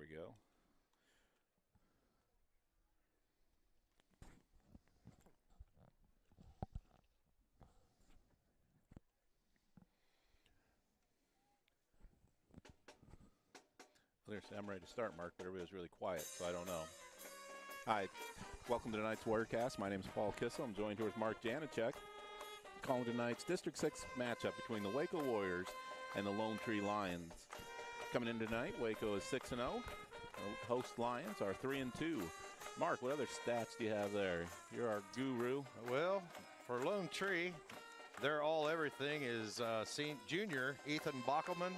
we go. I'm ready to start, Mark, but everybody was really quiet, so I don't know. Hi, welcome to tonight's Warcast. My name is Paul Kissel. I'm joined here with Mark Janicek, calling tonight's District 6 matchup between the Waco Warriors and the Lone Tree Lions. Coming in tonight, Waco is 6-0. The host Lions are 3-2. Mark, what other stats do you have there? You're our guru. Well, for Lone Tree, their all-everything is junior Ethan Bockelman.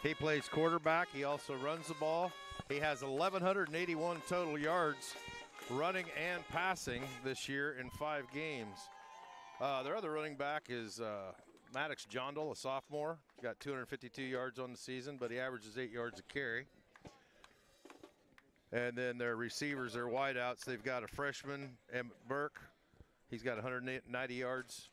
He plays quarterback. He also runs the ball. He has 1,181 total yards running and passing this year in 5 games. Their other running back is Maddox Jondal, a sophomore. He's got 252 yards on the season, but he averages 8 yards a carry. And then their receivers, their wideouts, they've got a freshman, Emmett Burke. He's got 190 yards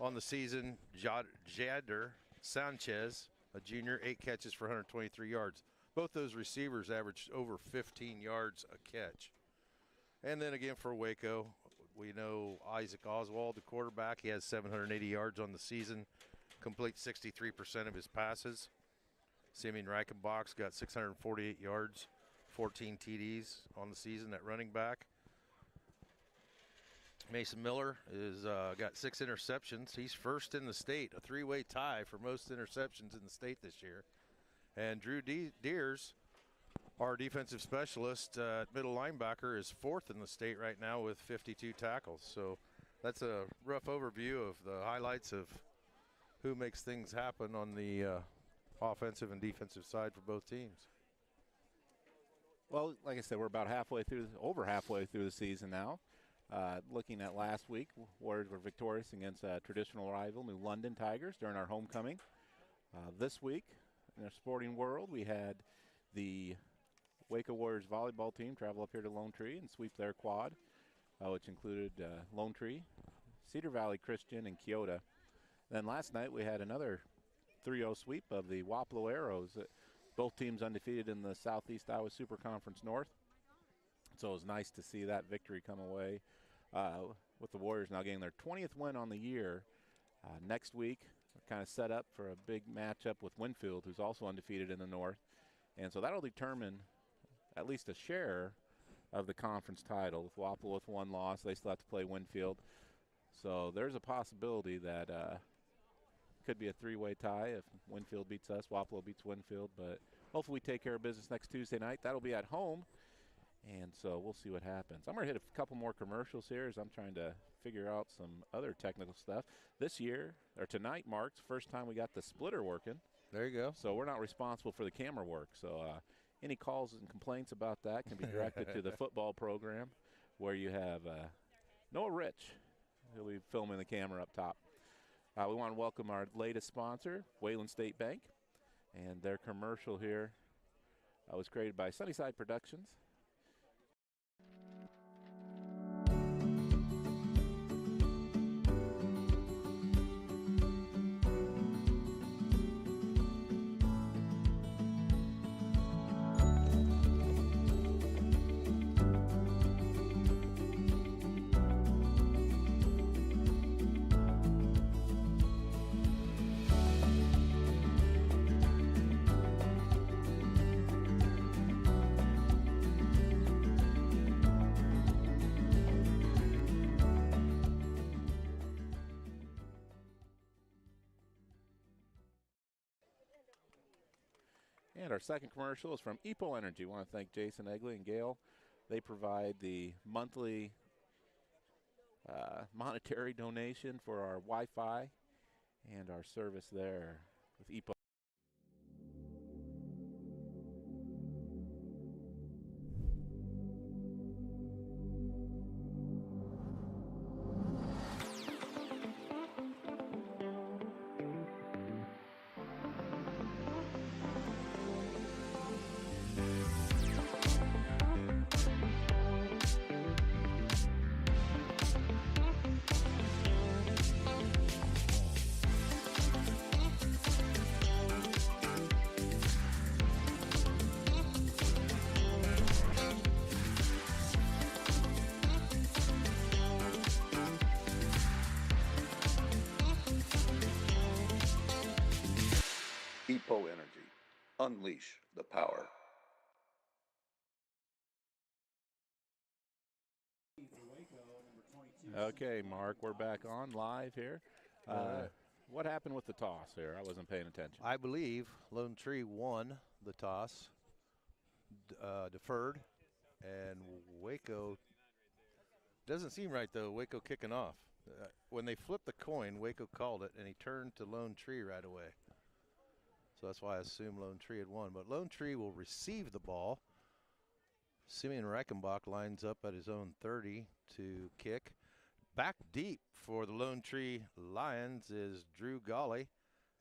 on the season. Jader Sanchez, a junior, 8 catches for 123 yards. Both those receivers averaged over 15 yards a catch. And then again for Waco, we know Isaac Oswald, the quarterback. He has 780 yards on the season, completes 63% of his passes. Simeon Reichenbach's got 648 yards, 14 TDs on the season at running back. Mason Miller is got 6 interceptions. He's first in the state, a 3-way tie for most interceptions in the state this year. And Drew Deers, our defensive specialist middle linebacker, is 4th in the state right now with 52 tackles. So that's a rough overview of the highlights of who makes things happen on the offensive and defensive side for both teams. Well, like I said, we're about over halfway through the season now. Looking at last week, Warriors were victorious against a traditional rival, New London Tigers, during our homecoming. This week, in the sporting world, we had the Waco Warriors volleyball team travel up here to Lone Tree and sweep their quad, which included Lone Tree, Cedar Valley Christian, and Keota. Then last night, we had another 3-0 sweep of the Wapello Arrows. Both teams undefeated in the Southeast Iowa Super Conference North. So it was nice to see that victory come away with the Warriors now getting their 20th win on the year. Next week, we're kind of set up for a big matchup with Winfield, who's also undefeated in the North. And so that'll determine at least a share of the conference title. With Wapello with 1 loss, they still have to play Winfield. So there's a possibility that could be a 3-way tie if Winfield beats us, Wapello beats Winfield. But hopefully we take care of business next Tuesday night. That'll be at home. And so we'll see what happens. I'm going to hit a couple more commercials here as I'm trying to figure out some other technical stuff. Tonight marks first time we got the splitter working. There you go. So we're not responsible for the camera work. So any calls and complaints about that can be directed to the football program, where you have Noah Rich, who'll be filming the camera up top. We want to welcome our latest sponsor, Wayland State Bank. And their commercial here was created by Sunnyside Productions. And our second commercial is from EPO Energy. I want to thank Jason Egley and Gail. They provide the monthly monetary donation for our Wi-Fi and our service there with EPO. Unleash the power. Okay, Mark, we're back on live here. What happened with the toss here? I wasn't paying attention. I believe Lone Tree won the toss, deferred, and Waco doesn't seem right though. Waco kicking off. When they flipped the coin, Waco called it, and he turned to Lone Tree right away. So that's why I assume Lone Tree had won. But Lone Tree will receive the ball. Simeon Reichenbach lines up at his own 30 to kick. Back deep for the Lone Tree Lions is Drew Golly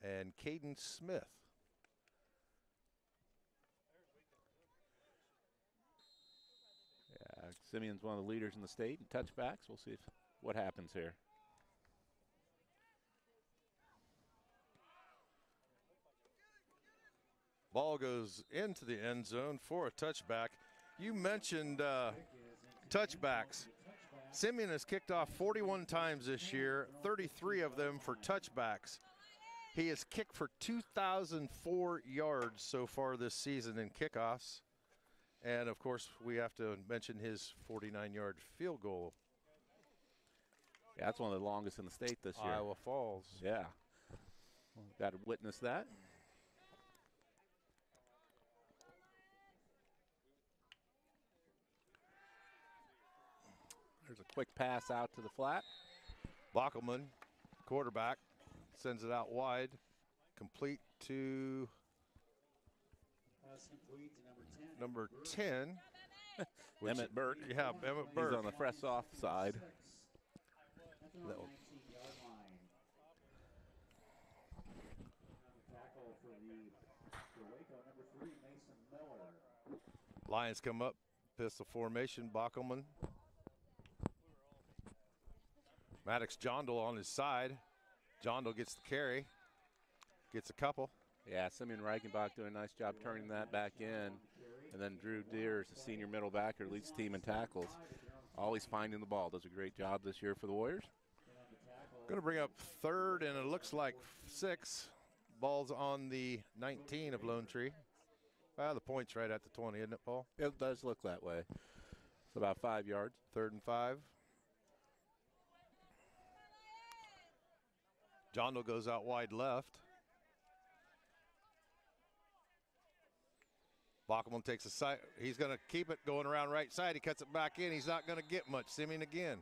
and Caden Smith. Yeah, Simeon's one of the leaders in the state in touchbacks. We'll see what happens here. Ball goes into the end zone for a touchback. You mentioned touchbacks. Simeon has kicked off 41 times this year, 33 of them for touchbacks. He has kicked for 2,004 yards so far this season in kickoffs. And, of course, we have to mention his 49-yard field goal. Yeah, that's one of the longest in the state this year. Iowa Falls. Yeah. Got to witness that. There's a quick pass out to the flat. Bockelman, quarterback, sends it out wide. Complete to number 10. Emmett Burke. Yeah, Emmett Burke. He's on the fresh off side. Lions come up, pistol formation, Bockelman. Maddox Jondal on his side. Jondal gets the carry, gets a couple. Yeah, Simeon Reichenbach doing a nice job turning that back in. And then Drew Deers, the senior middle backer, leads the team in tackles. Always finding the ball. Does a great job this year for the Warriors. Going to bring up third, and it looks like 6. Ball's on the 19 of Lone Tree. The point's right at the 20, isn't it, Paul? It does look that way. It's about 5 yards. 3rd and 5. Jondal goes out wide left. Bockelman takes a side. He's going to keep it going around right side. He cuts it back in. He's not going to get much. Simeon again.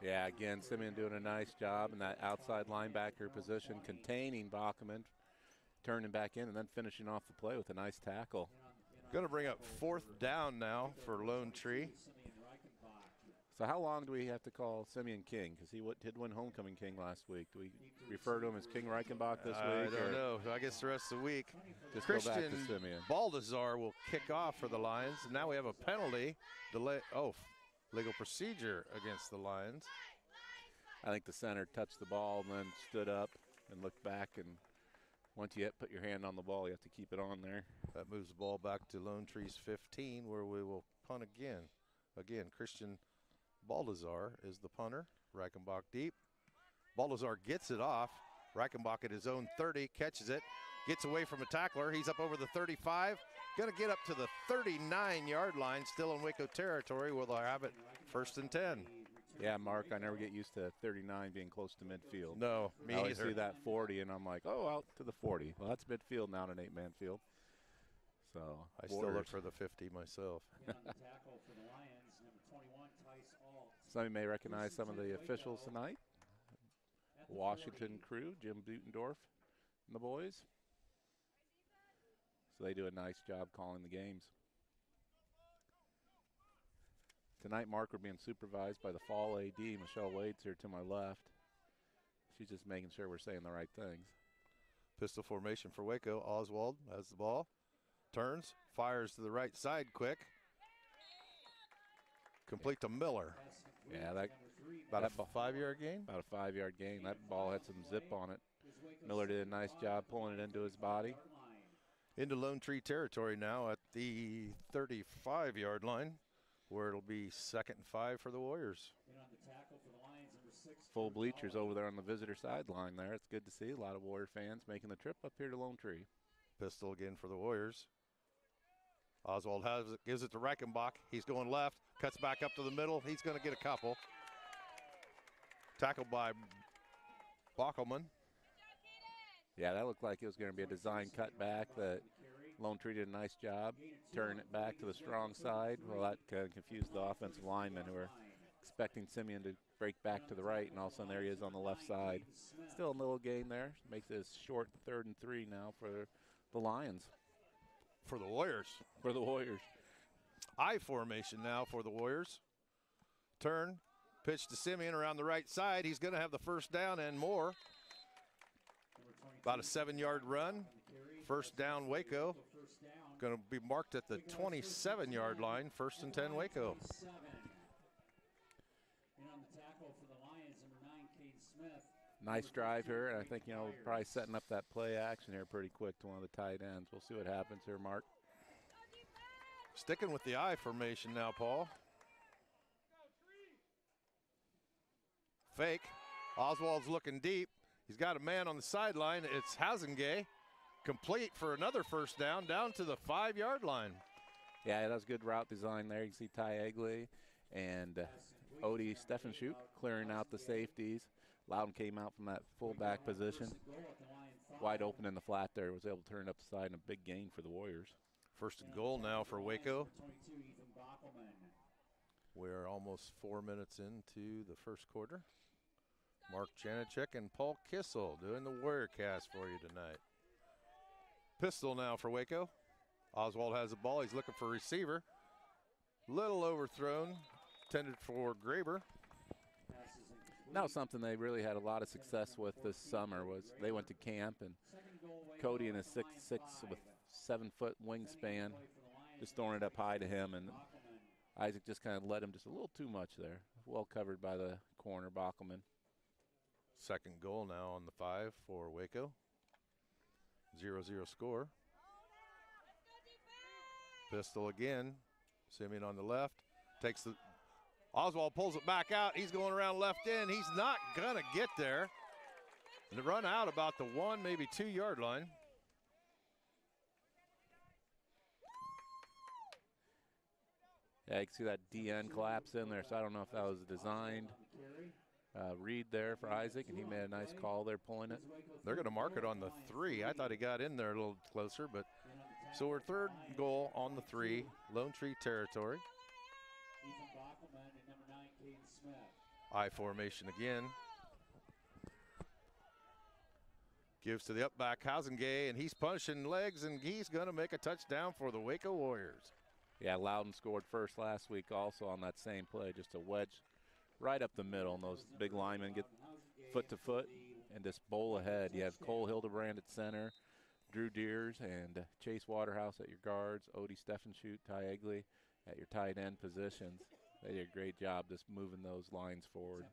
Yeah, again, Simeon doing a nice job in that outside linebacker position, containing Bockelman, turning back in, and then finishing off the play with a nice tackle. Going to bring up 4th down now for Lone Tree. So how long do we have to call Simeon King? Because he did win Homecoming King last week. Do we refer to him as King Reichenbach this week? I don't know. I guess the rest of the week. Just Christian go back to Simeon. Baldassar will kick off for the Lions. Now we have a penalty. Legal procedure against the Lions. I think the center touched the ball and then stood up and looked back. And once you put your hand on the ball, you have to keep it on there. That moves the ball back to Lone Tree's 15, where we will punt again. Again, Christian Baldassar is the punter. Reichenbach deep. Baldassar gets it off. Reichenbach at his own 30, catches it, gets away from a tackler. He's up over the 35. Going to get up to the 39-yard line, still in Waco territory. We'll have it 1st and 10. Yeah, Mark, I never get used to 39 being close to midfield. No, me I always either. see that 40, and I'm like, oh, out to the 40. Well, that's midfield, not an 8-man field. So I still look for the 50 myself. Some of you may recognize some of the officials tonight. Washington crew, Jim Butendorf and the boys. So they do a nice job calling the games. Tonight, Mark, we're being supervised by the fall AD, Michelle Wade's here to my left. She's just making sure we're saying the right things. Pistol formation for Waco. Oswald has the ball. Turns, fires to the right side quick. Complete to Miller. Yeah, that About a 5-yard gain? About a 5-yard gain. That ball had some zip on it. Miller did a nice job pulling it into his body. Into Lone Tree territory now at the 35-yard line, where it'll be 2nd and 5 for the Warriors. Full bleachers over there on the visitor sideline there. It's good to see a lot of Warrior fans making the trip up here to Lone Tree. Pistol again for the Warriors. Oswald has it, gives it to Reichenbach. He's going left, cuts back up to the middle. He's going to get a couple. Tackled by Bockelman. Yeah, that looked like it was going to be a design cutback. The Lone Tree did a nice job turning it back to the strong side. Well, that kind of confused the offensive linemen who were expecting Simeon to break back to the right, and all of a sudden there he is on the left side. Still a little gain there. Makes it a short 3rd and 3 now for the Lions. For the Warriors. For the Warriors. I formation now for the Warriors. Turn, pitch to Simeon around the right side. He's going to have the first down and more. About a 7-yard run. First down, Waco. Going to be marked at the 27-yard line. 1st and 10, Waco. Nice drive here, and I think, probably setting up that play action here pretty quick to one of the tight ends. We'll see what happens here, Mark. Sticking with the I formation now, Paul. Fake. Oswald's looking deep. He's got a man on the sideline. It's Hazengay. Complete for another first down to the 5-yard line. Yeah, that was good route design there. You can see Ty Egley and Odie Steffenschuk clearing out the safeties. Loudon came out from that fullback position. Wide open in the flat there. Was able to turn it up the side and a big gain for the Warriors. 1st and goal now for Waco. We're almost 4 minutes into the first quarter. Mark Janicek and Paul Kissel doing the Warrior cast for you tonight. Pistol now for Waco. Oswald has the ball. He's looking for a receiver. Little overthrown. Intended for Graber. Now something they really had a lot of success with this summer was they went to camp, and Cody in a 6'6" with 7-foot wingspan, just throwing it up high to him, and Isaac just kind of led him just a little too much there. Well covered by the corner, Bockelman. 2nd goal now on the 5 for Waco. 0-0 score. Pistol again. Simeon on the left. Takes the Oswald pulls it back out. He's going around left end. He's not going to get there. And to run out about the 1, maybe 2-yard line. Yeah, you can see that DN collapse in there, so I don't know if that was designed read there for Isaac, and he made a nice call there pulling it. They're going to mark it on the 3. I thought he got in there a little closer, but so we're 3rd goal on the 3, Lone Tree territory. I formation again. Gives to the up back Hazengay, and he's punching legs, and he's going to make a touchdown for the Waco Warriors. Yeah, Loudon scored first last week also on that same play, just a wedge right up the middle, and those big linemen get foot to foot and just bowl ahead. You have Cole Hildebrand at center, Drew Deers and Chase Waterhouse at your guards, Odie Steffenschuk, Ty Egley at your tight end positions. They did a great job just moving those lines forward.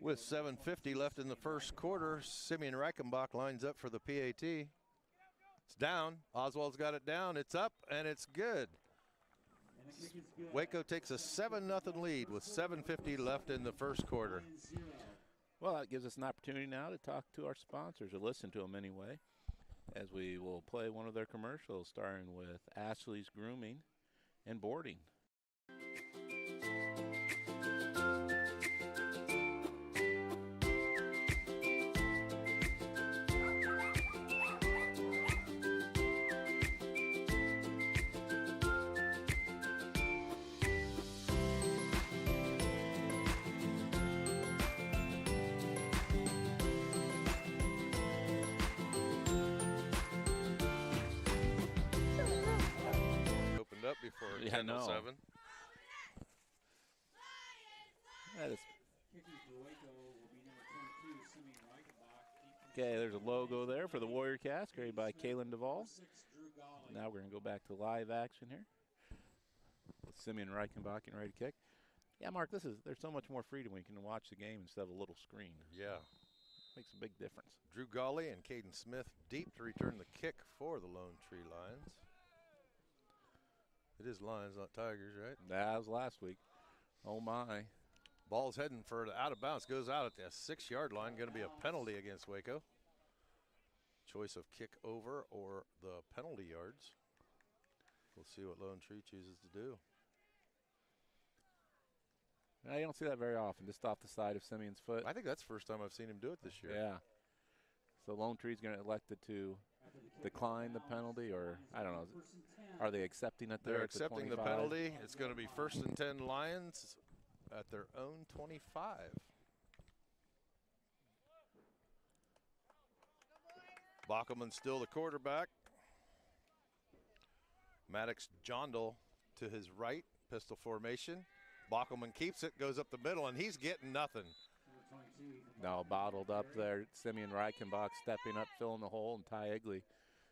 With 7:50 left in the first quarter, Simeon Reichenbach lines up for the PAT. It's down. Oswald's got it down. It's up, and it's good. Waco takes a 7-0 lead with 7:50 left in the first quarter. Well, that gives us an opportunity now to talk to our sponsors, or listen to them anyway, as we will play one of their commercials starting with Ashley's Grooming and Boarding. Up before Yeah, 10:07. That is. Okay, there's a logo there for the Warrior Cast, created by Kalen Duvall. Now we're going to go back to live action here with Simeon Reichenbach getting ready to kick. Yeah, Mark, there's so much more freedom when you can watch the game instead of a little screen. Yeah. Makes a big difference. Drew Gawley and Caden Smith deep to return the kick for the Lone Tree Lions. It is Lions, not Tigers, right? That was last week. Oh, my. Ball's heading for the out of bounds. Goes out at the 6-yard line. Going to be a penalty against Waco. Choice of kick over or the penalty yards. We'll see what Lone Tree chooses to do. You don't see that very often, just off the side of Simeon's foot. I think that's the first time I've seen him do it this year. Yeah. So Lone Tree's going to elect to decline the penalty, or I don't know. Are they accepting it there? They're at the accepting the 25? penalty. It's going to be 1st and 10 Lions at their own 25. Bachman still the quarterback. Maddox Jondal to his right, pistol formation. Bachman keeps it, goes up the middle, and he's getting nothing. No, bottled up there. Simeon Reichenbach stepping up, filling the hole, and Ty Egley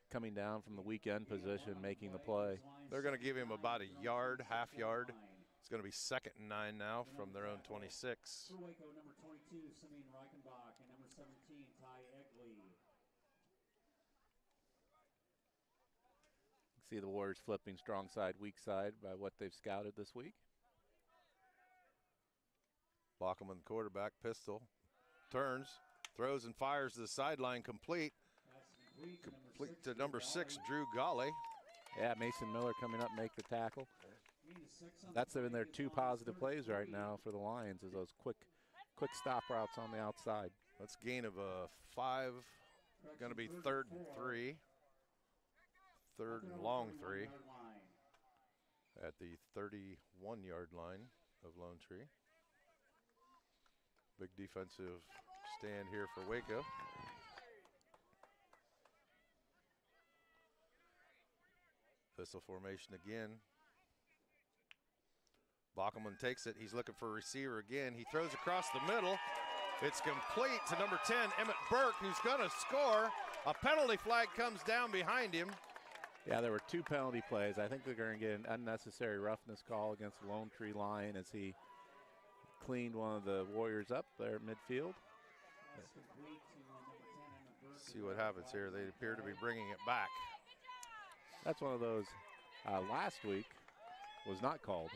coming down from the weak end position, making the play. They're going to give him about a yard, half yard. It's going to be 2nd and 9 now from their own 26. For Waco, number 22, Simeon Reichenbach, and number 17, Ty Egley. See the Warriors flipping strong side, weak side by what they've scouted this week. Bachman, quarterback, pistol, turns, throws and fires to the sideline, complete to number 6, Drew Golly. Yeah, Mason Miller coming up, make the tackle. That's been their 2 positive plays right now for the Lions, is those quick stop routes on the outside. That's gain of a 5, going to be 3rd and 3. 3rd and long 3 at the 31-yard line of Lone Tree. Big defensive stand here for Waco. Pistol formation again. Bachman takes it. He's looking for a receiver again. He throws across the middle. It's complete to number 10, Emmett Burke, who's going to score. A penalty flag comes down behind him. Yeah, there were 2 penalty plays. I think they're going to get an unnecessary roughness call against the Lone Tree line as he cleaned one of the Warriors up there at midfield. See what happens here. They appear to be bringing it back. That's one of those last week was not called.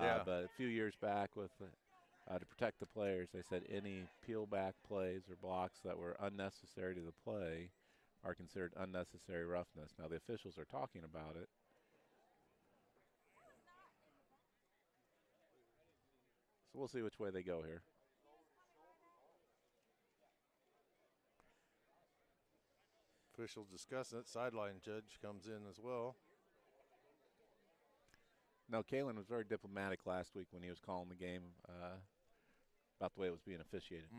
Yeah. But a few years back with to protect the players, they said any peel back plays or blocks that were unnecessary to the play are considered unnecessary roughness. Now the officials are talking about it. So we'll see which way they go here. Officials discussing it. Sideline judge comes in as well. No, Kalen was very diplomatic last week when he was calling the game about the way it was being officiated.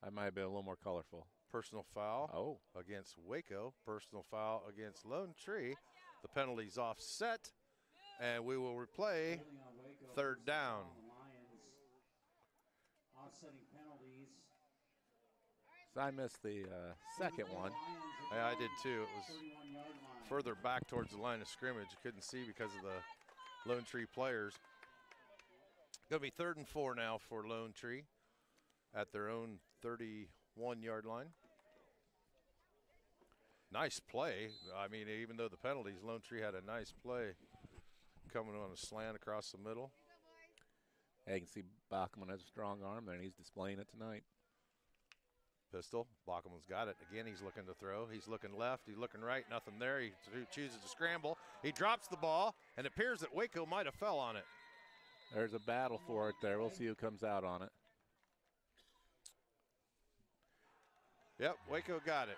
I might have been a little more colorful. Personal foul against Waco. Personal foul against Lone Tree. The penalty's offset, and we will replay 3rd down. Offsetting penalties. So I missed the second one. Yeah, I did too. It was further back towards the line of scrimmage. You couldn't see because of the Lone Tree players. Going to be 3rd and 4 now for Lone Tree at their own 31-yard line. Nice play. I mean, even though the penalties, Lone Tree had a nice play coming on a slant across the middle. Yeah, you can see Bachman has a strong arm there, and he's displaying it tonight. Pistol. Bachman's got it. Again, he's looking to throw. He's looking left. He's looking right. Nothing there. He chooses to scramble. He drops the ball, and it appears that Waco might have fell on it. There's a battle for it there. We'll see who comes out on it. Yep, Waco got it.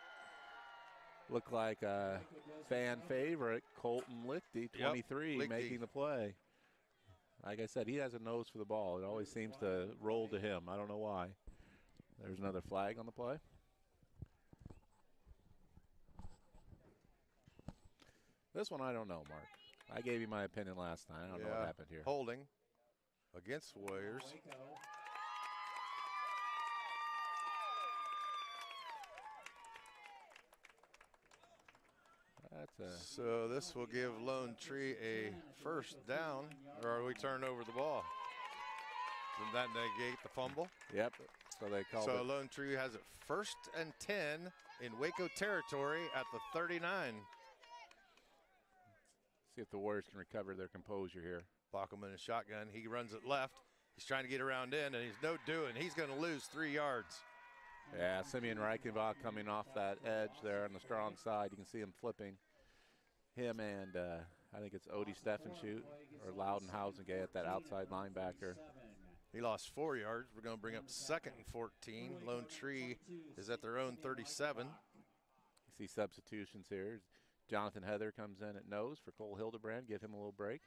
Looked like a fan favorite, Colton Lichty, 23, Lichty making the play. Like I said, he has a nose for the ball. It always seems to roll to him. I don't know why. There's another flag on the play. This one I don't know, Mark. I gave you my opinion last time. I don't know what happened here. Holding against Warriors. So this will give Lone Tree a 1st down, or we turn over the ball. Doesn't that negate the fumble? Yep. So they called it. Lone Tree has it 1st and 10 in Waco territory at the 39. See if the Warriors can recover their composure here. Bachman in a shotgun. He runs it left. He's trying to get around in, and he's no doing. He's going to lose 3 yards. Yeah, Simeon Reichenbach coming off that edge there on the strong side. You can see him flipping. Him and I think it's Odie Steffenshoot or Loudon Housengay at that outside linebacker. He lost 4 yards. We're going to bring up 2nd and 14. Lone Tree is at their own 37. You see substitutions here. Jonathan Heather comes in at nose for Cole Hildebrand. Give him a little break.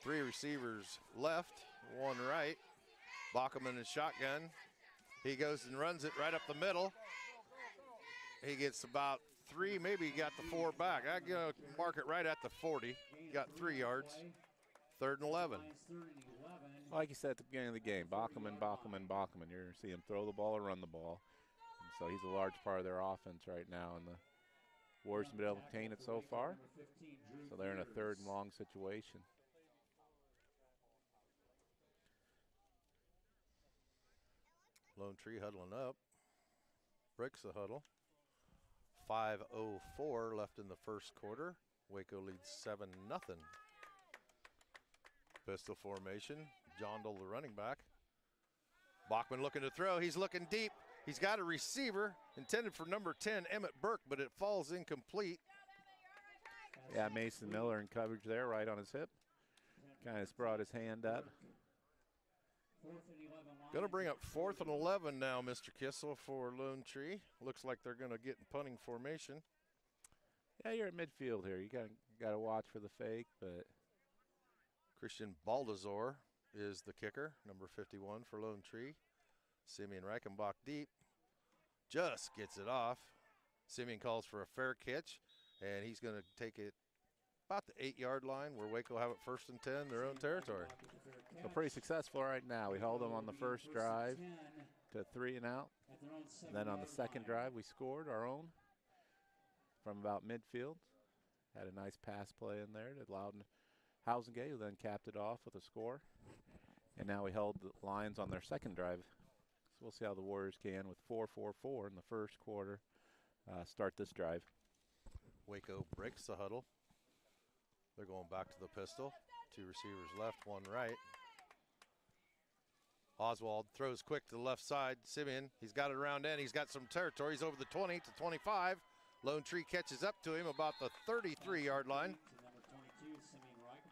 3 receivers left, 1 right. Bachman in shotgun. He goes and runs it right up the middle. He gets about 3, maybe he got the 4 back. I'm going to mark it right at the 40. Got 3 yards. 3rd and 11. Like you said at the beginning of the game, Bachman. You're going to see him throw the ball or run the ball. And so he's a large part of their offense right now. And the Warriors have been able to obtain it so far. So they're in a 3rd and long situation. Lone Tree huddling up. Breaks the huddle. 5:04 left in the first quarter. Waco leads 7-0. Pistol formation. John Dole, the running back. Bachman looking to throw. He's looking deep. He's got a receiver intended for number 10, Emmett Burke, but it falls incomplete. Yeah, Mason Miller in coverage there, right on his hip. Kind of brought his hand up. Going to bring up 4th and 11 now, Mr. Kissel, for Lone Tree. Looks like they're going to get in punting formation. Yeah, you're at midfield here. You got to watch for the fake, but Christian Baldazor is the kicker, number 51 for Lone Tree. Simeon Reichenbach deep. Just gets it off. Simeon calls for a fair catch, and he's going to take it about the 8-yard line where Waco have it 1st and 10, their own territory. So pretty successful right now. We held them on the first drive to 3 and out. And then on the second drive, we scored our own from about midfield. Had a nice pass play in there that allowed Housengay, who then capped it off with a score. And now we held the Lions on their second drive. So we'll see how the Warriors can with 4-4-4 in the first quarter start this drive. Waco breaks the huddle. They're going back to the pistol. 2 receivers left, 1 right. Oswald throws quick to the left side. Simeon, he's got it around end. He's got some territory. He's over the 20 to 25. Lone Tree catches up to him about the 33-yard line.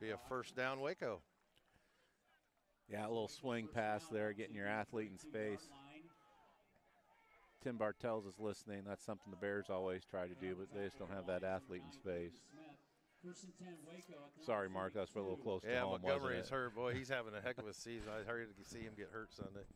Be a 1st down, Waco. Yeah, a little swing pass there, getting your athlete in space. Tim Bartels is listening. That's something the Bears always try to do, but they just don't have that athlete in space. Sorry, Mark, that's a little close to home, wasn't it? Yeah, Montgomery's hurt. Boy, he's having a heck of a season. I heard to see him get hurt Sunday.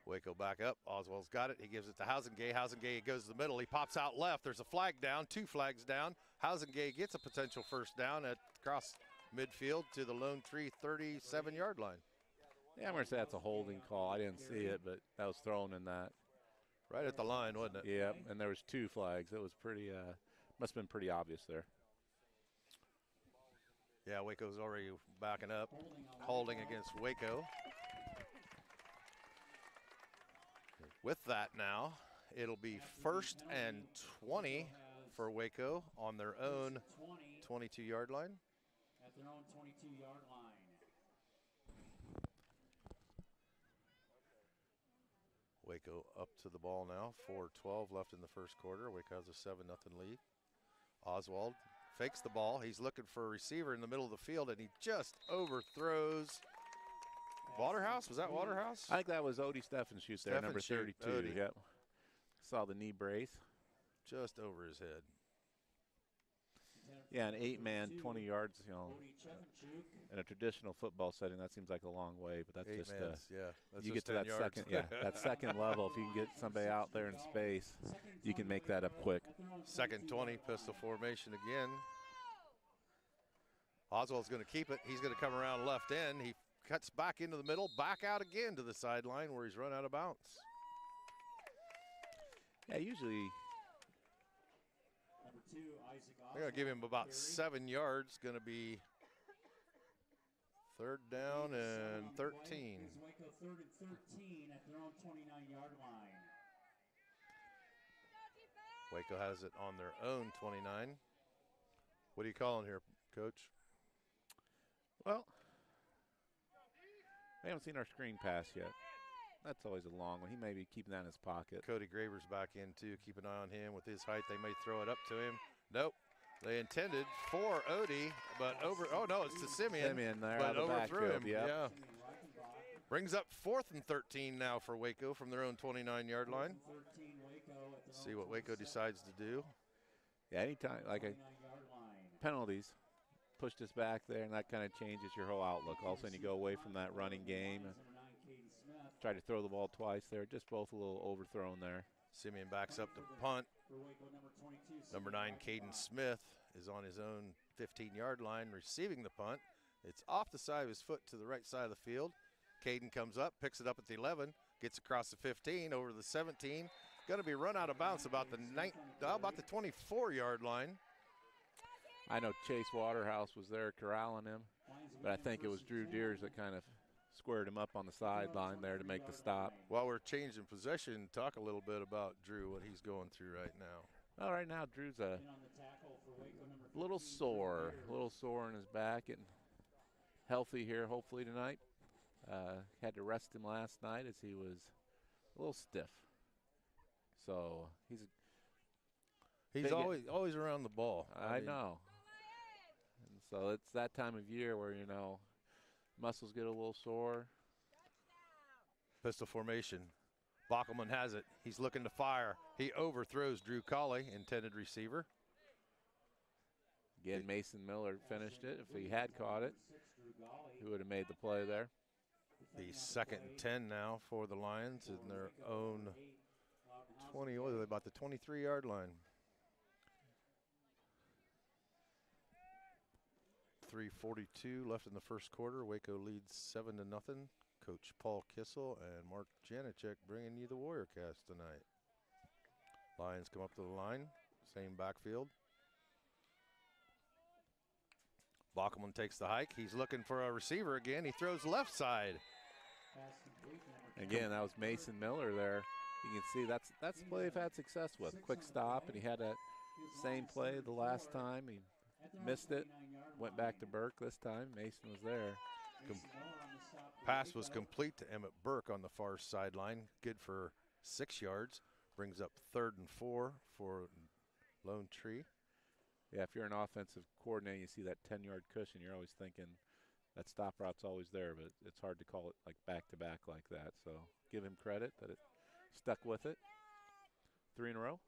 Waco back up. Oswald's got it. He gives it to Housengay. Housengay goes to the middle. He pops out left. There's a flag down, 2 flags down. Housengay gets a potential 1st down at across midfield to the Lone Tree 37-yard line. Yeah, I'm going to say that's a holding call. I didn't see it, but that was thrown in that. Right at the line, wasn't it? Yeah, and there was 2 flags. It was pretty, must have been pretty obvious there. Yeah, Waco's already backing up, holding against Waco. With that now, it'll be 1st and 20 for Waco on their own 22-yard line. At their own 22-yard line. Waco up to the ball now, 4:12 left in the first quarter. Waco has a 7-0 lead. Oswald fakes the ball. He's looking for a receiver in the middle of the field, and he just overthrows. Waterhouse? Was that Waterhouse? I think that was Odie Steffenshoot there, number 32. Odie. Yep. Saw the knee brace. Just over his head. Yeah, an 8-man, 20 yards, in a traditional football setting, that seems like a long way, but that's 8 just mans, yeah. That's you just get to 10 that yards. second, that second level. If you can get somebody out there in space, you can make that up quick. 2nd 20, pistol formation again. Oswald's going to keep it. He's going to come around left end. He cuts back into the middle, back out again to the sideline where he's run out of bounds. Yeah, usually. They're going to give him about 7 yards. Going to be 3rd down and 13. Waco 3rd and 13 at their own 29-yard line. Waco has it on their own 29. What are you calling here, Coach? Well, We haven't seen our screen pass yet. That's always a long one. He may be keeping that in his pocket. Cody Graver's back in too. Keep an eye on him. With his height, they may throw it up to him. Nope. They intended for Odie, but over. Oh no, it's to Simeon. Simeon there, but out of the overthrew him. backfield, yep. Yeah. Brings up 4th and 13 now for Waco from their own 29-yard line. See what Waco decides to do. Yeah, anytime, like penalties, pushed us back there, and that kind of changes your whole outlook. All of a sudden, you go away from that running game. Tried to throw the ball twice there, just both a little overthrown there. Simeon backs up to punt. Number 9, Caden Smith, is on his own 15-yard line receiving the punt. It's off the side of his foot to the right side of the field. Caden comes up, picks it up at the 11, gets across the 15, over the 17. Going to be run out of bounds about the 24-yard line. I know Chase Waterhouse was there corralling him, but I think it was Drew Deers that kind of squared him up on the sideline there to make the stop. While we're changing possession, talk a little bit about Drew, what he's going through right now. Well, right now Drew's a little sore in his back, and healthy here hopefully tonight. Had to rest him last night as he was a little stiff. So he's always around the ball. I know. And so it's that time of year where, you know, muscles get a little sore. Pistol formation. Bockelman has it. He's looking to fire. He overthrows Drew Colley, intended receiver. Again, Mason Miller finished it. If he had caught it, he would have made the play there. The 2nd and 10 now for the Lions in their own 20, what are they, about the 23-yard line. 3:42 left in the first quarter. Waco leads 7-0. Coach Paul Kissel and Mark Janicek bringing you the Warrior Cast tonight. Lions come up to the line, same backfield. Bockelman takes the hike. He's looking for a receiver again. He throws left side. Again, that was Mason Miller there. You can see that's the play they've had success with. Quick stop, and he had that same play the last time. He missed it, went back to Burke this time. Mason was there. Pass was complete to Emmett Burke on the far sideline. Good for 6 yards. Brings up 3rd and 4 for Lone Tree. Yeah, if you're an offensive coordinator, you see that 10-yard cushion, you're always thinking that stop route's always there, but it's hard to call it like back-to-back like that. So give him credit that it stuck with it. 3 in a row.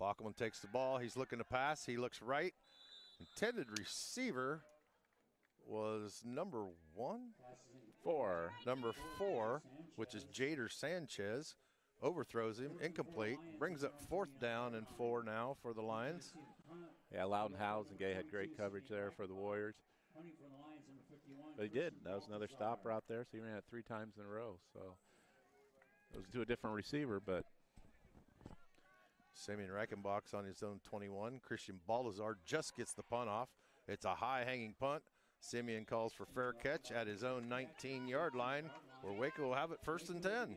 Bockelman takes the ball. He's looking to pass. He looks right. Intended receiver was number 4. Number 4, which is Jader Sanchez. Overthrows him, incomplete. Brings up 4th down and 4 now for the Lions. Yeah, Loudon Howes and Gay had great coverage there for the Warriors. But he did. That was another stopper out there, so he ran it 3 times in a row. So it was to a different receiver, but Simeon Reichenbach's on his own 21. Christian Balazar just gets the punt off. It's a high-hanging punt. Simeon calls for fair catch at his own 19-yard line, where Waco will have it 1st and 10.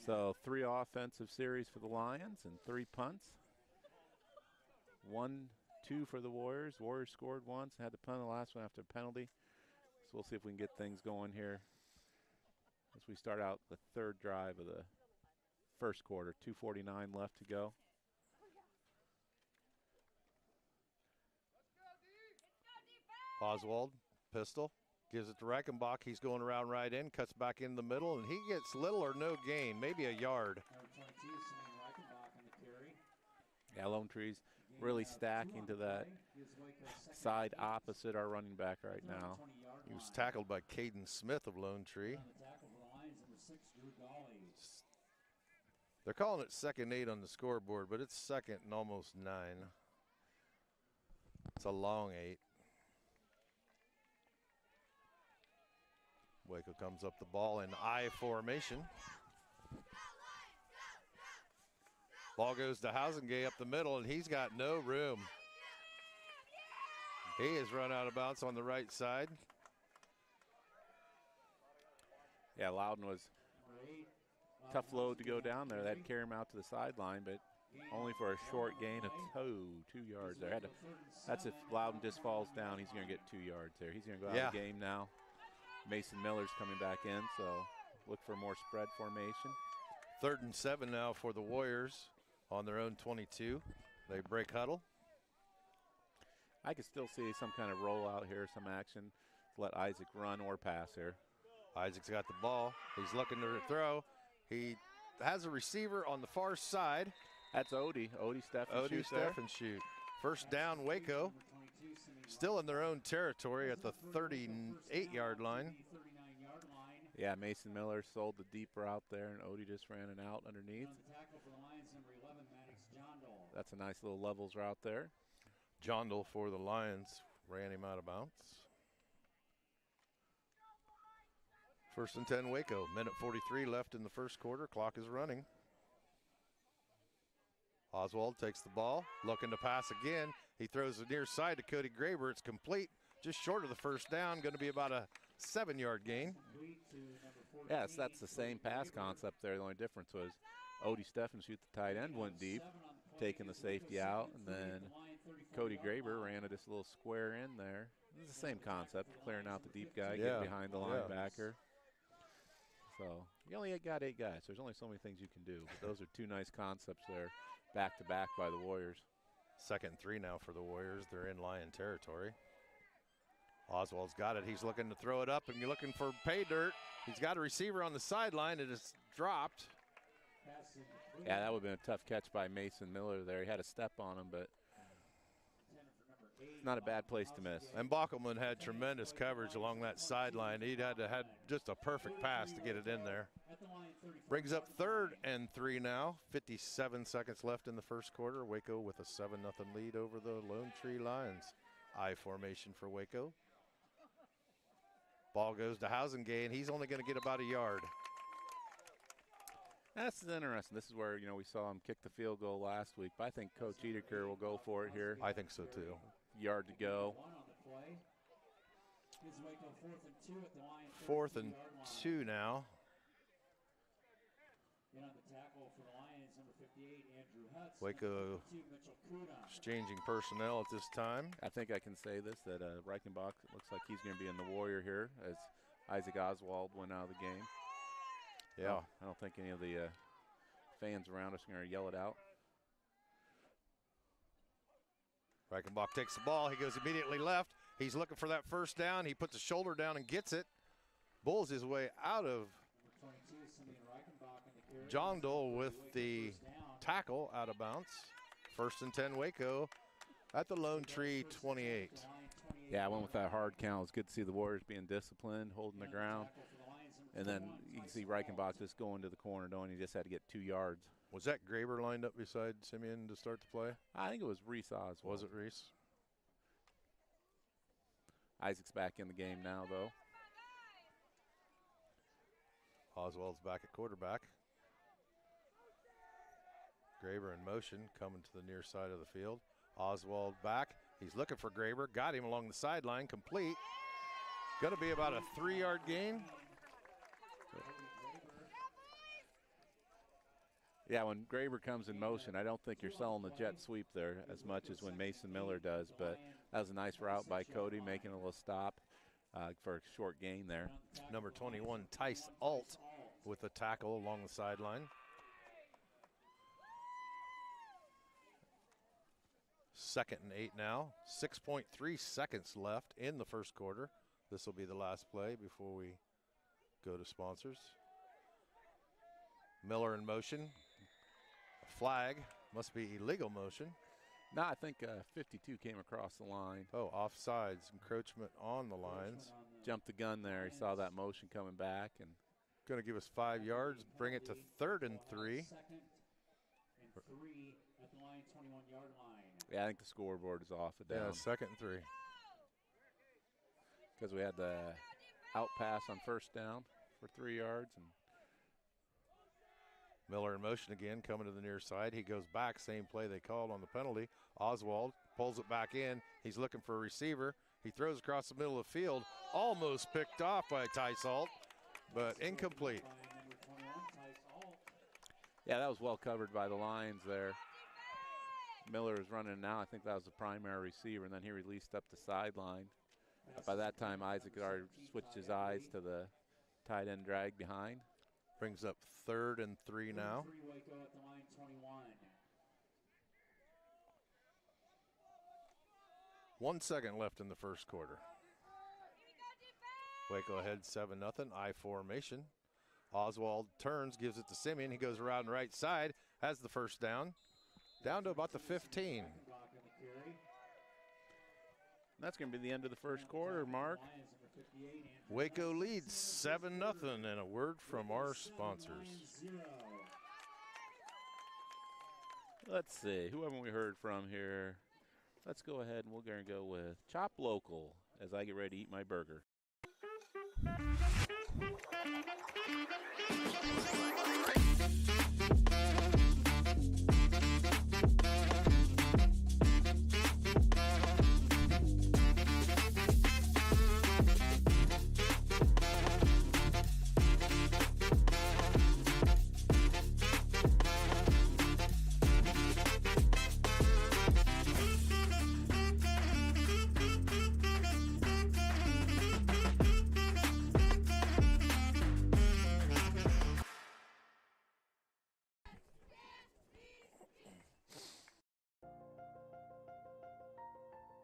So 3 offensive series for the Lions and 3 punts. 1-2 for the Warriors. Warriors scored once and had to punt the last one after a penalty. So we'll see if we can get things going here as we start out the 3rd drive of the first quarter. 2:49 left to go. Oswald, pistol, gives it to Reichenbach. He's going around right in, cuts back in the middle, and he gets little or no gain, maybe a yard. Yeah, Lone Tree's really stacking to that side opposite our running back right now. He was tackled by Caden Smith of Lone Tree. They're calling it 2nd 8 on the scoreboard, but it's 2nd and almost 9. It's a long 8. Waco comes up the ball in I formation. Ball goes to Housengay up the middle, and he's got no room. He has run out of bounds on the right side. Yeah, Loudon was tough load to go down there. They'd carry him out to the sideline, but only for a short gain of 2 yards there. That's if Loudon just falls down, he's going to get 2 yards there. He's going to go out of the game now. Mason Miller's coming back in, so look for more spread formation. 3rd and 7 now for the Warriors on their own 22. They break huddle. I could still see some kind of rollout here, some action to let Isaac run or pass here. Isaac's got the ball. He's looking to throw. He has a receiver on the far side. That's Odie. Odie Odie Steffen shoot. First down, Waco. Still in their own territory at the 38-yard line. Yeah, Mason Miller sold the deep route there, and Odie just ran an out underneath. That's a nice little levels route there. Jondal for the Lions ran him out of bounds. 1st and 10 Waco. Minute 43 left in the first quarter. Clock is running. Oswald takes the ball, looking to pass again. He throws the near side to Cody Graber. It's complete, just short of the first down. Going to be about a 7-yard gain. Yes, that's the same pass concept there. The only difference was Odie Steffen shoot the tight end, went deep, taking the safety out, and then Cody Graber ran just a little square in there. It's the same concept, clearing out the deep guy, getting behind the linebacker. So you only got 8 guys. There's only so many things you can do. But those are 2 nice concepts there, back to back by the Warriors. 2nd and 3 now for the Warriors. They're in Lion territory. Oswald's got it. He's looking to throw it up, and you're looking for pay dirt. He's got a receiver on the sideline. It is dropped. Yeah, that would have been a tough catch by Mason Miller there. He had a step on him, but it's not a bad place to miss. And Bockelman had tremendous coverage along that sideline. He'd had just a perfect pass to get it in there. Brings up 3rd and 3 now. 57 seconds left in the first quarter. Waco with a 7-0 lead over the Lone Tree Lions. I formation for Waco. Ball goes to Housengay. He's only going to get about a yard. That's interesting. This is where, we saw him kick the field goal last week, but I think Coach Edeker will go for it here. I think so too. Yard to go. 4th and 2 now. Waco exchanging personnel at this time. I think I can say this, that Reichenbach looks like he's going to be in the Warrior here as Isaac Oswald went out of the game. Yeah. I don't think any of the fans around us are going to yell it out. Reichenbach takes the ball. He goes immediately left. He's looking for that first down. He puts a shoulder down and gets it. Bulls his way out of Jondal with the tackle out of bounds. 1st and 10 Waco at the Lone Tree 28. Yeah, I went with that hard count. It's good to see the Warriors being disciplined, holding the ground. And then you can see Reichenbach just going to the corner, he just had to get 2 yards. Was that Graber lined up beside Simeon to start the play? I think it was Reese Oswald. Was it Reese? Isaac's back in the game now, though. Oswald's back at quarterback. Graber in motion, coming to the near side of the field. Oswald back. He's looking for Graber. Got him along the sideline, complete. Going to be about a 3-yard gain. Yeah, when Graber comes in motion, I don't think you're selling the jet sweep there as much as when Mason Miller does, but that was a nice route by Cody, making a little stop for a short gain there. Number 21, Tice Alt with a tackle along the sideline. 2nd and 8 now. 6.3 seconds left in the first quarter. This will be the last play before we go to sponsors. Miller in motion. A flag. Must be illegal motion. No, I think 52 came across the line. Oh, offsides. Encroachment on the lines. Jumped the gun there. He saw that motion coming back. And going to give us 5 yards. Bring it to 3rd and 3. Yeah, I think the scoreboard is off the down. Yeah, 2nd and 3. Because we had the out pass on first down for 3 yards. And Miller in motion again, coming to the near side. He goes back, same play they called on the penalty. Oswald pulls it back in. He's looking for a receiver. He throws across the middle of the field. Almost picked off by Tice Alt, but incomplete. Yeah, that was well covered by the Lions there. Miller is running now. I think that was the primary receiver, and then he released up the sideline. By that time, Isaac had already switched his eyes to the tight end drag behind. Brings up 3rd and 3 now. Waco at the line, 21. 1 second left in the first quarter. Waco ahead 7-0. I formation. Oswald turns, gives it to Simeon. He goes around the right side, has the first down. Down to about the 15. That's going to be the end of the first quarter, Mark. Waco leads 7-0, and a word from our sponsors. Let's see, who haven't we heard from here? Let's go ahead and we're going to go with Chop Local as I get ready to eat my burger.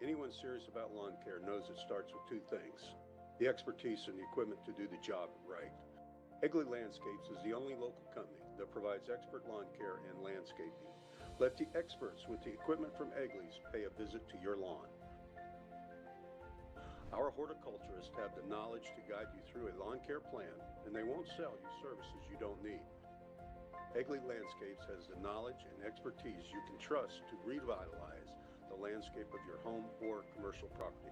Anyone serious about lawn care knows it starts with 2 things: the expertise and the equipment to do the job right. Egley Landscapes is the only local company that provides expert lawn care and landscaping. Let the experts with the equipment from Egley's pay a visit to your lawn. Our horticulturists have the knowledge to guide you through a lawn care plan, and they won't sell you services you don't need. Egley Landscapes has the knowledge and expertise you can trust to revitalize the landscape of your home or commercial property.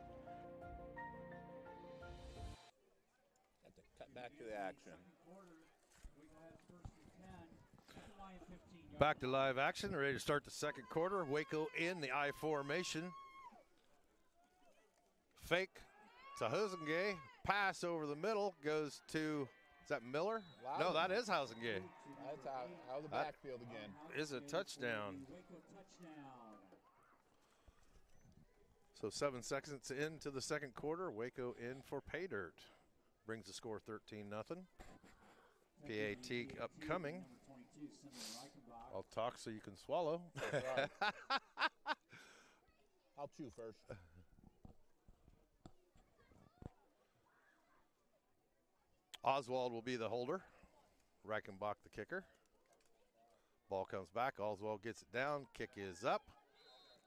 Cut back to the action. Back to live action, ready to start the second quarter. Waco in the I formation. Fake to Hosengay. Pass over the middle goes to, is that Miller? Loudon. No, that is Hosengay. That's out of the backfield again. Is a touchdown. So 7 seconds into the second quarter, Waco in for pay dirt. Brings the score 13-0. PAT upcoming. I'll talk so you can swallow. Right. I'll chew first. Oswald will be the holder. Reichenbach the kicker. Ball comes back. Oswald gets it down. Kick is up.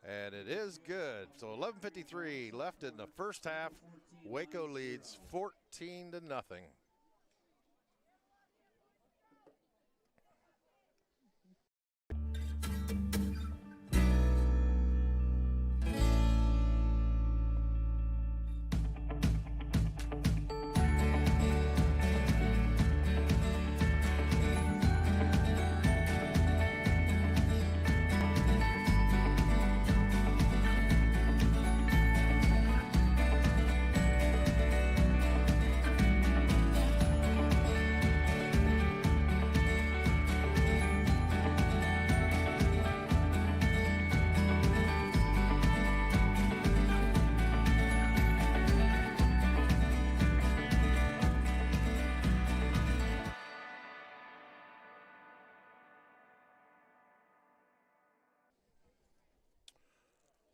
And it is good. So 11:53 left in the first half. Waco leads 14-0.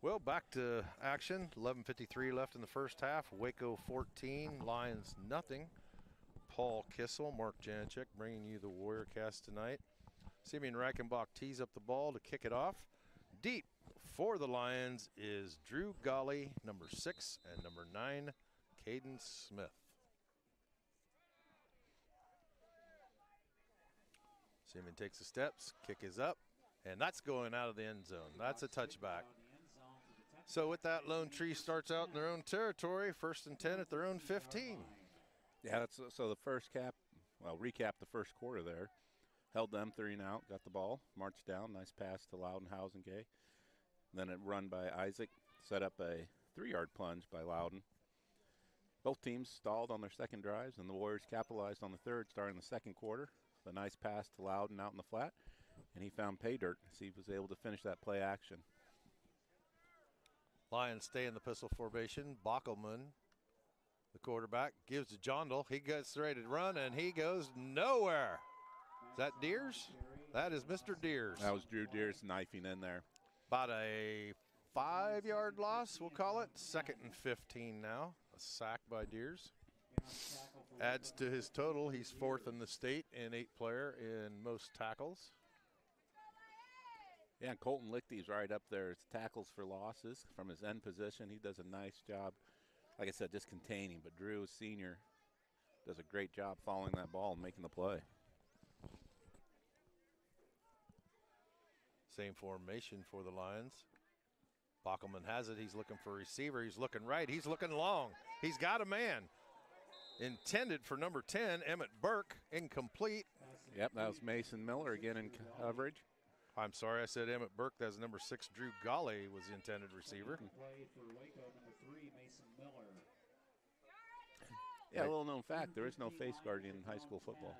Well, back to action. 11:53 left in the first half. Waco 14, Lions nothing. Paul Kissel, Mark Janicek bringing you the Warrior Cast tonight. Simeon Reichenbach tees up the ball to kick it off. Deep for the Lions is Drew Golly, number 6, and number 9, Caden Smith. Simeon takes the steps, kick is up, and that's going out of the end zone. That's a touchback. So with that, Lone Tree starts out in their own territory, 1st and 10 at their own 15. Yeah, that's so the first recap the first quarter there. Held them 3 and out, got the ball, marched down, nice pass to Loudon, Hosengay. Then a run by Isaac, set up a 3-yard plunge by Loudon. Both teams stalled on their second drives, and the Warriors capitalized on the third, starting the second quarter. The nice pass to Loudon out in the flat. and he found pay dirt as he was able to finish that play action. Lions stay in the pistol formation. Bockelman, the quarterback, gives to Jondal. He gets ready to run, and he goes nowhere. Is that Deers? That is Mr. Deers. That was Drew Deers knifing in there. About a 5-yard loss, we'll call it. 2nd and 15 now. A sack by Deers. Adds to his total. He's 4th in the state and 8th player in most tackles. Yeah, and Colton Lichty's right up there. It's tackles for losses from his end position. He does a nice job, like I said, just containing. But Drew, senior, does a great job following that ball and making the play. Same formation for the Lions. Bockelman has it. He's looking for a receiver. He's looking right. He's looking long. He's got a man. Intended for number 10, Emmett Burke. Incomplete. Yep, that was Mason Miller again in coverage. I'm sorry, I said Emmett Burke. That's number 6, Drew Golly, was the intended receiver. Play for Waco, number 3, Mason Miller. Yeah, a little known fact, there is no face guarding in high school football.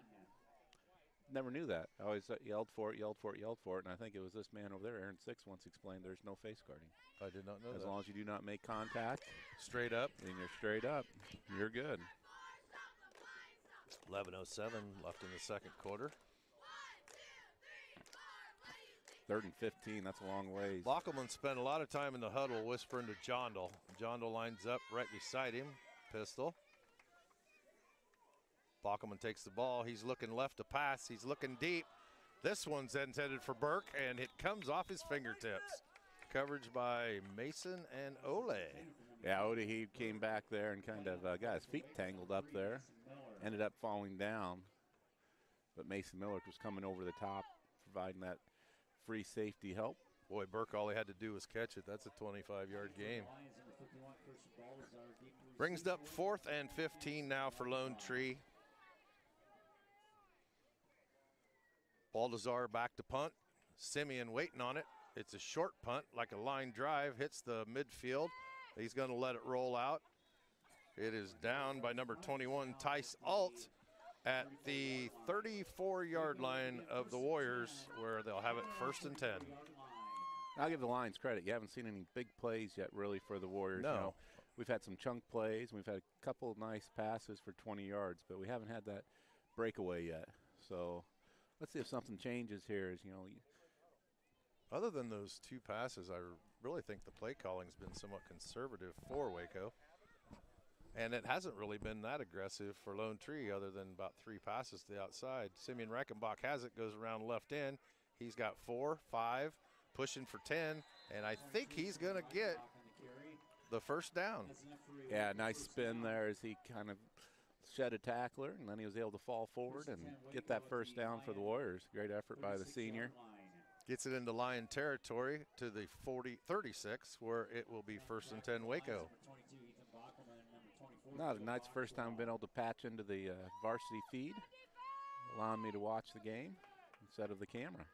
Never knew that. I always yelled for it, and I think it was this man over there, Aaron Six, once explained there's no face guarding. I did not know that. As long as you do not make contact. Straight up. And you're straight up, you're good. 11:07 left in the second quarter. 3rd and 15, that's a long ways. Bockelman spent a lot of time in the huddle whispering to Jondal. Jondal lines up right beside him, pistol. Bockelman takes the ball. He's looking left to pass. He's looking deep. This one's intended for Burke, and it comes off his fingertips. Coverage by Mason and Ole. Yeah, Odie, he came back there and kind of got his feet tangled up there. Ended up falling down. But Mason Miller was coming over the top, providing that free safety help. Boy, Burke, all he had to do was catch it. That's a 25-yard game. Brings up 4th and 15 now for Lone Tree. Baldazar back to punt. Simeon waiting on it. It's a short punt, like a line drive, hits the midfield. He's going to let it roll out. It is down by number 21, Tice Alt, at the 34-yard line of the Warriors, where they'll have it 1st and 10. I'll give the Lions credit. You haven't seen any big plays yet, really, for the Warriors. No. You know, we've had some chunk plays. We've had a couple of nice passes for 20 yards, but we haven't had that breakaway yet. So let's see if something changes here. As you know, Other than those 2 passes, I really think the play calling's been somewhat conservative for Waco. And it hasn't really been that aggressive for Lone Tree other than about 3 passes to the outside. Simeon Reichenbach has it, goes around left end. He's got 4, 5, pushing for 10, and I think he's going to get the first down. yeah, nice spin there as he kind of shed a tackler, and then he was able to fall forward and get that first down for the Warriors. Great effort by the senior. Gets it into Lion territory to the 36, where it will be 1st and 10 Waco. Not a nice first time being able to patch into the varsity feed, allowing me to watch the game instead of the camera.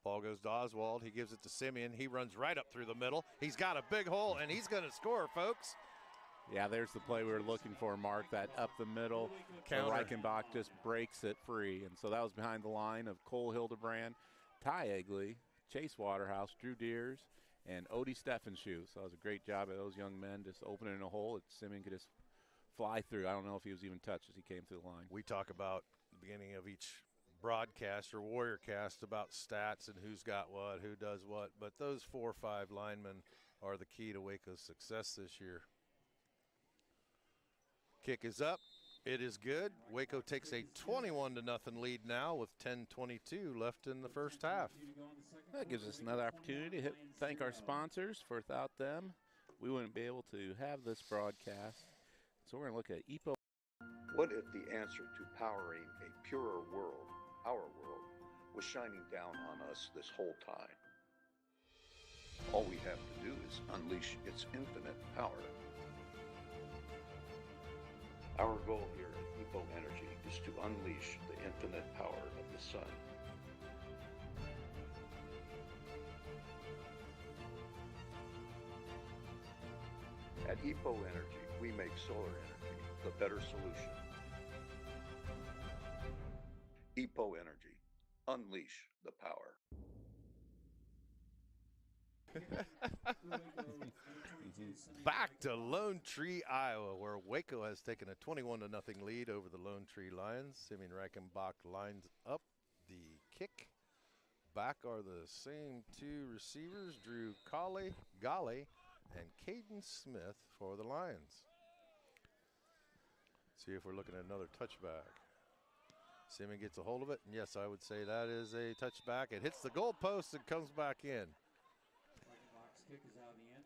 Ball goes to Oswald. He gives it to Simeon. He runs right up through the middle. He's got a big hole, and he's going to score, folks. Yeah, there's the play we were looking for, Mark, that up the middle. Counter. Reichenbach just breaks it free. And so that was behind the line of Cole Hildebrand, Ty Egley, Chase Waterhouse, Drew Deers, and Odie Steffenshoe. So it was a great job of those young men just opening a hole that Simeon could just fly through. I don't know if he was even touched as he came through the line. We talk about the beginning of each broadcast or Warrior cast about stats and who's got what, who does what, but those 4 or 5 linemen are the key to Waco's success this year. Kick is up. It is good. Waco takes a 21-0 lead now with 10:22 left in the first half. That gives us another opportunity to thank our sponsors. For without them, we wouldn't be able to have this broadcast. So we're going to look at EPO. What if the answer to powering a purer world, our world, was shining down on us this whole time? All we have to do is unleash its infinite power. Our goal here at EPO Energy is to unleash the infinite power of the sun. At EPO Energy, we make solar energy the better solution. EPO Energy, Unleash the power. Back to Lone Tree, Iowa, where Waco has taken a 21-0 lead over the Lone Tree Lions. Simeon Reichenbach lines up the kick. Back are the same two receivers, Drew Golly, and Caden Smith for the Lions. See if we're looking at another touchback. Simeon gets a hold of it, and yes, I would say that is a touchback. It hits the goalpost and comes back in.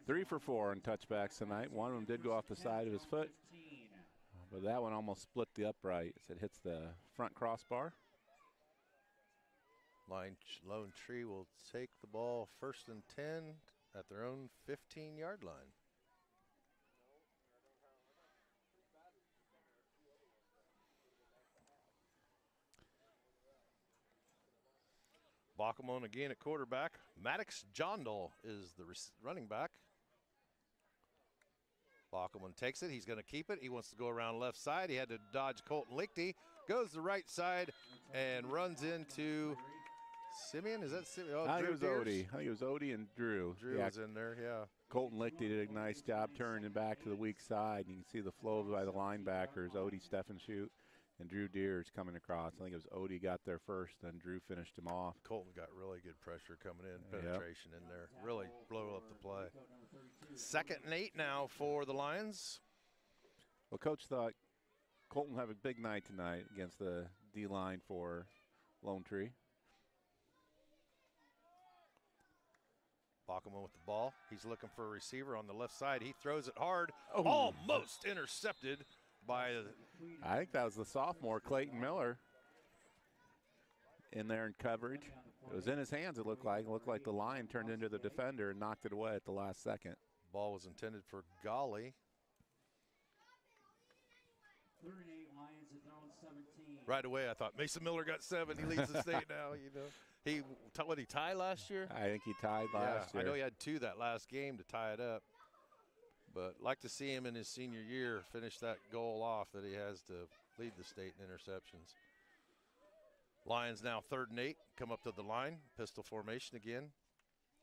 3 for 4 on touchbacks tonight. One of them did go off the side of his foot, but that one almost split the upright as it hits the front crossbar. Lone Tree will take the ball 1st and 10 at their own 15-yard line. Bachman again at quarterback. Maddox Jondal is the running back. Bachman takes it. He's going to keep it. He wants to go around left side. He had to dodge Colton Lichty. Goes the right side and runs into Simeon. Is that Simeon? Oh, I think it was Odie. I think it was Odie and Drew. Drew was in there, yeah. Colton Lichty did a nice job turning back to the weak side. You can see the flow by the linebackers, Odie Steffenshoot and Drew Deers coming across. I think it was Odie got there first, then Drew finished him off. Colton got really good pressure coming in, penetration in there. Really blow up the play. 2nd and 8 now for the Lions. Well, Coach thought Colton have a big night tonight against the D-line for Lone Tree. Bachman with the ball. He's looking for a receiver on the left side. He throws it hard. Almost intercepted by I think that was the sophomore, Clayton Miller, in there in coverage. It was in his hands, it looked like. It looked like the line turned into the defender and knocked it away at the last second. Ball was intended for Golly. 38 Lions at their own 17. Right away, I thought Mason Miller got 7. He leads the state now, you know. What did he tie last year? I think he tied last year. I know he had 2 that last game to tie it up. But like to see him in his senior year finish that goal off that he has to lead the state in interceptions. Lions now 3rd and 8, come up to the line, pistol formation again.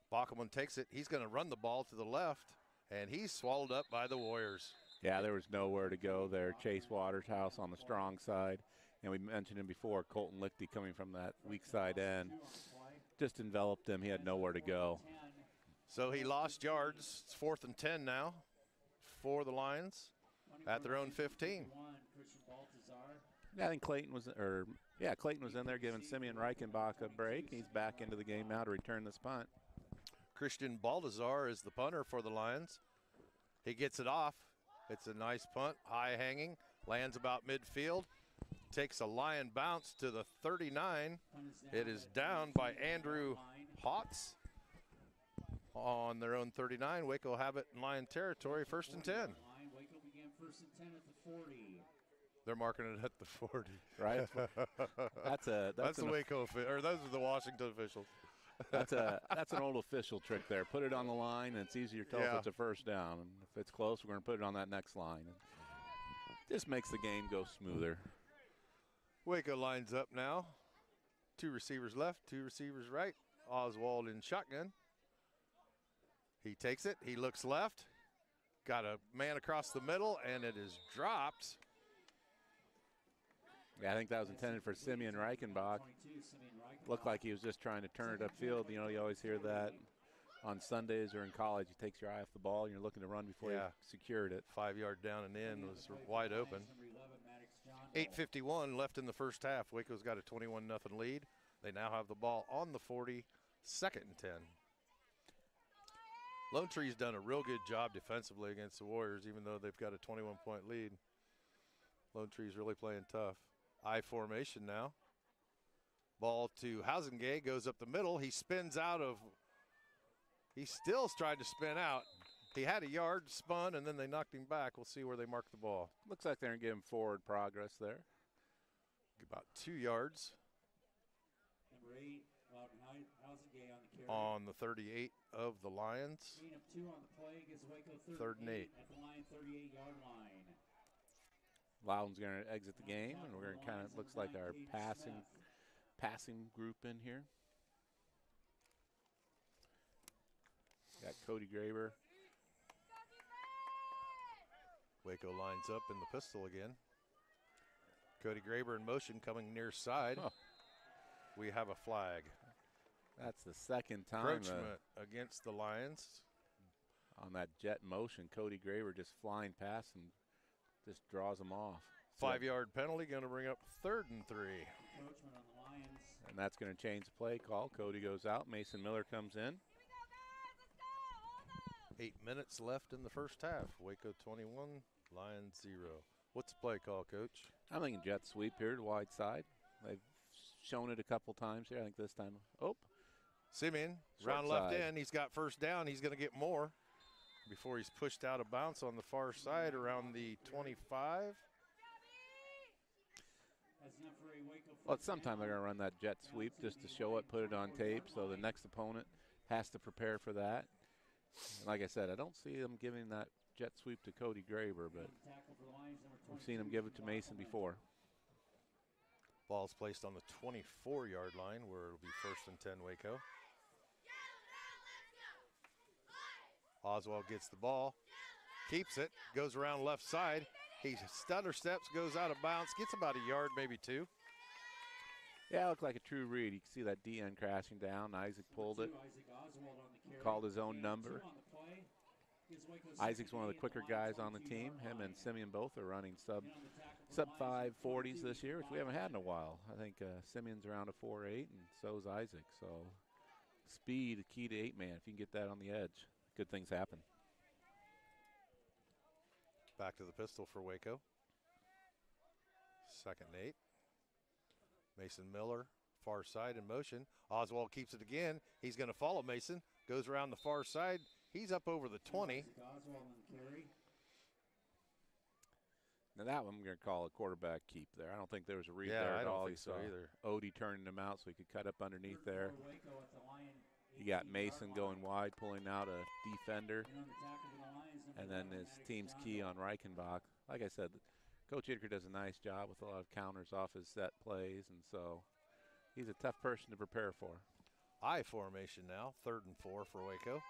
Bachman takes it. He's going to run the ball to the left, and he's swallowed up by the Warriors. Yeah, there was nowhere to go there. Chase Watershouse on the strong side. And we mentioned him before, Colton Lichty coming from that weak side end. Just enveloped him. He had nowhere to go. So he lost yards. It's 4th and 10 now for the Lions at their own 15. Yeah, I think Clayton was in there giving Simeon Reichenbach a break. He's back into the game now to return this punt. Christian Baltazar is the punter for the Lions. He gets it off. It's a nice punt, high hanging, lands about midfield, takes a Lion bounce to the 39. It is down by Andrew Hotz on their own 39. Waco have it in Lion territory, 1st and 10. Waco began 1st and 10 at the 40. They're marking it at the 40. Right? that's the Waco, or those are the Washington officials. That's an old official trick there. Put it on the line, and it's easier to tell if it's a first down. And if it's close, we're going to put it on that next line. And this makes the game go smoother. Waco lines up now. 2 receivers left, 2 receivers right. Oswald in shotgun. He takes it. He looks left. Got a man across the middle, and it is dropped. Yeah, I think that was intended for Simeon Reichenbach. Looked like he was just trying to turn it upfield. You know, you always hear that on Sundays or in college. He takes your eye off the ball, and you're looking to run before you secured it. 5 yard down and in was wide open. 8:51 left in the first half. Waco's got a 21-0 lead. They now have the ball on the 40, 2nd and 10. Lone Tree's done a real good job defensively against the Warriors, even though they've got a 21-point lead. Lone Tree's really playing tough. I formation now. Ball to Housengay, goes up the middle. He spins out of, he's still trying to spin out. He had a yard, spun, and then they knocked him back. We'll see where they mark the ball. Looks like they're giving forward progress there. About 2 yards. Number 8, Housengay on the carry. On the 38 of the Lions. Gain of 2 on the play gives Waco 3rd and 8. At the line, 38-yard line. Loudon's going to exit the game, and we're going to kind of, looks like our passing group in here. Got Cody Graber. Waco lines up in the pistol again. Cody Graber in motion coming near side. Oh. We have a flag. That's the second time Encroachment against the Lions. on that jet motion. Cody Graber just flying past and just draws them off. 5-yard penalty going to bring up 3rd and 3. Encroachment on the Lions. And that's going to change the play call. Cody goes out. Mason Miller comes in. 8 minutes left in the first half. Waco 21, Lions 0. What's the play call, Coach? I'm thinking jet sweep here to wide side. They've shown it a couple times here. I think this time. Oh, Simeon, Short round left side. end. He's got first down. He's going to get more before he's pushed out of bounds on the far side around the 25. As enough for a Waco well, first sometime they're down. going to run that jet sweep just to show it, put it on tape, so the next opponent has to prepare for that. And like I said, I don't see them giving that jet sweep to Cody Graber, but Tackle for the Lions, number we've seen him give it to Mason before. Ball's placed on the 24-yard line where it'll be 1st and 10 Waco. Oswald gets the ball, keeps it, goes around left side. He stutter steps, goes out of bounds, gets about a yard, maybe 2. Yeah, it looked like a true read. You can see that DN crashing down. Isaac pulled it, Isaac Oswald on the carry. called his own And number. 2 on the play. Gives Waco Isaac's one of the second quicker and 8 at guys on the 22 team. yard Him and line. Simeon both are running sub In on the tackle for the Lions, 5 number 40s 22, this year, which we haven't had in a while. I think Simeon's around a 4.8, and so is Isaac. So speed, key to 8-man. If you can get that on the edge, good things happen. Back to the pistol for Waco. 2nd and 8. Mason Miller, far side in motion. Oswald keeps it again. He's going to follow Mason. Goes around the far side. He's up over the 20. Isaac Oswald on the carry. Now that one I'm going to call a quarterback keep there. I don't think there was a read Yeah, there I at don't all. think You so saw either. Odie turning him out so he could cut up underneath 3rd there. for Waco at the Lion, You got 18 Mason yard going line. wide, pulling out a defender. In on the tackle for the Lions, number And then 11, his Maddox team's John. key on Reichenbach. Like I said, Coach Idker does a nice job with a lot of counters off his set plays, and so he's a tough person to prepare for. I formation now. 3rd and 4 for Waco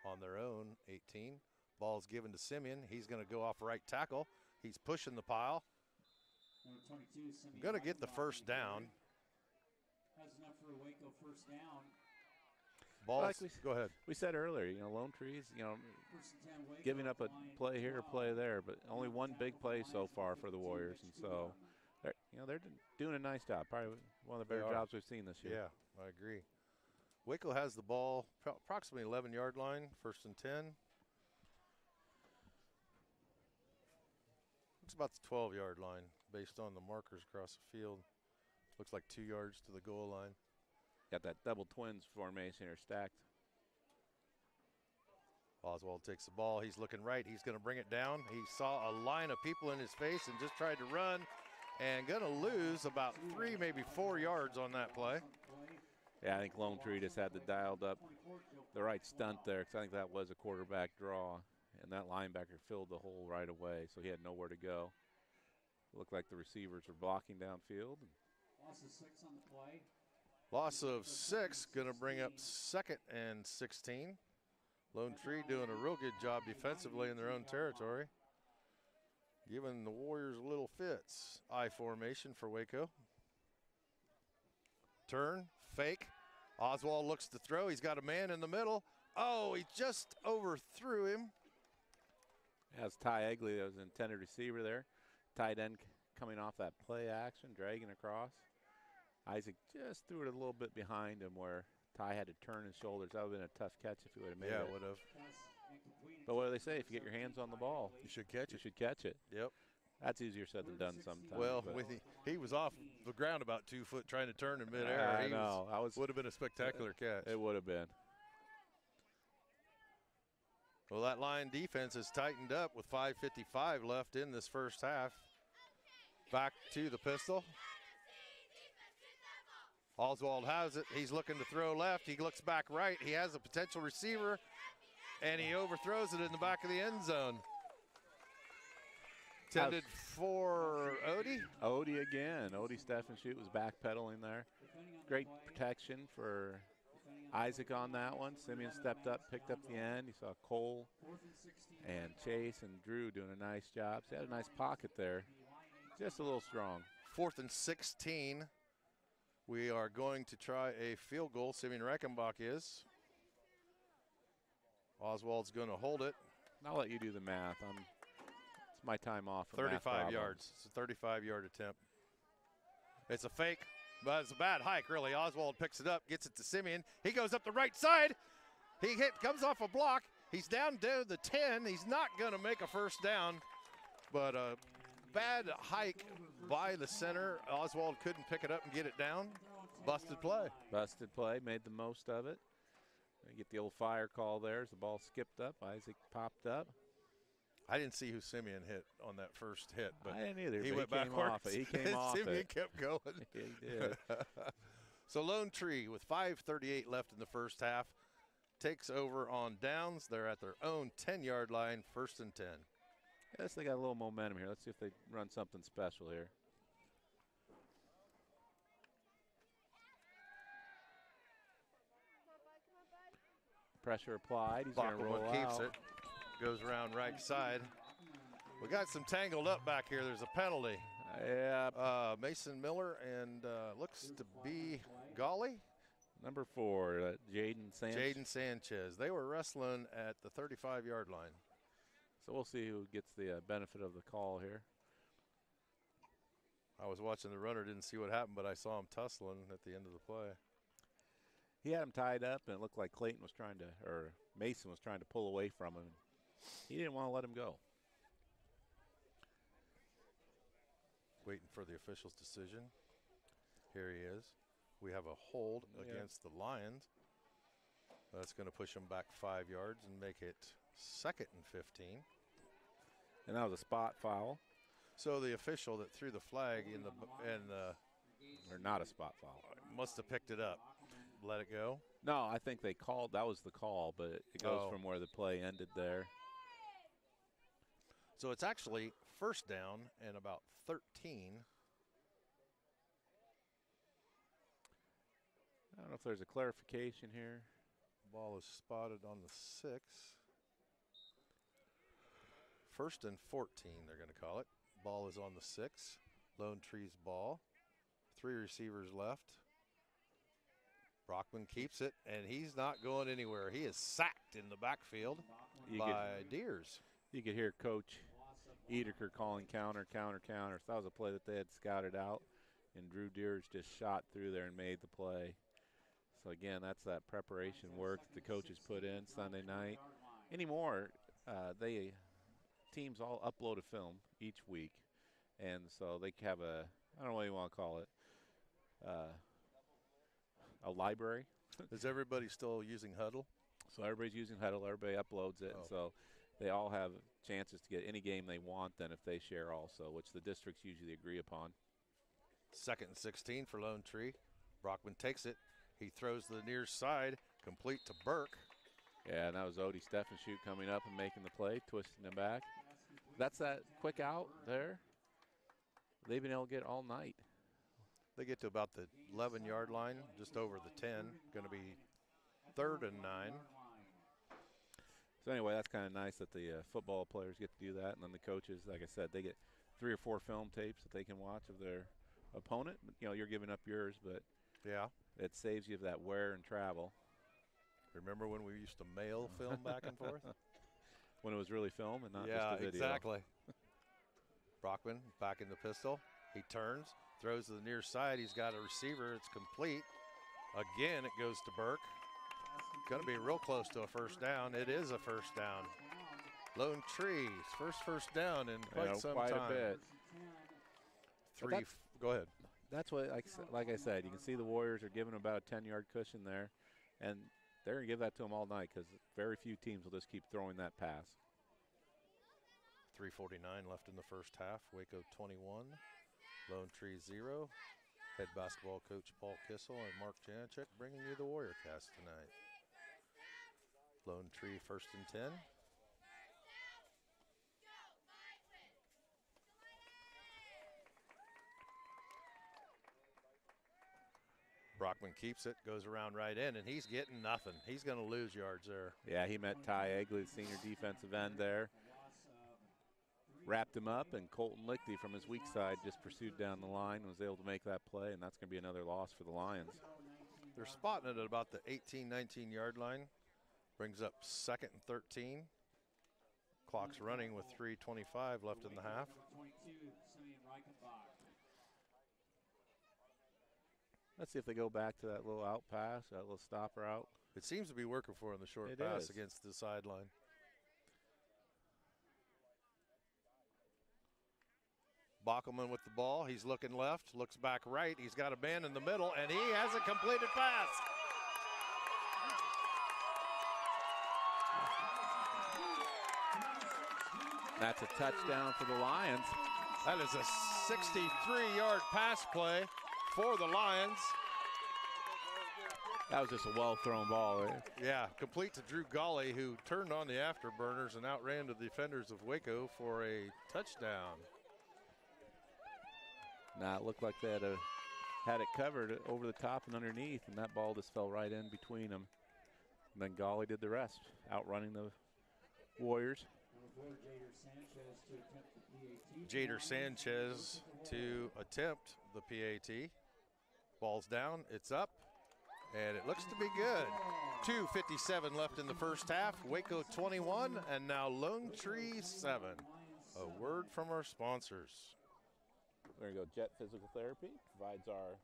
on their own 18. Ball's given to Simeon. He's going to go off right tackle. He's pushing the pile. Number 22, Simeon Going to get the Reichenbach first on the carry. down. Has enough for a Waco first down. Ball's, Like we- go ahead. We said earlier, Lone Trees, First and 10 Waco giving at up the a Lion, play here, 12. play there, but only In on the one big tackle for the play so Lions, far number for the 15, Warriors, and 52 yard so line. they're doing a nice job. Probably one of the better They are. jobs we've seen this year. Yeah, I agree. Waco has the ball approximately 11-yard line, 1st and 10. Looks about the 12-yard line based on the markers across the field. Looks like 2 yards to the goal line. Got that double twins formation here stacked. Oswald takes the ball. He's looking right. He's going to bring it down. He saw a line of people in his face and just tried to run and going to lose about 3, maybe 4 yards on that play. Yeah, I think Lone Tree just had the dialed up the right stunt there, because I think that was a quarterback draw, and that linebacker filled the hole right away, so he had nowhere to go. Looked like the receivers were blocking downfield. Loss of 6 on the play. Loss of 6, going to bring up 2nd and 16. Lone Tree doing a real good job defensively in their own territory, giving the Warriors little fits. I formation for Waco. Turn, fake. Oswald looks to throw. He's got a man in the middle. Oh, he just overthrew him. As Ty Egley, that was an intended receiver there. Tight end coming off that play action, dragging across. Isaac just threw it a little bit behind him where Ty had to turn his shoulders. That would have been a tough catch if he would have made Yeah, it. would have. But what do they say? If you get your hands on the ball, You should catch you it. should catch it. Yep. That's easier said than done sometimes. Well, but- he was off the ground about 2 foot trying to turn in midair. I know. Would have been a spectacular catch. It would have been. Well, that line defense is tightened up with 5:55 left in this first half. Back to the pistol. Oswald has it. He's looking to throw left. He looks back right. He has a potential receiver, and he overthrows it in the back of the end zone. Intended for Odie. Odie again. Odie Steffenshoot was backpedaling there. great protection for Isaac on that one. Simeon stepped up, picked up the end. You saw Cole and Chase and Drew doing a nice job. So they had a nice pocket there. Just a little strong. 4th and 16. We are going to try a field goal. Simeon Reichenbach is. Oswald's going to hold it. I'll let you do the math. It's my time off for 35 yards. It's a 35-yard attempt. It's a fake, but it's a bad hike, really. Oswald picks it up, gets it to Simeon. He goes up the right side. He comes off a block. He's down to the 10. He's not going to make a first down, but a bad hike by the center. Oswald couldn't pick it up and get it down. Busted play. Busted play, made the most of it. You get the old fire call there as the ball skipped up. Isaac popped up. I didn't see who Simeon hit on that first hit, but I didn't either. He But went he came backwards. off it. He came off Simeon it. kept going. He did. So Lone Tree with 5:38 left in the first half takes over on downs. They're at their own 10-yard line, 1st and 10. Yes, they got a little momentum here. Let's see if they run something special here. Pressure applied. He's going to roll Bachman keeps out. it. Goes around right side. We got some tangled up back here. There's a penalty. Yeah, Mason Miller and looks to be Golly. number 4, Jaden Sanchez. Jaden Sanchez. They were wrestling at the 35-yard line. So we'll see who gets the benefit of the call here. I was watching the runner, didn't see what happened, but I saw him tussling at the end of the play. He had him tied up, and it looked like Clayton was trying to, or Mason was trying to pull away from him. He didn't want to let him go. Waiting for the official's decision. Here he is. We have a hold against the Lions. That's going to push them back 5 yards and make it 2nd and 15. And that was a spot foul, So the official that threw the flag in the or not a spot foul. must have picked it up. Let it go. No, I think they called. That was the call, but it goes Oh. from where the play ended there. So it's actually 1st down and about 13. I don't know if there's a clarification here. Ball is spotted on the 6. 1st and 14, they're going to call it. Ball is on the 6. Lone Tree's ball. 3 receivers left. Brockman keeps it, and he's not going anywhere. He is sacked in the backfield by Deers. You could hear Coach Edeker calling counter, counter, counter. So that was a play that they had scouted out, and Drew Deers just shot through there and made the play. So, again, that's that preparation work that the coaches put in Sunday night. Anymore, teams all upload a film each week, and so they have I don't know what you want to call it, a library. Is everybody still using Huddle? So everybody's using Huddle, everybody uploads it, Oh. and so they all have chances to get any game they want then if they share also, which the districts usually agree upon. 2nd and 16 for Lone Tree. Brockman takes it. He throws to the near side, complete to Burke. Yeah, and that was Odie Steffenshoot coming up and making the play, twisting him back. That's that quick out there. They've been able to get all night. They get to about the 11-yard line, just over the 10. Going to be 3rd and 9. So anyway, that's kind of nice that the football players get to do that, and then the coaches, like I said, they get 3 or 4 film tapes that they can watch of their opponent. You know, you're giving up yours, but Yeah. it saves you that wear and travel. Remember when we used to mail film back and forth? When it was really film and not Yeah, just a video. exactly. Brockman back in the pistol. He turns, throws to the near side. He's got a receiver. It's complete. Again, it goes to Burke. Going to be real close to a first down. It is a first down. Lone Tree's first down in quite some quite time. a bit. Go ahead. That's what, like I said, you can see the Warriors are giving about a 10-yard cushion there, and they're going to give that to them all night because very few teams will just keep throwing that pass. 3:49 left in the first half. Waco 21, Lone Tree 0. Head basketball coach Paul Kissel and Mark Janchik bringing you the Warrior Cast tonight. Lone Tree 1st and 10. Brockman keeps it, goes around right in, and he's getting nothing. He's going to lose yards there. Yeah, he met Ty Egley, the senior defensive end there. Wrapped him up, and Colton Lichty from his weak side just pursued down the line, was able to make that play, and that's going to be another loss for the Lions. They're spotting it at about the 18, 19-yard line. Brings up 2nd and 13. Clock's running with 3:25 left in the half. Let's see if they go back to that little out pass, that little stopper out. It seems to be working for him, the short It pass is. against the sideline. Bockelman with the ball. He's looking left, looks back right. He's got a man in the middle, and he has a completed pass. That's a touchdown for the Lions. That is a 63-yard pass play for the Lions. That was just a well-thrown ball. Right? Yeah, complete to Drew Golly, who turned on the afterburners and outran the defenders of Waco for a touchdown. Nah, it looked like they had it covered over the top and underneath, and that ball just fell right in between them. And then Golly did the rest, outrunning the Warriors. Jader Sanchez to attempt the PAT. Ball's down, it's up, and it looks to be good. 2:57 left in the first half. Waco 21, and now Lone Tree 7. A word from our sponsors. There you go. Jet Physical Therapy provides our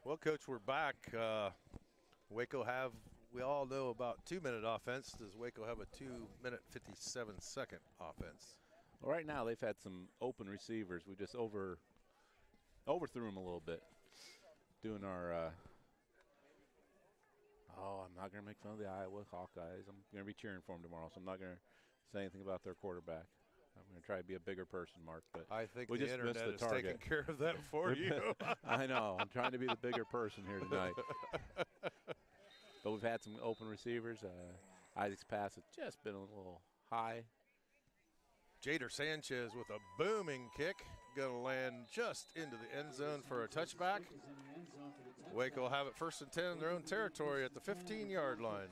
Well, Coach, we're back. Waco we all know about 2-minute offense. Does Waco have a 2-minute 57-second offense? Well, right now they've had some open receivers. We just overthrew them a little bit. Doing our I'm not going to make fun of the Iowa Hawkeyes. I'm going to be cheering for them tomorrow, so I'm not going to say anything about their quarterback. I'm going to try to be a bigger person, Mark. But I think we the just internet missed the is target. taking care of that for you. I know. I'm trying to be the bigger person here tonight. But we've had some open receivers. Isaac's pass has just been a little high. Jader Sanchez with a booming kick. Going to land just into the end zone for a touchback. Waco will have it 1st and 10 in their own territory at the 15-yard line.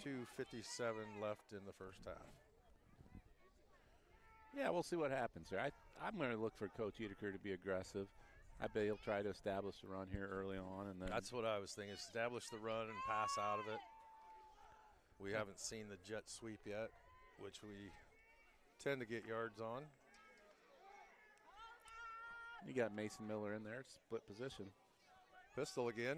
2:57 left in the first half. Yeah, we'll see what happens here. I'm going to look for Coach Edeker to be aggressive. I bet he'll try to establish the run here early on. And then That's what I was thinking, establish the run and pass out of it. We haven't seen the jet sweep yet, which we tend to get yards on. you got Mason Miller in there, split position. Pistol again,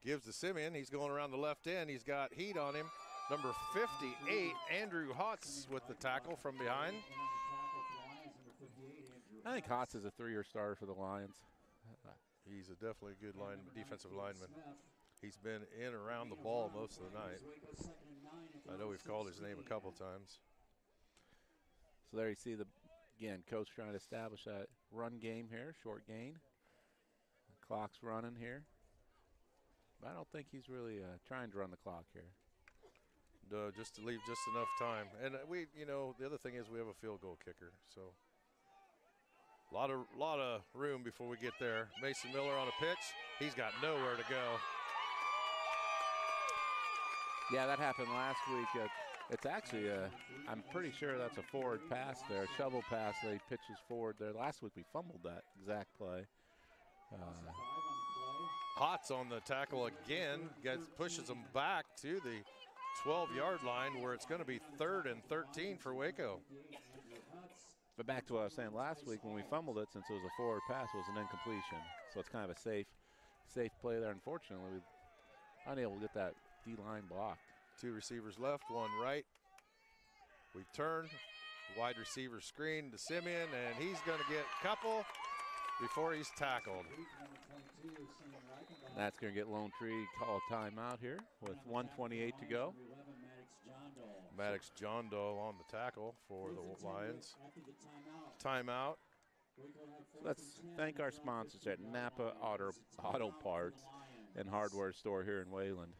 gives to Simeon. He's going around the left end. He's got heat on him. Number 58, Andrew Hotz with the tackle from behind. I think Hotz is a 3-year starter for the Lions. He's definitely a good defensive lineman. He's been in around the ball most of the night. I know we've called his name a couple times. So there you see again, Coach trying to establish that run game here, short gain. The clock's running here. But I don't think he's really trying to run the clock here. Just to leave just enough time. And the other thing is we have a field goal kicker. So a lot of room before we get there. Mason Miller on a pitch. He's got nowhere to go. Yeah, that happened last week. It's actually, I'm pretty sure that's a forward pass there, shovel pass that he pitches forward there. Last week we fumbled that exact play. Hotz on the tackle again, pushes him back to the 12-yard line where it's going to be 3rd and 13 for Waco. But back to what I was saying last week, when we fumbled it, since it was a forward pass, it was an incompletion. So it's kind of a safe play there. Unfortunately, we were unable to get that D-line blocked. 2 receivers left, 1 right. We turn. Wide receiver screen to Simeon, and he's going to get a couple before he's tackled. That's going to get Lone Tree call a timeout here with 1:28 to go. Maddox John Doe on the tackle for the Lions. Timeout. Let's thank our sponsors at Napa Auto Parts and Hardware Store here in Wayland.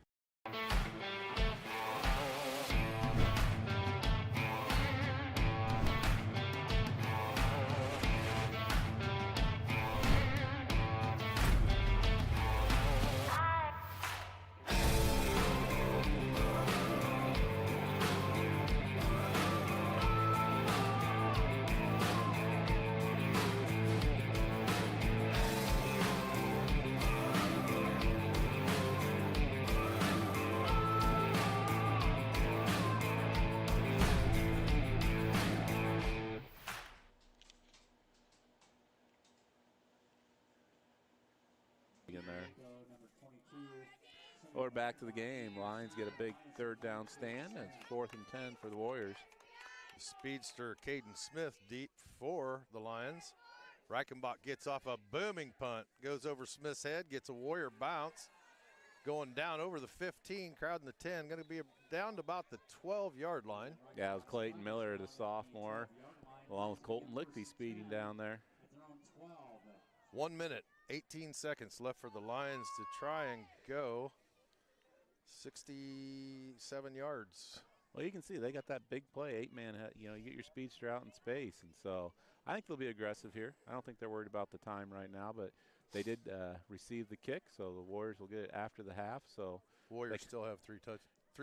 In there. We're back to the game. Lions get a big third down stand. It's 4th and 10 for the Warriors. Speedster Caden Smith deep for the Lions. Reichenbach gets off a booming punt, goes over Smith's head, gets a Warrior bounce, going down over the 15, crowding the 10, going to be down to about the 12-yard line. Yeah, it was Clayton Miller, the sophomore, along with Colton Lichty speeding down there. 1 minute, 18 seconds left for the Lions to try and go 67 yards. Well, you can see they got that big play, 8-man, you get your speedster out in space. And so I think they'll be aggressive here. I don't think they're worried about the time right now, but they did receive the kick, so the Warriors will get it after the half. So Warriors still have three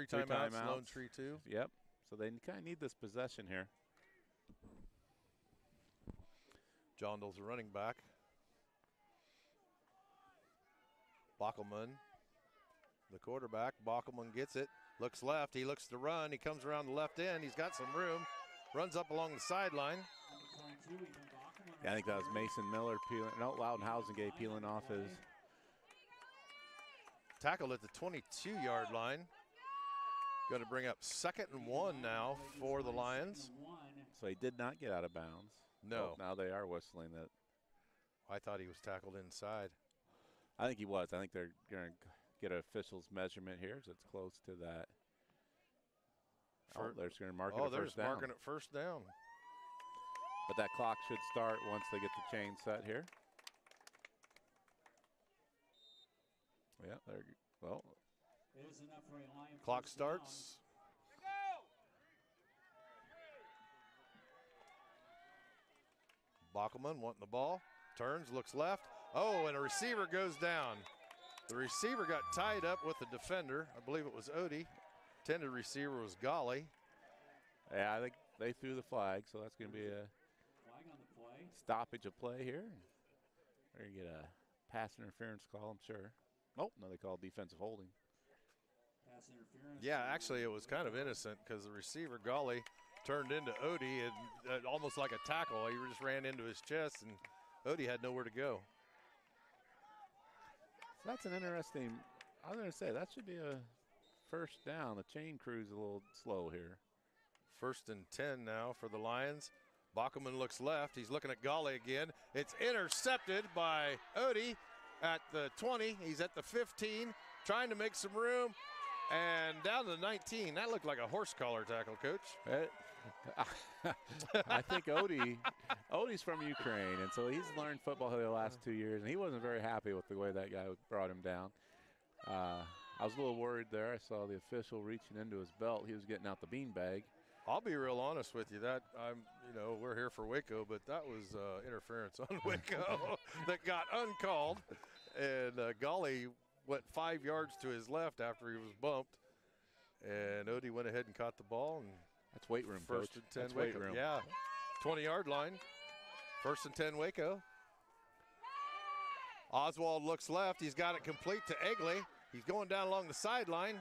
timeouts, Lone Tree 2. Yep, so they kind of need this possession here. John Dole's a running back. Bockelman, the quarterback. Bockelman gets it, looks left, he looks to run, he comes around the left end, he's got some room, runs up along the sideline. Yeah, I think that was Mason Miller peeling, no, Loudenhausen peeling off his. Tackled at the 22-yard line. Going to bring up 2nd and 1 now for the Lions. So he did not get out of bounds. No. Oh, now they are whistling that. I thought he was tackled inside. I think he was. I think they're going to get an official's measurement here, so it's close to that. They're just going to mark it a first down. Marking it first down. But that clock should start once they get the chain set here. Yeah, well. Clock starts. Bockelman wanting the ball. Turns, looks left. Oh, and a receiver goes down. The receiver got tied up with the defender. I believe it was Odie. Intended receiver was Golly. Yeah, I think they threw the flag, so that's going to be a stoppage of play here. They're going to get a pass interference call, I'm sure. Oh, no, they called defensive holding. Yeah, actually, it was kind of innocent because the receiver, Golly, turned into Odie and almost like a tackle. He just ran into his chest, and Odie had nowhere to go. So that's an interesting, I was going to say, that should be a first down. The chain crew's a little slow here. 1st and 10 now for the Lions. Bockelman looks left. He's looking at Golly again. It's intercepted by Odie at the 20. He's at the 15, trying to make some room. And down to the 19. That looked like a horse collar tackle, Coach. I think Odie's from Ukraine, and so he's learned football the last 2 years, and he wasn't very happy with the way that guy brought him down. I was a little worried there. I saw the official reaching into his belt. He was getting out the beanbag. I'll be real honest with you. We're here for Waco, but that was interference on Waco that got uncalled. And Golly went 5 yards to his left after he was bumped. And Odie went ahead and caught the ball. And that's weight room, 1st Coach. and 10 That's Waco. weight room. Yeah, 20-yard line. 1st and 10 Waco. Oswald looks left. He's got it complete to Egley. He's going down along the sideline.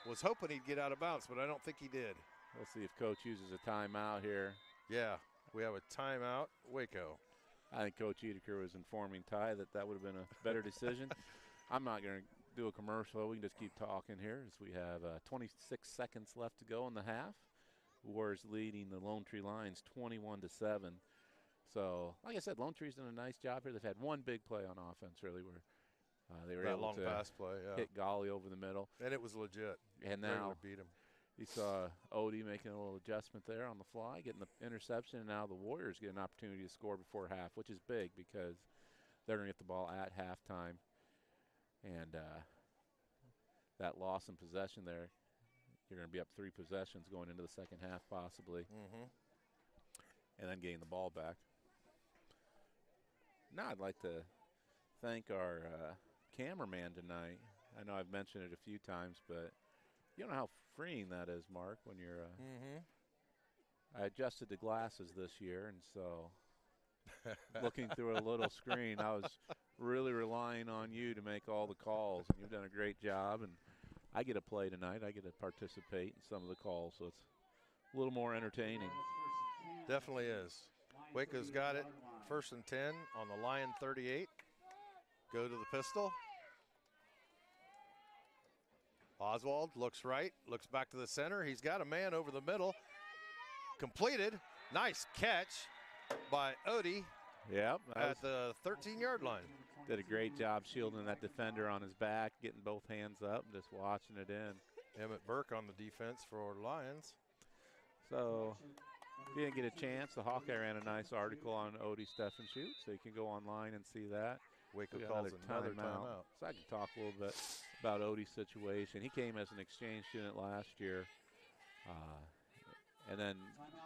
Was hoping he'd get out of bounds, but I don't think he did. We'll see if Coach uses a timeout here. Yeah, we have a timeout, Waco. I think Coach Edeker was informing Ty that would have been a better decision. I'm not going to do a commercial. We can just keep talking here as we have 26 seconds left to go in the half. Warriors leading the Lone Tree Lions 21-7. So, like I said, Lone Tree's done a nice job here. They've had one big play on offense, really, where they were That able long to pass play, yeah. hit Golly over the middle. And it was legit. And Regular now beat him. you saw Odie making a little adjustment there on the fly, getting the interception, and now the Warriors get an opportunity to score before half, which is big because they're going to get the ball at halftime. And that loss in possession there, you're going to be up 3 possessions going into the second half possibly, and then getting the ball back. Now I'd like to thank our cameraman tonight. I know I've mentioned it a few times, but you don't know how freeing that is, Mark, when you're I adjusted the glasses this year, and so looking through a little screen, I was really relying on you to make all the calls. And you've done a great job, and I get to play tonight. I get to participate in some of the calls, so it's a little more entertaining. Definitely is. Waco's got it. 1st and 10 on the Lion 38. Go to the pistol. Oswald looks right, looks back to the center. He's got a man over the middle. Completed. Nice catch by Odie Yep. at the 13-yard line. Did a great job shielding that defender on his back, getting both hands up, and just watching it in. Emmett Burke on the defense for Lions. So if you didn't get a chance, the Hawkeye ran a nice article on Odie Steffenshoot, so you can go online and see that. Waco We got calls another timeout. So I can talk a little bit about Odie's situation. He came as an exchange student last year and then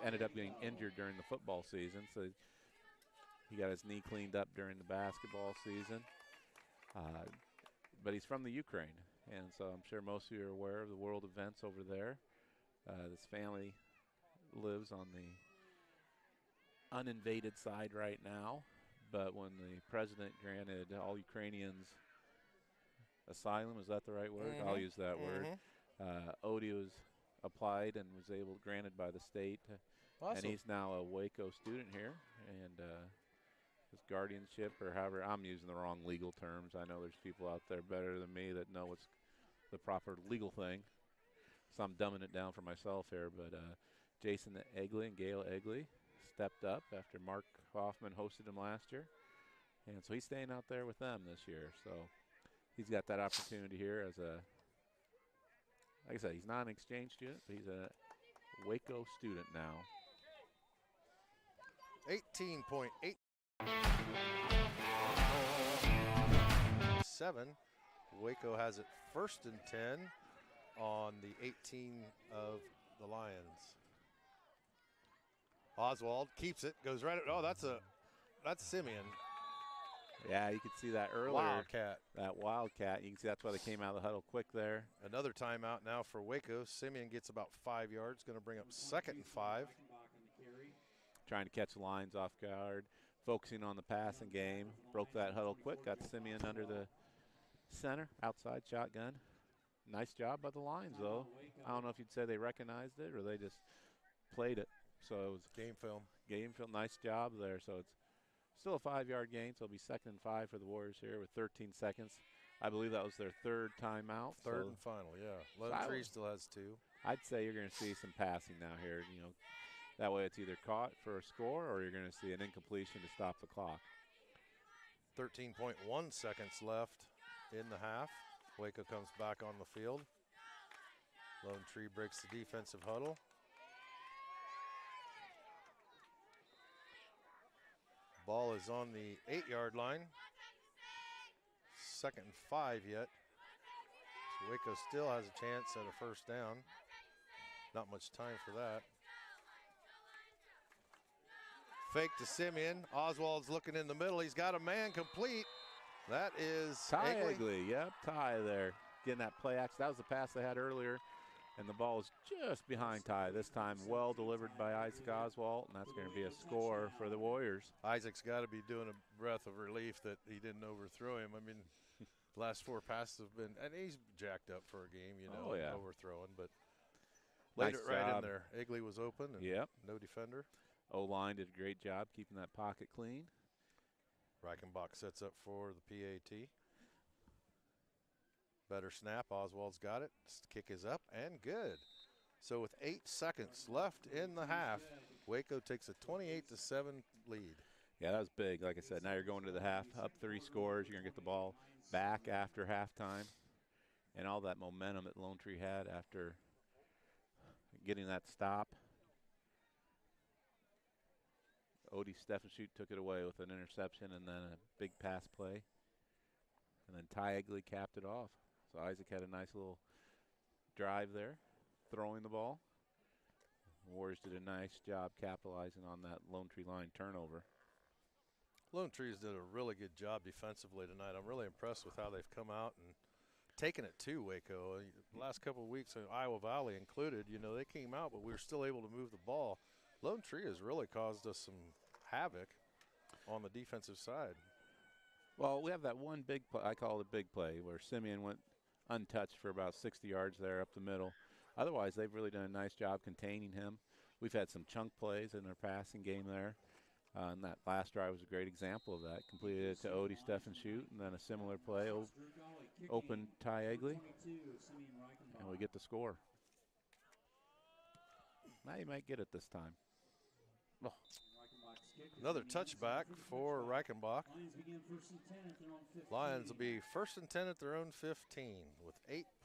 ended up getting injured during the football season. So he got his knee cleaned up during the basketball season. But he's from the Ukraine, and so I'm sure most of you are aware of the world events over there. This family lives on the uninvaded side right now. But when the president granted all Ukrainians asylum, is that the right word? I'll use that word. Odie was applied and was granted by the state. Awesome. And he's now a Waco student here. And his guardianship, or however, I'm using the wrong legal terms. I know there's people out there better than me that know what's the proper legal thing. So I'm dumbing it down for myself here. But Jason Egley and Gail Egley stepped up after Mark Hoffman hosted him last year. And so he's staying out there with them this year. So he's got that opportunity here as a, like I said, he's not an exchange student, but he's a Waco student now. 18.8. 7. Waco has it 1st and 10 on the 18 of the Lions. Oswald keeps it, goes right. That's Simeon. Yeah, you could see that earlier. Wildcat. That Wildcat. You can see that's why they came out of the huddle quick there. Another timeout now for Waco. Simeon gets about 5 yards, going to bring up 2nd and 5. Trying to catch the lines off guard, focusing on the passing game. Broke that huddle quick, got Simeon under the center, outside shotgun. Nice job by the Lions, though. I don't know if you'd say they recognized it or they just played it. So it was game film. Nice job there. So it's still a 5-yard gain, so it'll be 2nd and 5 for the Warriors here with 13 seconds. I believe that was their 3rd timeout. Third and final, yeah. Lone Tree still has 2. I'd say you're going to see some passing now here. That way it's either caught for a score or you're going to see an incompletion to stop the clock. 13.1 seconds left in the half. Waco comes back on the field. Lone Tree breaks the defensive huddle. Ball is on the 8-yard line. 2nd and 5 yet. So Waco still has a chance at a 1st down. Not much time for that. Fake to Simeon. Oswald's looking in the middle. He's got a man complete. That is Ty Egley. Yep, Ty there. Getting that play action. That was the pass they had earlier. And the ball is just behind Ty. This time well delivered by Isaac Oswald. And that's going to be a score for the Warriors. Isaac's got to be doing a breath of relief that he didn't overthrow him. I mean, the last 4 passes have been, and he's jacked up for a game, overthrowing. But laid it right in there. Egley was open and no defender. O-line did a great job keeping that pocket clean. Reichenbach sets up for the PAT. Better snap. Oswald's got it. Kick is up and good. So with 8 seconds left in the half, Waco takes a 28-7 lead. Yeah, that was big. Like I said, now you're going to the half, up 3 scores. You're going to get the ball back after halftime. And all that momentum that Lone Tree had after getting that stop. Odie Steffenschut took it away with an interception and then a big pass play. And then Ty Egley capped it off. So Isaac had a nice little drive there, throwing the ball. Warriors did a nice job capitalizing on that Lone Tree line turnover. Lone Trees did a really good job defensively tonight. I'm really impressed with how they've come out and taken it to Waco. The last couple of weeks, Iowa Valley included, you know, they came out, but we were still able to move the ball. Lone Tree has really caused us some havoc on the defensive side. Well, we have that one big play, I call it a big play, where Simeon went untouched for about 60 yards there up the middle. Otherwise, they've really done a nice job containing him. We've had some chunk plays in our passing game there. And that last drive was a great example of that. Completed it to Odie Steffenschut, and then a similar play, open Ty Egley, and we get the score. Now you might get it this time. Oh. Another touchback for Reichenbach. Lions will be 1st and 10 at their own 15 with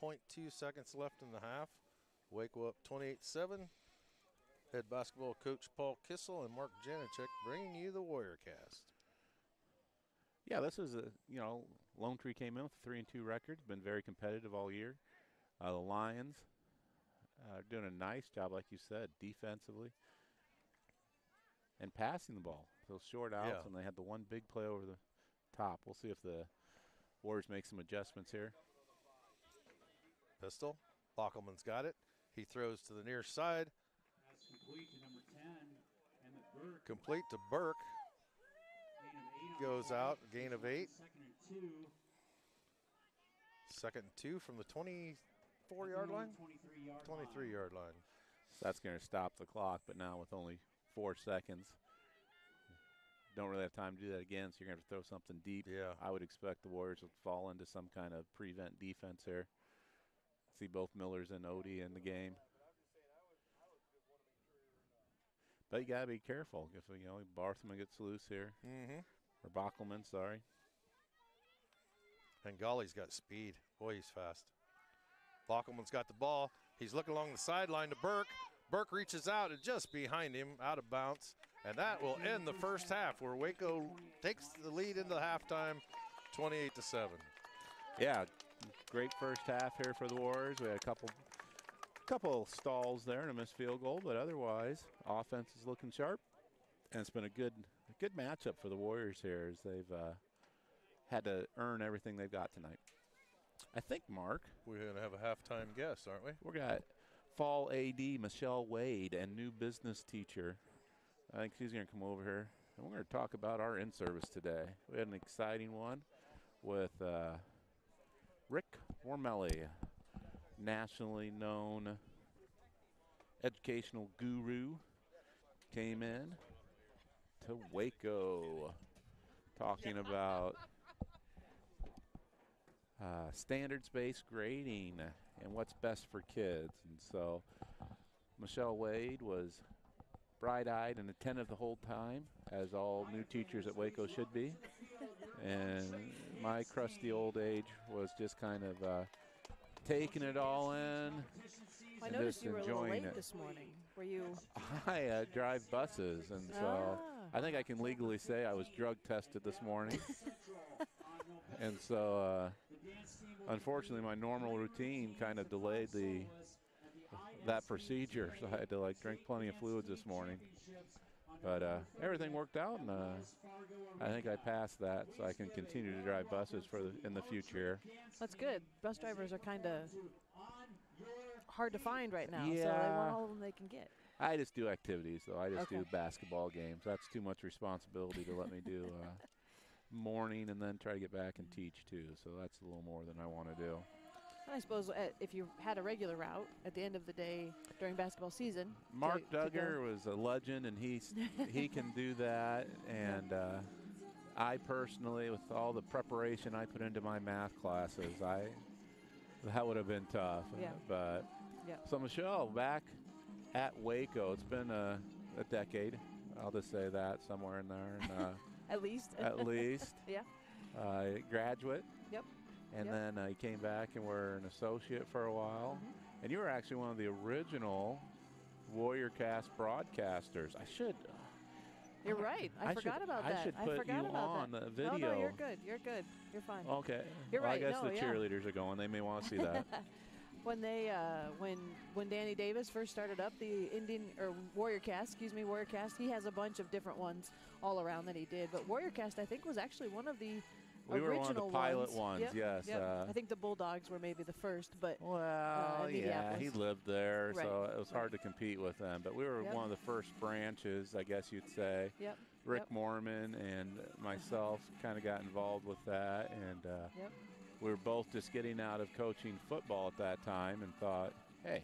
8.2 seconds left in the half. Waco up 28-7. Head basketball coach Paul Kissel and Mark Janicek bringing you the Warrior Cast. Yeah, this is Lone Tree came in with a 3-2 record. Been very competitive all year. The Lions are doing a nice job, like you said, defensively and passing the ball. Those short outs, and they had the one big play over the top. We'll see if the Warriors make some adjustments here. Pistol. Bockelman's got it. He throws to the near side. Complete to number 10, and the Burke. Complete to Burke. Goes out, gain of 8. 2nd and 2. 2nd and 2 from the 24-yard line? 23-yard line. So that's going to stop the clock, but now with only 4 seconds, don't really have time to do that again, so you're going to have to throw something deep. Yeah. I would expect the Warriors would fall into some kind of prevent defense here. See both Millers and Odie in the game. But you got to be careful. If Barthman gets loose here. Or Bockelman, sorry. And Golly's got speed. Boy, he's fast. Bockelman's got the ball. He's looking along the sideline to Burke. Burke reaches out and just behind him, out of bounds. And that will end the first half where Waco takes the lead into halftime, 28-7. Yeah, great first half here for the Warriors. We had a couple stalls there and a missed field goal, but otherwise, offense is looking sharp. And it's been a good matchup for the Warriors here as they've had to earn everything they've got tonight. I think, Mark, we're going to have a halftime guest, aren't we? We got Fall AD Michelle Wade and new business teacher. I think she's going to come over here, and we're going to talk about our in-service today. We had an exciting one with Rick Wormelli, nationally known educational guru, came in to Waco talking about standards-based grading and what's best for kids. And so Michelle Wade was bright-eyed and attentive the whole time, as all new teachers at Waco should be. And my crusty old age was just kind of taking it all in. I noticed you were a little late this morning. Were you? I drive buses, and so I think I can legally say I was drug tested this morning. And so unfortunately my normal routine kind of delayed that procedure, so I had to drink plenty of fluids this morning. But everything worked out, and I think I passed that, so I can continue to drive buses in the future. That's good. Bus drivers are kind of hard to find right now, yeah. So they want all of them they can get. I just do activities, though. I just do basketball games. That's too much responsibility to let me do morning and then try to get back and teach, too. So that's a little more than I want to do. I suppose if you had a regular route at the end of the day during basketball season. Mark Duggar was a legend, and he can do that. And I personally, with all the preparation I put into my math classes, that would have been tough. Yeah. But Yeah. So, Michelle, back at Waco, it's been a decade. I'll just say that somewhere in there. And, At least. at least. Yeah. Graduate. Yep. And Yep. then you came back and were an associate for a while. And you were actually one of the original WarriorCast broadcasters. You're right. I forgot about that. I should I put forgot you about on that. the video. No, you're good. You're good. You're fine. Okay. You're well, right. I guess No, the yeah. cheerleaders are going. They may want to see that. When they when Danny Davis first started up the WarriorCast, he has a bunch of different ones all around that he did. But WarriorCast, I think, was actually one of the We were one of the original pilot ones, Yep, yes. yep. I think the Bulldogs were maybe the first, but Well, yeah, Minneapolis. he lived there, Right, so it was hard to compete with them. But we were Yep. one of the first branches, I guess you'd say. Yep. Rick Yep. Mormon and myself kind of got involved with that, and Yep. we were both just getting out of coaching football at that time and thought, hey,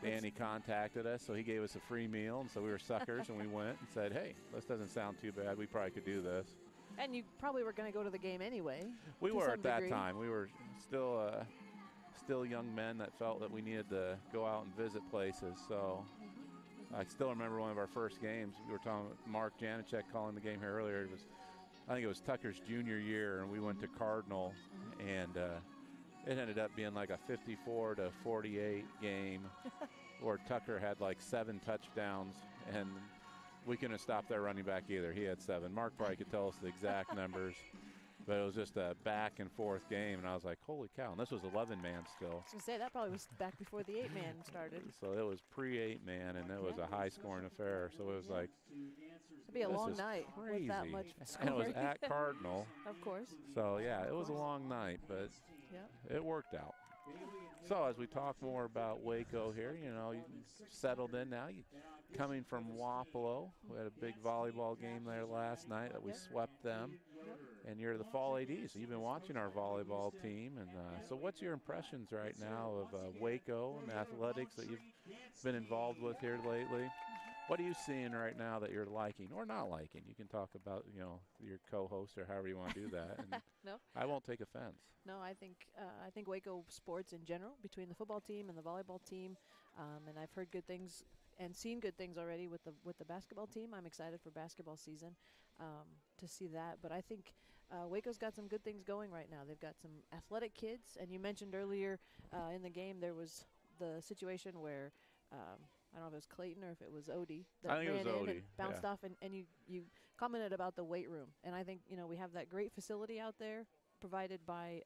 Danny contacted us, so he gave us a free meal, and so we were suckers, and we went and said, hey, this doesn't sound too bad. We probably could do this. And you probably were going to go to the game anyway. We to were some at that degree. time. We were still young men that felt that we needed to go out and visit places. So I still remember one of our first games. We were talking with Mark Janicek calling the game here earlier. I think it was Tucker's junior year, and we went to Cardinal, and it ended up being like a 54-48 game where Tucker had like 7 touchdowns, and we couldn't stop their running back either. He had 7. Mark probably could tell us the exact numbers, but it was just a back and forth game, and I was like, holy cow. And this was 11-man still. I was going to say, that probably was back before the 8-man started. So it was pre-8-man, and it was a high-scoring affair. So it was like, It'd be a this long is night crazy. with that much And it was scoring. at Cardinal. Of course. So, yeah, it was a long night, but Yep. it worked out. So as we talk more about Waco here, you settled in now. You coming from Wapello. We had a big volleyball game there last night that we swept them. And you're the fall AD, so you've been watching our volleyball team. And so what's your impressions right now of Waco and athletics that you've been involved with here lately? What are you seeing right now that you're liking or not liking? You can talk about, your co-host or however you want to do that. And No. I won't take offense. No, I think Waco sports in general, between the football team and the volleyball team, and I've heard good things and seen good things already with the basketball team. I'm excited for basketball season to see that. But I think Waco's got some good things going right now. They've got some athletic kids, and you mentioned earlier in the game there was the situation where I don't know if it was Clayton or if it was Odie that I think it ran was in Odie, and bounced yeah. off, and you commented about the weight room. And I think, we have that great facility out there provided by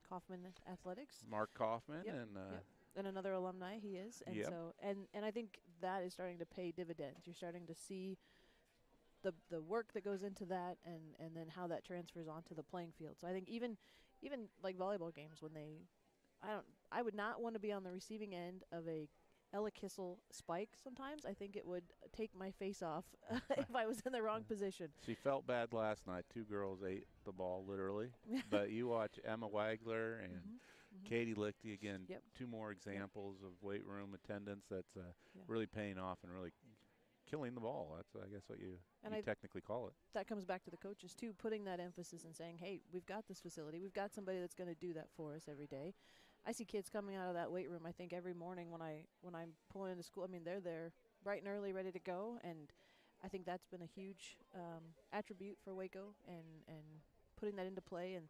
Kaufman Athletics. Mark Kaufman Yep, and yep. And another alumni he is. And Yep. so and I think that is starting to pay dividends. You're starting to see the work that goes into that and then how that transfers onto the playing field. So I think even like volleyball games when I would not want to be on the receiving end of a Ella Kissel spike sometimes. I think it would take my face off if I was in the wrong position. she felt bad last night. 2 girls ate the ball, literally. But you watch Emma Wagler and Katie Lichty, again, Yep. 2 more examples of weight room attendance that's really paying off and really killing the ball. That's, I guess, what you technically call it. That comes back to the coaches, too, putting that emphasis and saying, hey, we've got this facility. We've got somebody that's going to do that for us every day. I see kids coming out of that weight room, I think, every morning when I'm pulling into school. I mean, they're there bright and early, ready to go, and I think that's been a huge attribute for Waco and putting that into play. And,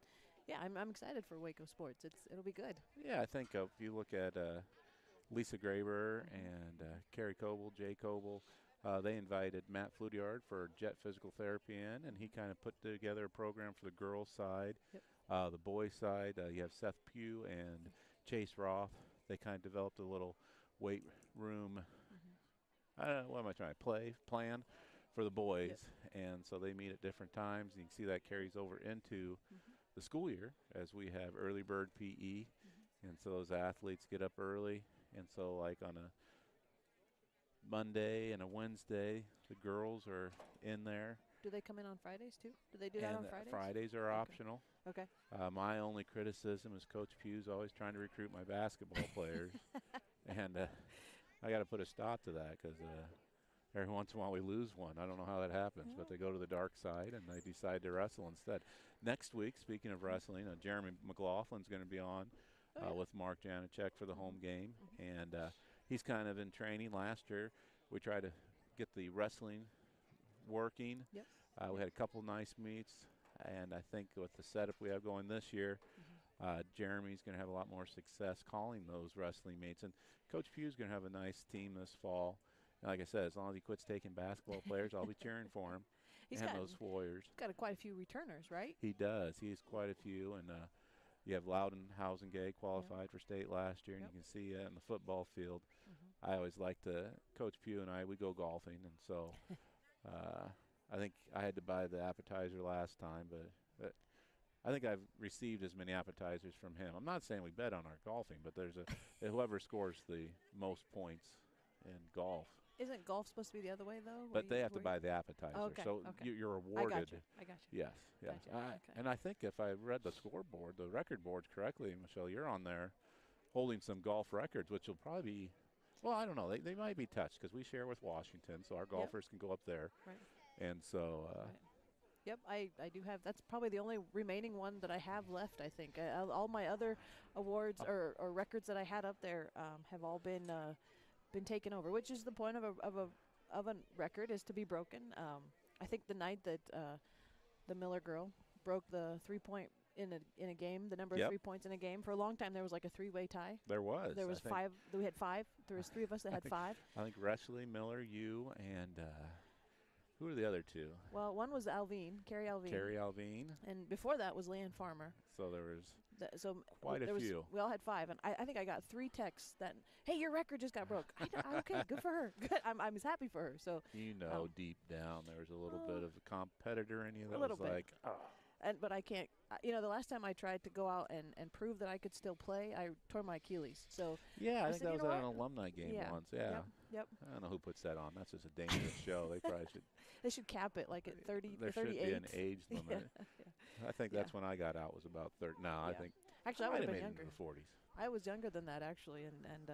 yeah, I'm excited for Waco sports. It'll be good. Yeah, I think if you look at Lisa Graber and Carrie Coble, Jay Coble, they invited Matt Fludiard for Jet Physical Therapy in, and he kind of put together a program for the girls' side. Yep. The boys' side, you have Seth Pugh and Chase Roth. They kind of developed a little weight room, I don't know, what am I trying to plan for the boys. And so they meet at different times. You can see that carries over into the school year as we have early bird PE. And so those athletes get up early. And so like on a Monday and a Wednesday, the girls are in there. Do they come in on Fridays, too? Do they do that And on Fridays? Fridays are optional. Okay. My only criticism is Coach Pugh's always trying to recruit my basketball players. And I got to put a stop to that because every once in a while we lose one. I don't know how that happens, but they go to the dark side and they decide to wrestle instead. Next week, speaking of wrestling, Jeremy McLaughlin's going to be on with Mark Janicek for the home game. And he's kind of in training. Last year, we tried to get the wrestling working. Yep. We had a couple nice meets, and I think with the setup we have going this year, Jeremy's going to have a lot more success calling those wrestling meets. And Coach Pugh's going to have a nice team this fall. And like I said, as long as he quits taking basketball players, I'll be cheering for him. He's and got those Warriors. Got quite a few returners, right? He does. He has quite a few. And you have Loudon Housengay qualified for state last year, and you can see that in the football field. I always like to, Coach Pugh and we go golfing, and so I think I had to buy the appetizer last time, but I think I've received as many appetizers from him. I'm not saying we bet on our golfing, but there's whoever scores the most points in golf. Isn't golf supposed to be the other way, though? But they have to buy the appetizer. Okay, so you're awarded. I got you. Yes. Gotcha. Okay. And I think if I read the scoreboard, the record boards correctly, Michelle, you're on there holding some golf records, which will probably be, well, I don't know. They might be touched because we share with Washington, so our golfers can go up there. Right. And so. Yep, I do have. That's probably the only remaining one that I have left, I think. All my other awards or records that I had up there have all been taken over, which is the point of a record, is to be broken. I think the night that the Miller girl broke the 3-point in a game, the number of 3 points in a game. For a long time, there was like a 3-way tie. There was. There was five. We had five. There was 3 of us that had 5. I think Reshley, Miller, you, and who were the other 2? Well, one was Carrie Alvine. And before that was Leanne Farmer. So there was quite a few. We all had 5, and I think I got 3 texts that, hey, your record just got broke. Okay, good for her. Good. I'm happy for her. So deep down there was a little bit of a competitor in you that was like, but I can't. The last time I tried to go out and prove that I could still play, I tore my Achilles. So I think that was at an alumni game once. Yeah. Yep. I don't know who puts that on. That's just a dangerous show. They probably should. They should cap it like at 30. There 38. should be an age limit. I think that's when I got out was about 30. No, I think actually I would have been younger. younger. In the 40s. I was younger than that actually, and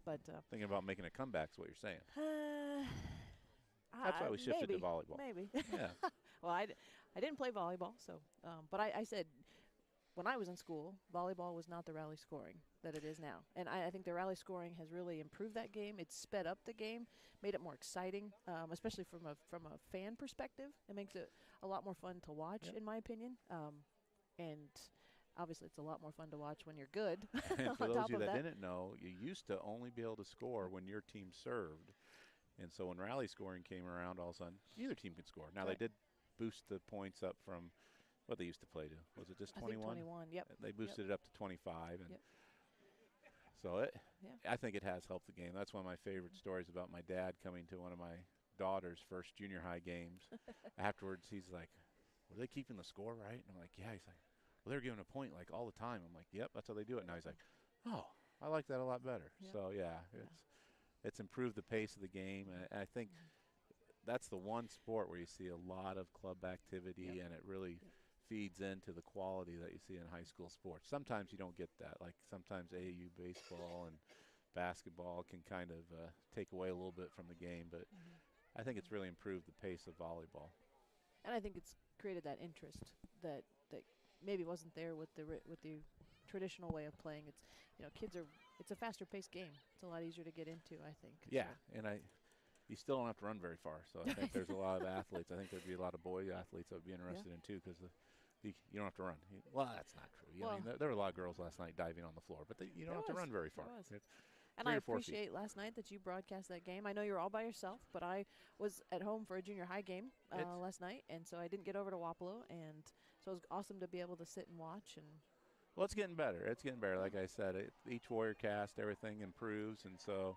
but thinking about making a comeback is what you're saying. That's why we shifted to volleyball. Maybe. Yeah. Well, I didn't play volleyball, so but I said when I was in school, volleyball was not the rally scoring that it is now. And I think the rally scoring has really improved that game. It's sped up the game, made it more exciting, especially from a fan perspective. It makes it a lot more fun to watch, in my opinion. And obviously it's a lot more fun to watch when you're good. And for those of you that didn't know, you used to only be able to score when your team served. And so when rally scoring came around, all of a sudden, either team could score. Now, they did boost the points up from what they used to play to. Was it just 21? I think 21, yep. They boosted it up to 25. And so I think it has helped the game. That's one of my favorite stories about my dad coming to one of my daughter's first junior high games. Afterwards, he's like, were they keeping the score right? And I'm like, yeah. He's like, well, they're giving a point like all the time. I'm like, yep, that's how they do it. Now he's like, oh, I like that a lot better. Yep. So, it's improved the pace of the game. And I think that's the one sport where you see a lot of club activity, and it really feeds into the quality that you see in high school sports. Sometimes you don't get that. Like sometimes AAU baseball and basketball can kind of take away a little bit from the game. But I think it's really improved the pace of volleyball. And I think it's created that interest that maybe wasn't there with the traditional way of playing. It's it's a faster paced game. It's a lot easier to get into, I think. Yeah, and you still don't have to run very far. So I think there's a lot of athletes. I think there'd be a lot of boy athletes that would be interested in too, because you don't have to run. Well, that's not true. I mean, there were a lot of girls last night diving on the floor, but you don't have to run very far. And I appreciate last night that you broadcast that game. I know you're all by yourself, but I was at home for a junior high game last night, and so I didn't get over to Wapello, and so it was awesome to be able to sit and watch. Well, it's getting better. It's getting better. Like I said, each Warrior cast, everything improves, and so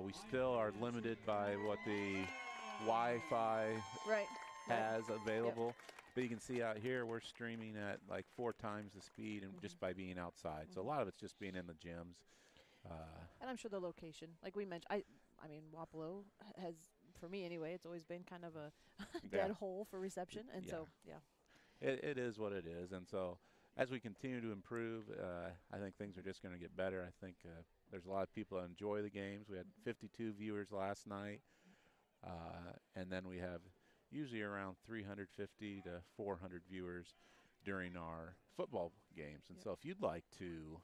we still are limited by what the Wi-Fi has available. But you can see out here we're streaming at like 4 times the speed, and just by being outside. So a lot of it's just being in the gyms. And I'm sure the location, like we mentioned, I mean, Wapello has, for me anyway, it's always been kind of a dead hole for reception, and so it is what it is, and so. As we continue to improve, I think things are just going to get better. I think there's a lot of people that enjoy the games. We had 52 viewers last night, and then we have usually around 350 to 400 viewers during our football games. And so if you'd like to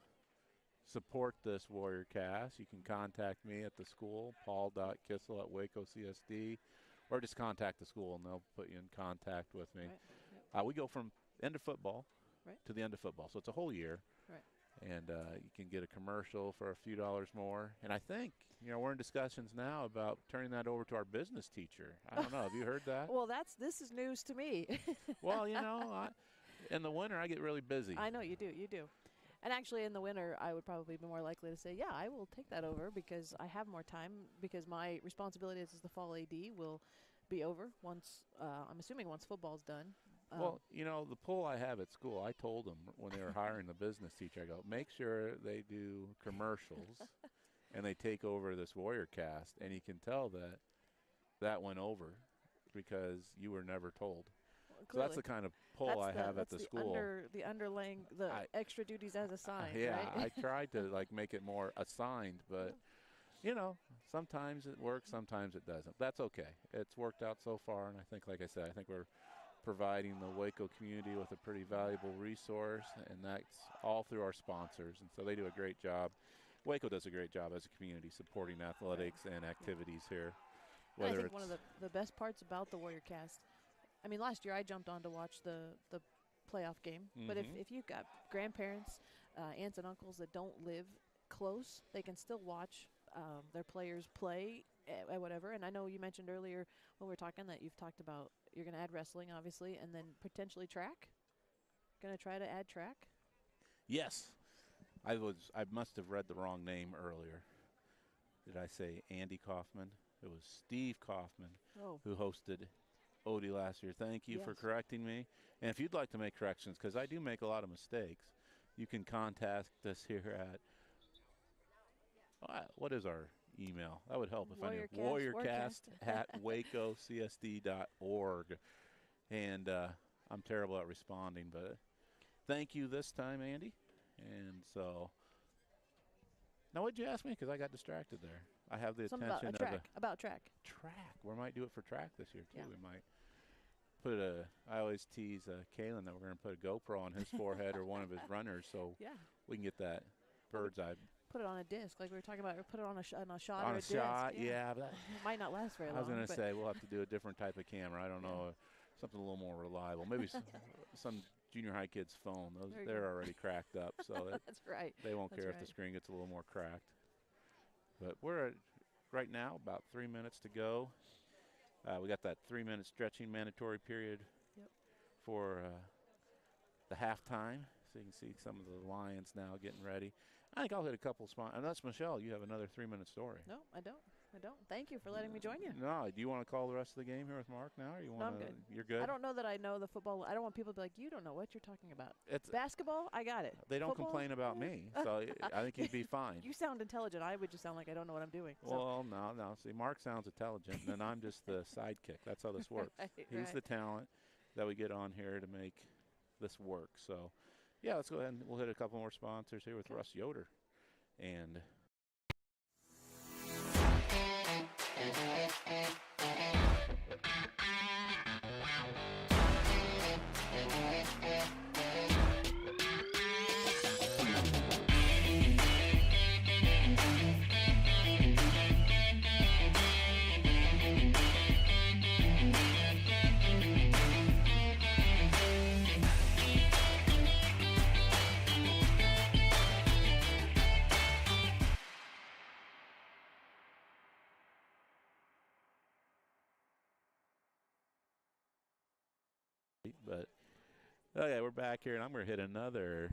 support this Warrior Cast, you can contact me at the school, paul.kissel at Waco CSD, or just contact the school and they'll put you in contact with me. Right. Yep. We go from end of football Right. to the end of football. So it's a whole year. Right. And you can get a commercial for a few dollars more. And I think, we're in discussions now about turning that over to our business teacher. I don't know. Have you heard that? Well, this is news to me. Well, in the winter I get really busy. I know you do. And actually, in the winter, I would probably be more likely to say, yeah, I will take that over because I have more time because my responsibility as the fall AD will be over once, I'm assuming once football's done. Well, the pull I have at school, I told them when they were hiring the business teacher, I go, make sure they do commercials and they take over this Warrior Cast. And you can tell that went over because you were never told. So that's the kind of pull I have at the school. The underlying, extra duties as assigned. Yeah, right? I tried to make it more assigned, but sometimes it works, sometimes it doesn't. That's okay. It's worked out so far, and I think, like I said, I think we're providing the Waco community with a pretty valuable resource, and that's all through our sponsors. And so they do a great job. Waco does a great job as a community supporting athletics and activities here. I think one of the best parts about the Warrior Cast, I mean, last year I jumped on to watch the playoff game. But if you've got grandparents, aunts and uncles that don't live close, they can still watch their players play at whatever. And I know you mentioned earlier when we were talking that you've talked about you're going to add wrestling, obviously, and then potentially track. Going to try to add track? Yes. I must have read the wrong name earlier. Did I say Andy Kaufman? It was Steve Kaufman who hosted Odie last year. Thank you for correcting me. And if you'd like to make corrections, because I do make a lot of mistakes, you can contact us here at what is our email? That would help if I knew. Warriorcast at wacocsd.org. And I'm terrible at responding, but thank you this time, Andy. And so, now what'd you ask me? Because I got distracted there. I have the Something attention about track. Track. We might do it for track this year, too. Yeah. We might put I always tease Kalen that we're going to put a GoPro on his forehead or one of his runners so we can get that bird's eye. Put it on a disc, like we were talking about. Or put it on a shot on or a a shot, disc. yeah. It might not last very long. I was going to say we'll have to do a different type of camera. I don't know, something a little more reliable. Maybe some junior high kid's phone. They're already cracked up, so that's right. They won't care if the screen gets a little more cracked. But we're at, right now about 3 minutes to go. We got that 3-minute stretching mandatory period for the halftime. So you can see some of the Lions now getting ready. I think I'll hit a couple spots. Unless, Michelle, you have another 3-minute story. No, I don't. Thank you for letting me join you. No, do you want to call the rest of the game here with Mark now? Or you want I'm good. You're good? I don't know that I know the football. I don't want people to be like, you don't know what you're talking about. It's basketball, I got it. They don't football? complain about me, so I think you'd be fine. You sound intelligent. I would just sound like I don't know what I'm doing. Well, no. See, Mark sounds intelligent, and I'm just the sidekick. That's how this works. He's the talent that we get on here to make this work. So, yeah, let's go ahead and we'll hit a couple more sponsors here with Russ Yoder. And but okay, we're back here, and I'm going to hit another.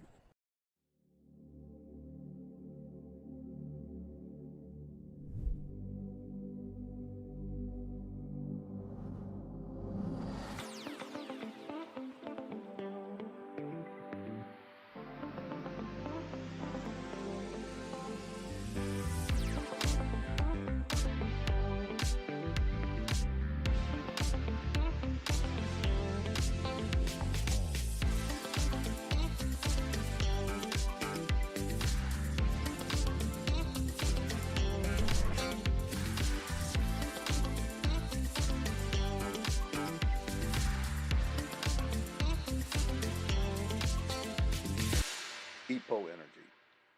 EPO Energy.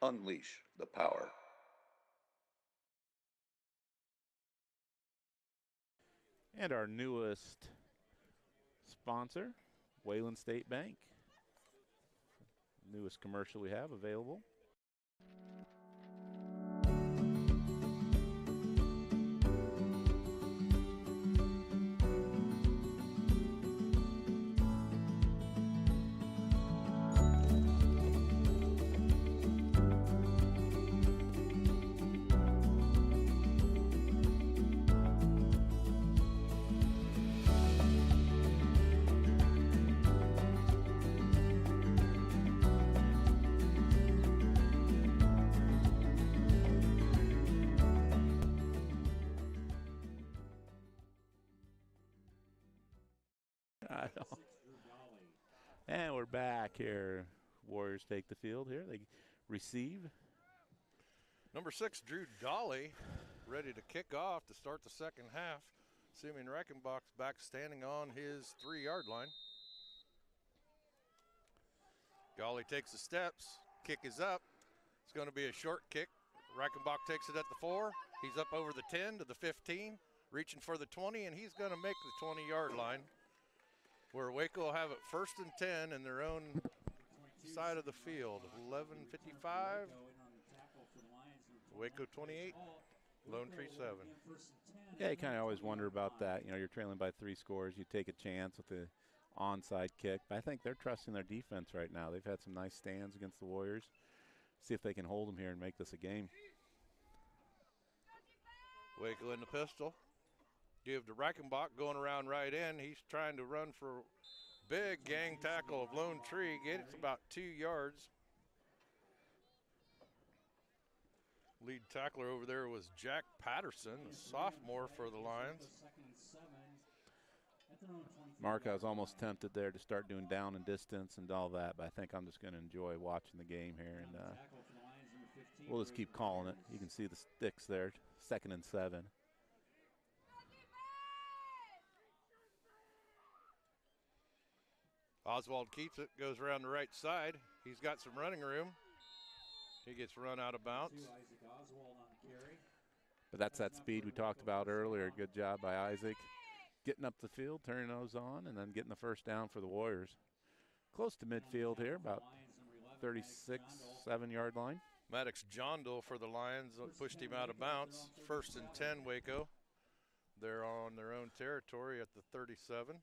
Unleash the power. And our newest sponsor, Wayland State Bank. Newest commercial we have available. I know. And we're back here. Warriors take the field here. They receive. Number 6, Drew Dolly, ready to kick off to start the second half. Simeon Reichenbach's back standing on his 3-yard line. Dolly takes the steps. Kick is up. It's going to be a short kick. Reichenbach takes it at the 4. He's up over the 10 to the 15, reaching for the 20, and he's going to make the 20-yard line, where Waco will have it 1st and 10 in their own side of the field. 11:55. Waco 28, Lone Tree 7. Yeah, you kind of always wonder about that. You know, you're trailing by 3 scores. You take a chance with the onside kick. But I think they're trusting their defense right now. They've had some nice stands against the Warriors. See if they can hold them here and make this a game. Waco in the pistol. Give to Reichenbach going around right in. He's trying to run for big gang tackle of Lone Tree. Gets about 2 yards. Lead tackler over there was Jack Patterson, a sophomore for the Lions. Mark, I was almost tempted there to start doing down and distance and all that, but I think I'm just going to enjoy watching the game here, and we'll just keep calling it. You can see the sticks there, 2nd and 7. Oswald keeps it, goes around the right side. He's got some running room. He gets run out of bounds. But that's that speed we talked about earlier. Good job by Isaac. Getting up the field, turning those on, and then getting the first down for the Warriors. Close to midfield here, about 36, 7-yard line. Maddox Jondal for the Lions pushed him out of bounds. 1st and 10, Waco. They're on their own territory at the 37.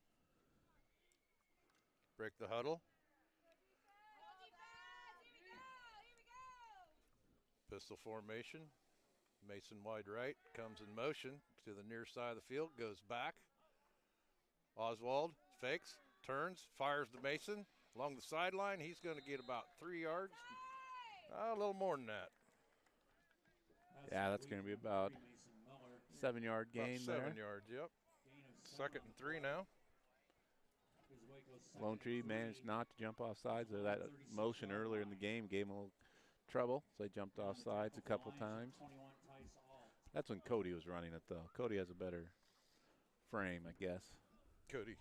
Break the huddle. Pistol formation. Mason wide right, comes in motion to the near side of the field, goes back. Oswald fakes, turns, fires to Mason along the sideline. He's going to get about 3 yards. A little more than that. Yeah, that's going to be about 7-yard gain about 7 there. yards, yep. 2nd and 3 now. Lone Tree managed not to jump off sides. That motion earlier in the game gave them a little trouble, so they jumped off sides a couple times. That's when Cody was running it, though. Cody has a better frame, I guess. Cody.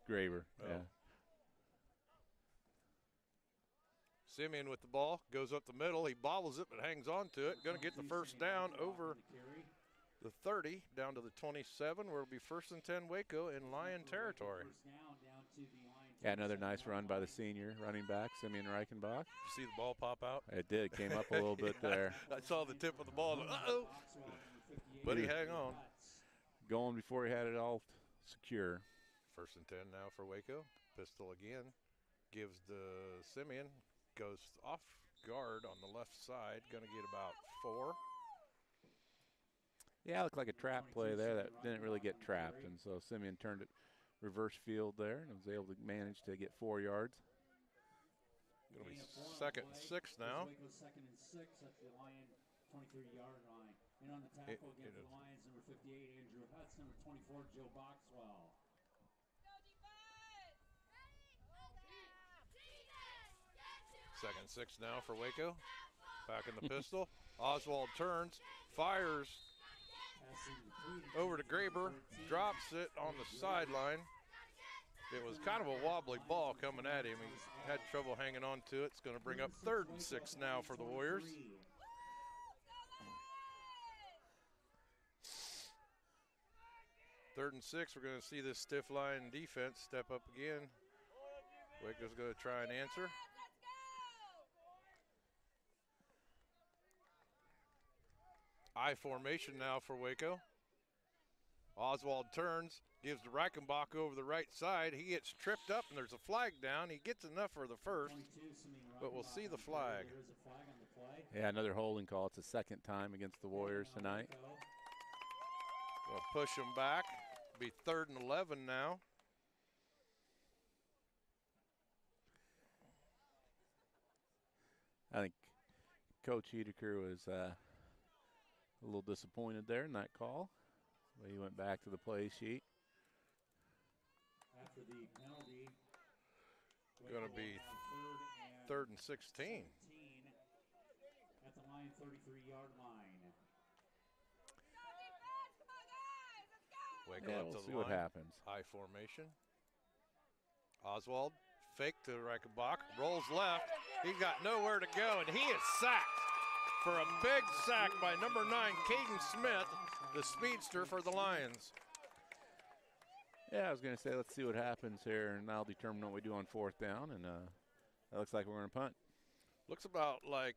Graver, Oh. yeah. Simeon with the ball, goes up the middle. He bobbles it, but hangs on to it. Going to get the first down over the 30, down to the 27, where it'll be 1st and 10 Waco in Lion territory. Yeah, another nice run by the senior running back, Simeon Reichenbach. You see the ball pop out? It did, came up a little bit there. I saw the tip of the ball. Uh-oh. But he hang on. Going before he had it all secure. 1st and 10 now for Waco. Pistol again. Gives to Simeon. Goes off guard on the left side. Going to get about 4. Yeah, it looked like a trap play there that didn't really get trapped. And so Simeon turned it reverse field there and was able to manage to get 4 yards. Going to be 2nd and 6 now. 2nd and 6 at the Lion 23-yard line. And on the tackle against the Lions, number 58, Andrew Hutz, number 24, Joe Boxwell. 2nd and 6 now for Waco. Back in the pistol. Oswald turns, fires over to Graber, drops it on the sideline. It was kind of a wobbly ball coming at him. He had trouble hanging on to it. It's going to bring up 3rd and 6 now for the Warriors. Third and 6, we're going to see this stiff line defense step up again. Waco's going to try and answer. I formation now for Waco. Oswald turns, gives to Reichenbach over the right side. He gets tripped up, and there's a flag down. He gets enough for the first, but we'll see the flag. Yeah, another holding call. It's the 2nd time against the Warriors tonight. We'll push him back. Be 3rd and 11 now. I think Coach Edeker was a little disappointed there in that call. But he went back to the play sheet. After the penalty, Going to be 3rd and 16. At the line, 33-yard line. Waco Yeah, up we'll to see the what line. happens. I formation. Oswald fake to Reichenbach, rolls left. He's got nowhere to go, and he is sacked for a big sack by number 9, Caden Smith, the speedster for the Lions. Yeah, I was going to say, let's see what happens here, and that'll determine what we do on 4th down, and that looks like we're going to punt. Looks about like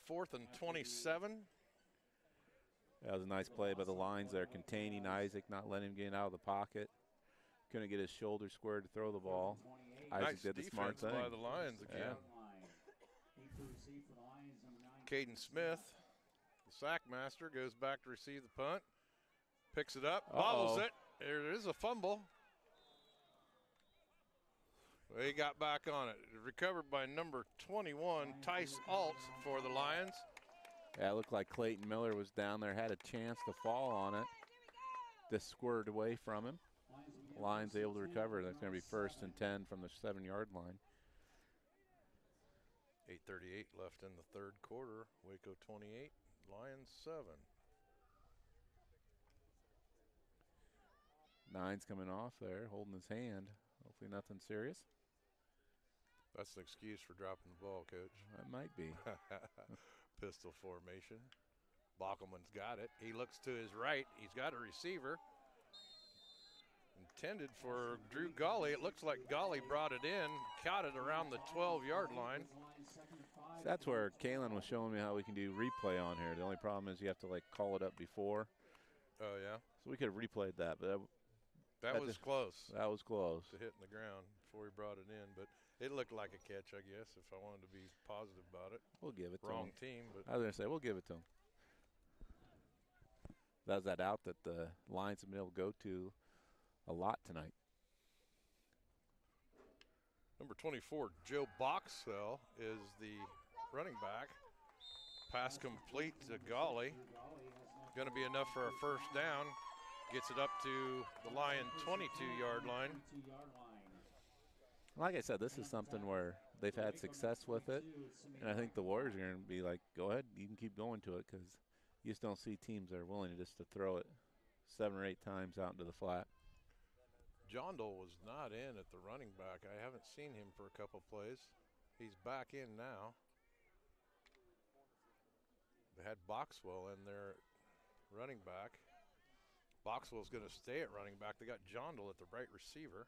4th and 27. That was a nice play by the Lions there, containing Isaac, not letting him get out of the pocket. Couldn't get his shoulder squared to throw the ball. Isaac Nice did the smart defense thing. by the Lions again. Yeah. Caden Smith, the sack master, goes back to receive the punt. Picks it up, bobbles it. There is a fumble. Well, he got back on it. Recovered by number 21, Tice Alt for the Lions. Yeah, it looked like Clayton Miller was down there, had a chance to fall on it. Just squirted away from him. Lions able to recover. That's going to be 1st and 10 from the 7-yard line. 8:38 left in the 3rd quarter. Waco 28, Lions 7. Nine's coming off there, holding his hand. Hopefully nothing serious. That's an excuse for dropping the ball, Coach. That might be. Pistol formation. Bockelman's got it. He looks to his right. He's got a receiver. Intended for Drew Golly. It looks like Golly brought it in, caught it around the 12-yard line. So that's where Kalen was showing me how we can do replay on here. The only problem is you have to like call it up before. Oh, yeah? So we could have replayed that, but That was close. That was close. To hitting the ground before he brought it in, but it looked like a catch, I guess, if I wanted to be positive about it. We'll give it to Wrong him. team, but I was going to say, we'll give it to him. That's that out that the Lions have been able to go to a lot tonight. number 24, Joe Boxwell, is the running back. Pass complete to Golly. Going to be enough for a 1st down. Gets it up to the Lion 22-yard line. Like I said, this is something where they've had success with it, and I think the Warriors are going to be like, go ahead, you can keep going to it, because you just don't see teams that are willing just to throw it 7 or 8 times out into the flat. John Doe was not in at the running back. I haven't seen him for a couple plays. He's back in now. They had Boxwell in there running back. Boxwell's going to stay at running back. They got John Doe at the right receiver.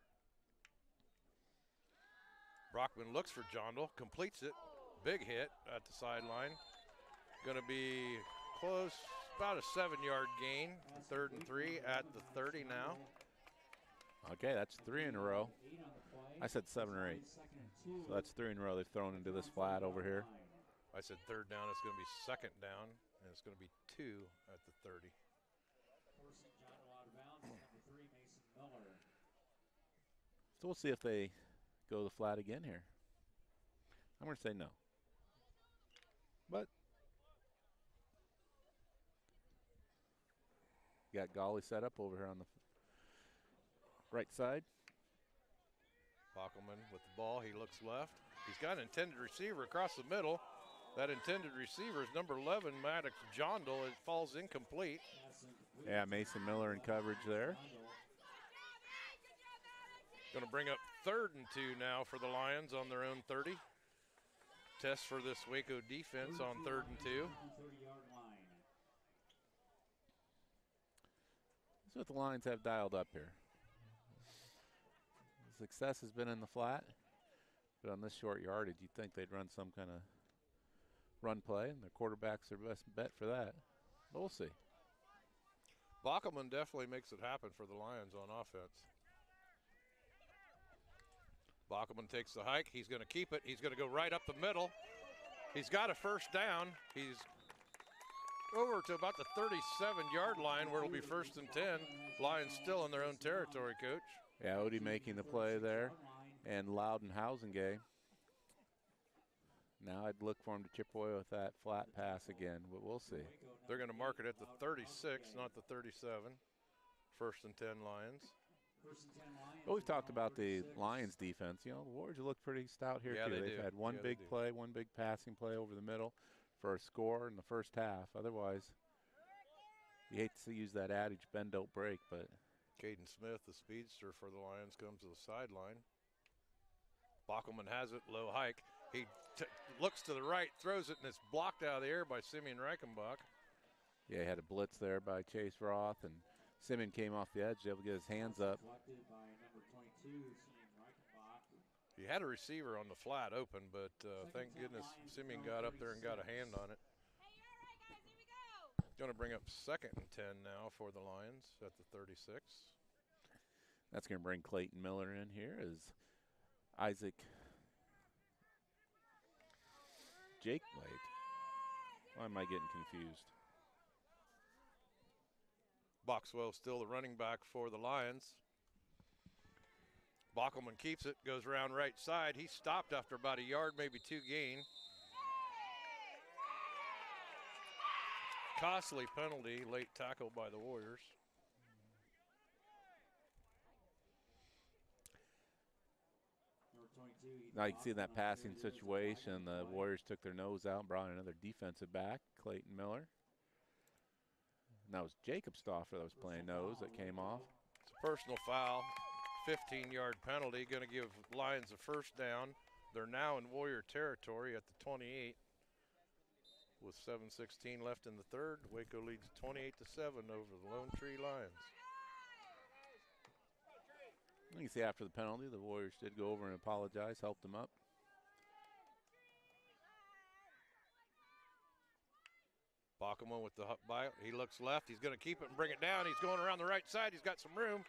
Brockman looks for John Doe, completes it. Big hit at the sideline. Going to be close, about a 7-yard gain. 3rd and 3 at the 30 now. Okay, that's 3 in a row. I said 7 or 8. So that's 3 in a row they've thrown into this flat over here. I said 3rd down. It's going to be 2nd down, and it's going to be 2 at the 30. So we'll see if they go the flat again here. I'm going to say no. But you got Golly set up over here on the right side. Bockelman with the ball. He looks left. He's got an intended receiver across the middle. That intended receiver is number 11, Maddox John Doe. It falls incomplete. Yeah, Mason Miller in coverage there. Going to bring up 3rd and 2 now for the Lions on their own 30. Test for this Waco defense on 3rd and 2. 30-yard line. That's what the Lions have dialed up here. Success has been in the flat, but on this short yardage, you'd think they'd run some kind of run play, and their quarterback's their best bet for that. But we'll see. Bockelman definitely makes it happen for the Lions on offense. Bockelman takes the hike. He's going to keep it. He's going to go right up the middle. He's got a first down. He's over to about the 37-yard line where it'll be 1st and 10. Lions still in their own territory, Coach. Yeah, Odie making the play there, and Loudon Housengay. Now I'd look for him to chip away with that flat pass again, but we'll see. They're going to mark it at the 36, not the 37. 1st and 10 Lions. Well, we've talked about the Lions defense. You know, the Warriors look pretty stout here, Yeah, too. they They've do. had one Yeah, big they do. play, one big passing play over the middle for a score in the first half. Otherwise, you hate to use that adage, bend, don't break, but Caden Smith, the speedster for the Lions, comes to the sideline. Bockelman has it, low hike. He looks to the right, throws it, and it's blocked out of the air by Simeon Reichenbach. yeah, he had a blitz there by Chase Roth, and Simeon came off the edge, able to get his hands up. Collected by number 22, Simeon Reichenbach. He had a receiver on the flat open, but thank goodness Simeon got up there and got a hand on it. Going to bring up 2nd and 10 now for the Lions at the 36. That's going to bring Clayton Miller in here as Isaac Jake Blade. Why am I getting confused? Boxwell still the running back for the Lions. Bockelman keeps it, goes around right side. He stopped after about a yard, maybe 2 gain. Costly penalty, late tackle by the Warriors. Now you can see in that passing situation, the Warriors took their nose out and brought in another defensive back, Clayton Miller. And that was Jacob Stauffer that was playing nose that came off. It's a personal foul, 15-yard penalty, going to give Lions a first down. They're now in Warrior territory at the 28 with 7:16 left in the 3rd. Waco leads 28-7 over the Lone Tree Lions. You can see after the penalty, the Warriors did go over and apologize, helped them up. Bockelman with the bite. He looks left. He's going to keep it and bring it down. He's going around the right side. He's got some room.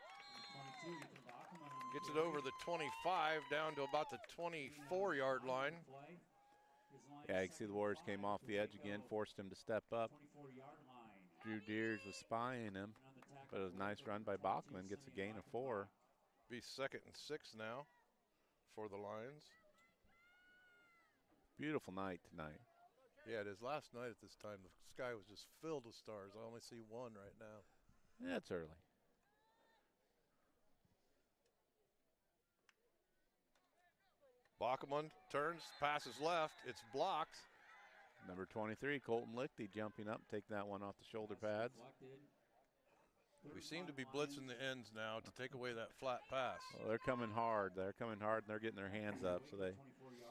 Gets it over the 25 down to about the 24-yard line. Yeah, you can see the Warriors came off the edge again, forced him to step up. Drew Deers was spying him, but it was a nice run by Bachman. Gets a gain of 4. Be 2nd and 6 now for the Lions. Beautiful night tonight. Yeah, it is. Last night at this time, the sky was just filled with stars. I only see one right now. Yeah, it's early. Bockelman turns, passes left. It's blocked. Number 23, Colton Lichty jumping up, taking that one off the shoulder pads. We seem to be blitzing the ends now to take away that flat pass. Well, they're coming hard. They're coming hard, and they're getting their hands up, so they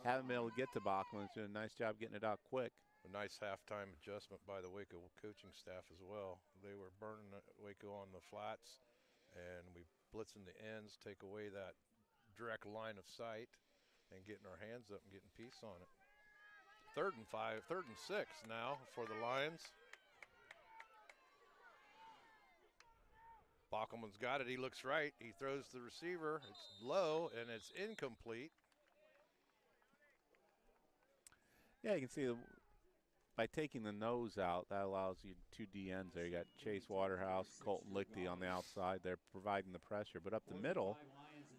haven't been able to get to Bachman. It's doing a nice job getting it out quick. A nice halftime adjustment by the Waco coaching staff as well. They were burning Waco on the flats, and we blitzing the ends, take away that direct line of sight, and getting our hands up and getting peace on it. 3rd and 5, 3rd and 6 now for the Lions. Bockelman's got it. He looks right. He throws the receiver. It's low, and it's incomplete. Yeah, you can see by taking the nose out, that allows you 2 DNs there. You got Chase Waterhouse, Colton Lichty on the outside. They're providing the pressure. But up the middle,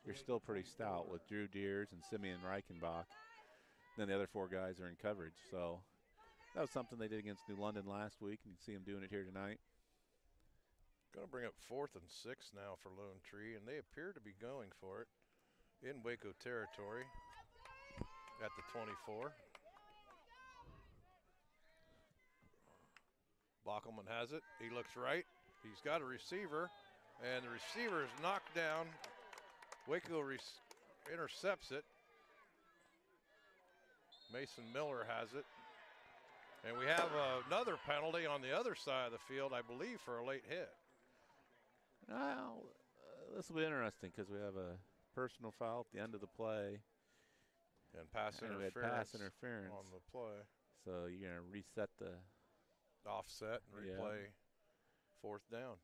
you're still pretty stout with Drew Deers and Simeon Reichenbach. Then the other 4 guys are in coverage. So that was something they did against New London last week, and you can see them doing it here tonight. Going to bring up 4th and 6 now for Lone Tree, and they appear to be going for it in Waco territory at the 24. Bockelman has it. He looks right. He's got a receiver, and the receiver is knocked down Waco intercepts it. Mason Miller has it. And we have another penalty on the other side of the field, I believe, for a late hit. Well, this will be interesting because we have a personal foul at the end of the play. And pass And we had interference, pass interference on the play. So you're going to reset the Offset and replay fourth down.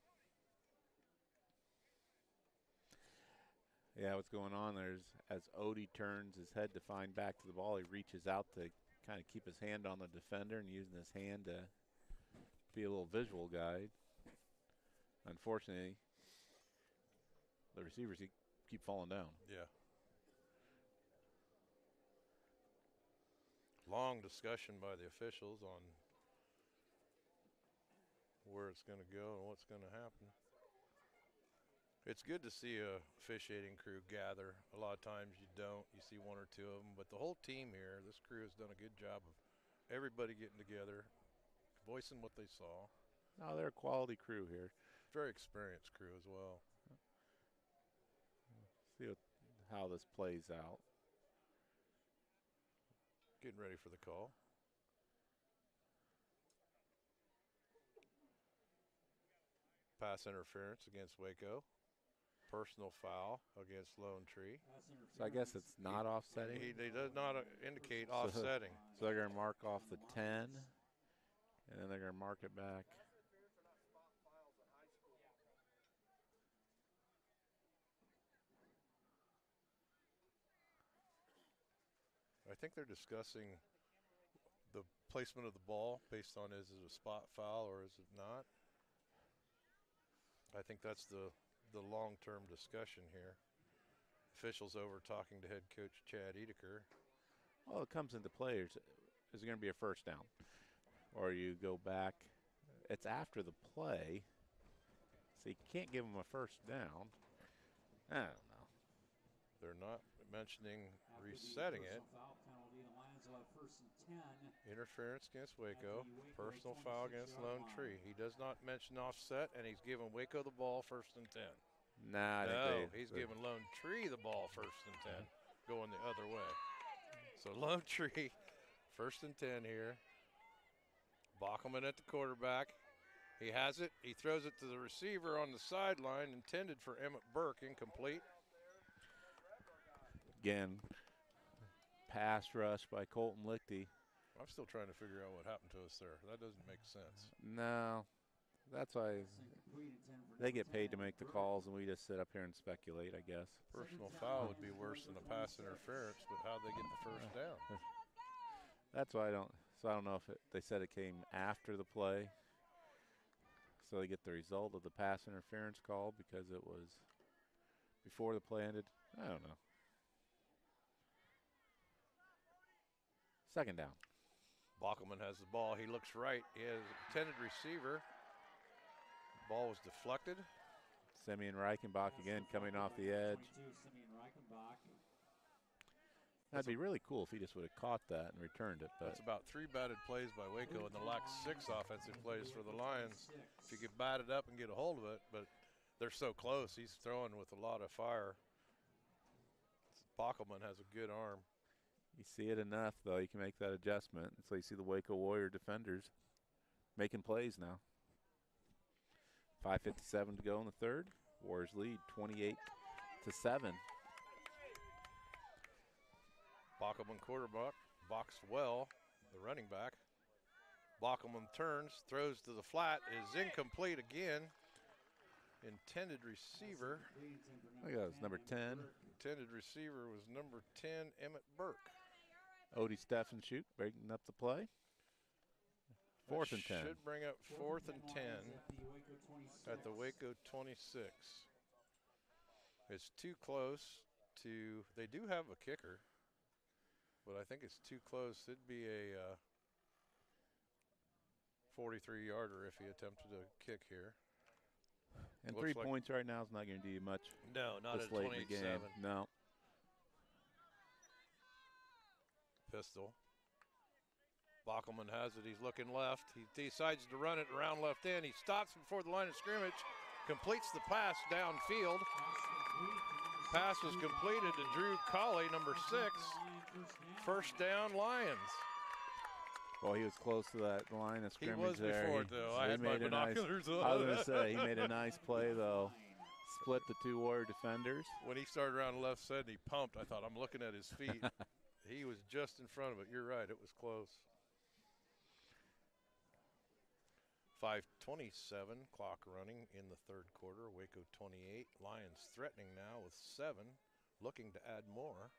Yeah, what's going on there is as Odie turns his head to find back to the ball, he reaches out to kind of keep his hand on the defender and using his hand to be a little visual guide. Unfortunately, the receivers keep falling down. Yeah. Long discussion by the officials on where it's going to go and what's going to happen. It's good to see a officiating crew gather. A lot of times you don't. You see one or two of them. But the whole team here, this crew has done a good job of everybody getting together, voicing what they saw. Oh, they're a quality crew here. Very experienced crew as well. See how this plays out. Getting ready for the call. Pass interference against Waco. Personal foul against Lone Tree. So I guess it's not offsetting. He does not indicate offsetting. So they're going to mark off the 10, and then they're going to mark it back. I think they're discussing the placement of the ball based on is it a spot foul or is it not. I think that's the long-term discussion here. Officials over talking to head coach Chad Edeker. Well, it comes into play. Is it going to be a first down? Or you go back. It's after the play, so you can't give them a first down. I don't know. They're not mentioning resetting it. Interference against Waco. Personal foul against Lone Tree. He does not mention offset, and he's giving Waco the ball first and 10. Nah, he's giving Lone Tree the ball first and 10, going the other way. So Lone Tree, first and 10 here. Bockelman at the quarterback. He has it. He throws it to the receiver on the sideline, intended for Emmett Burke, incomplete. Again, pass rush by Colton Lichty. I'm still trying to figure out what happened to us there. That doesn't make sense. No, that's why they get paid to make the calls, and we just sit up here and speculate, I guess. Personal foul would be worse than a pass interference, but how'd they get the first down? That's why I don't know if they said it came after the play, so they get the result of the pass interference call because it was before the play ended. I don't know. Second down. Bockelman has the ball. He looks right. He has intended receiver. Ball was deflected. Simeon Reichenbach again coming off the edge. That'd be really cool if he just would have caught that and returned it. But that's about 3 batted plays by Waco and the last 6 offensive plays for the Lions. If you could bat it up and get a hold of it, but they're so close. He's throwing with a lot of fire. Bockelman has a good arm. You see it enough, though, you can make that adjustment. So you see the Waco Warrior defenders making plays now. 5:57 to go in the third. Warriors lead 28-7. Bockelman quarterback, boxed well, the running back. Bockelman turns, throws to the flat, is incomplete again. Intended receiver. Look at that, it's number 10. Intended receiver was number 10, Emmett Burke. Odie Steffenschuk breaking up the play. 4th and 10. Should bring up 4th and 10 at the Waco 26. It's too close to, they do have a kicker, but I think it's too close. It'd be a 43-yarder if he attempted a kick here. And 3 points right now is not going to do you much. No, not this at late in the game. 28-7. No. Pistol. Bockelman has it. He's looking left. He decides to run it around left end. He stops before the line of scrimmage, completes the pass downfield. pass was completed to Drew Colley, number 6. First down, Lions. Well, he was close to that line of He scrimmage was there. before, though. I had my made a nice, binoculars on. I was going to say, he made a nice play, though. Split the 2 Warrior defenders. When he started around the left side and he pumped, I thought, I'm looking at his feet. He was just in front of it. You're right, it was close. 5:27 clock running in the third quarter. Waco 28. Lions threatening now with 7, looking to add more.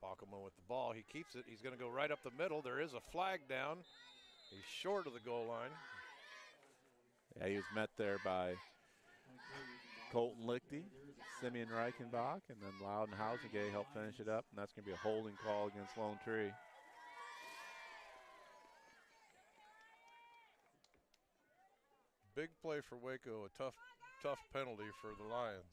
Bockelman with the ball. He keeps it. He's going to go right up the middle. There is a flag down. He's short of the goal line. Yeah, he was met there by Colton Lichty, Simeon Reichenbach, and then Loudon Housengate helped finish it up, and that's going to be a holding call against Lone Tree. Big play for Waco, a tough penalty for the Lions.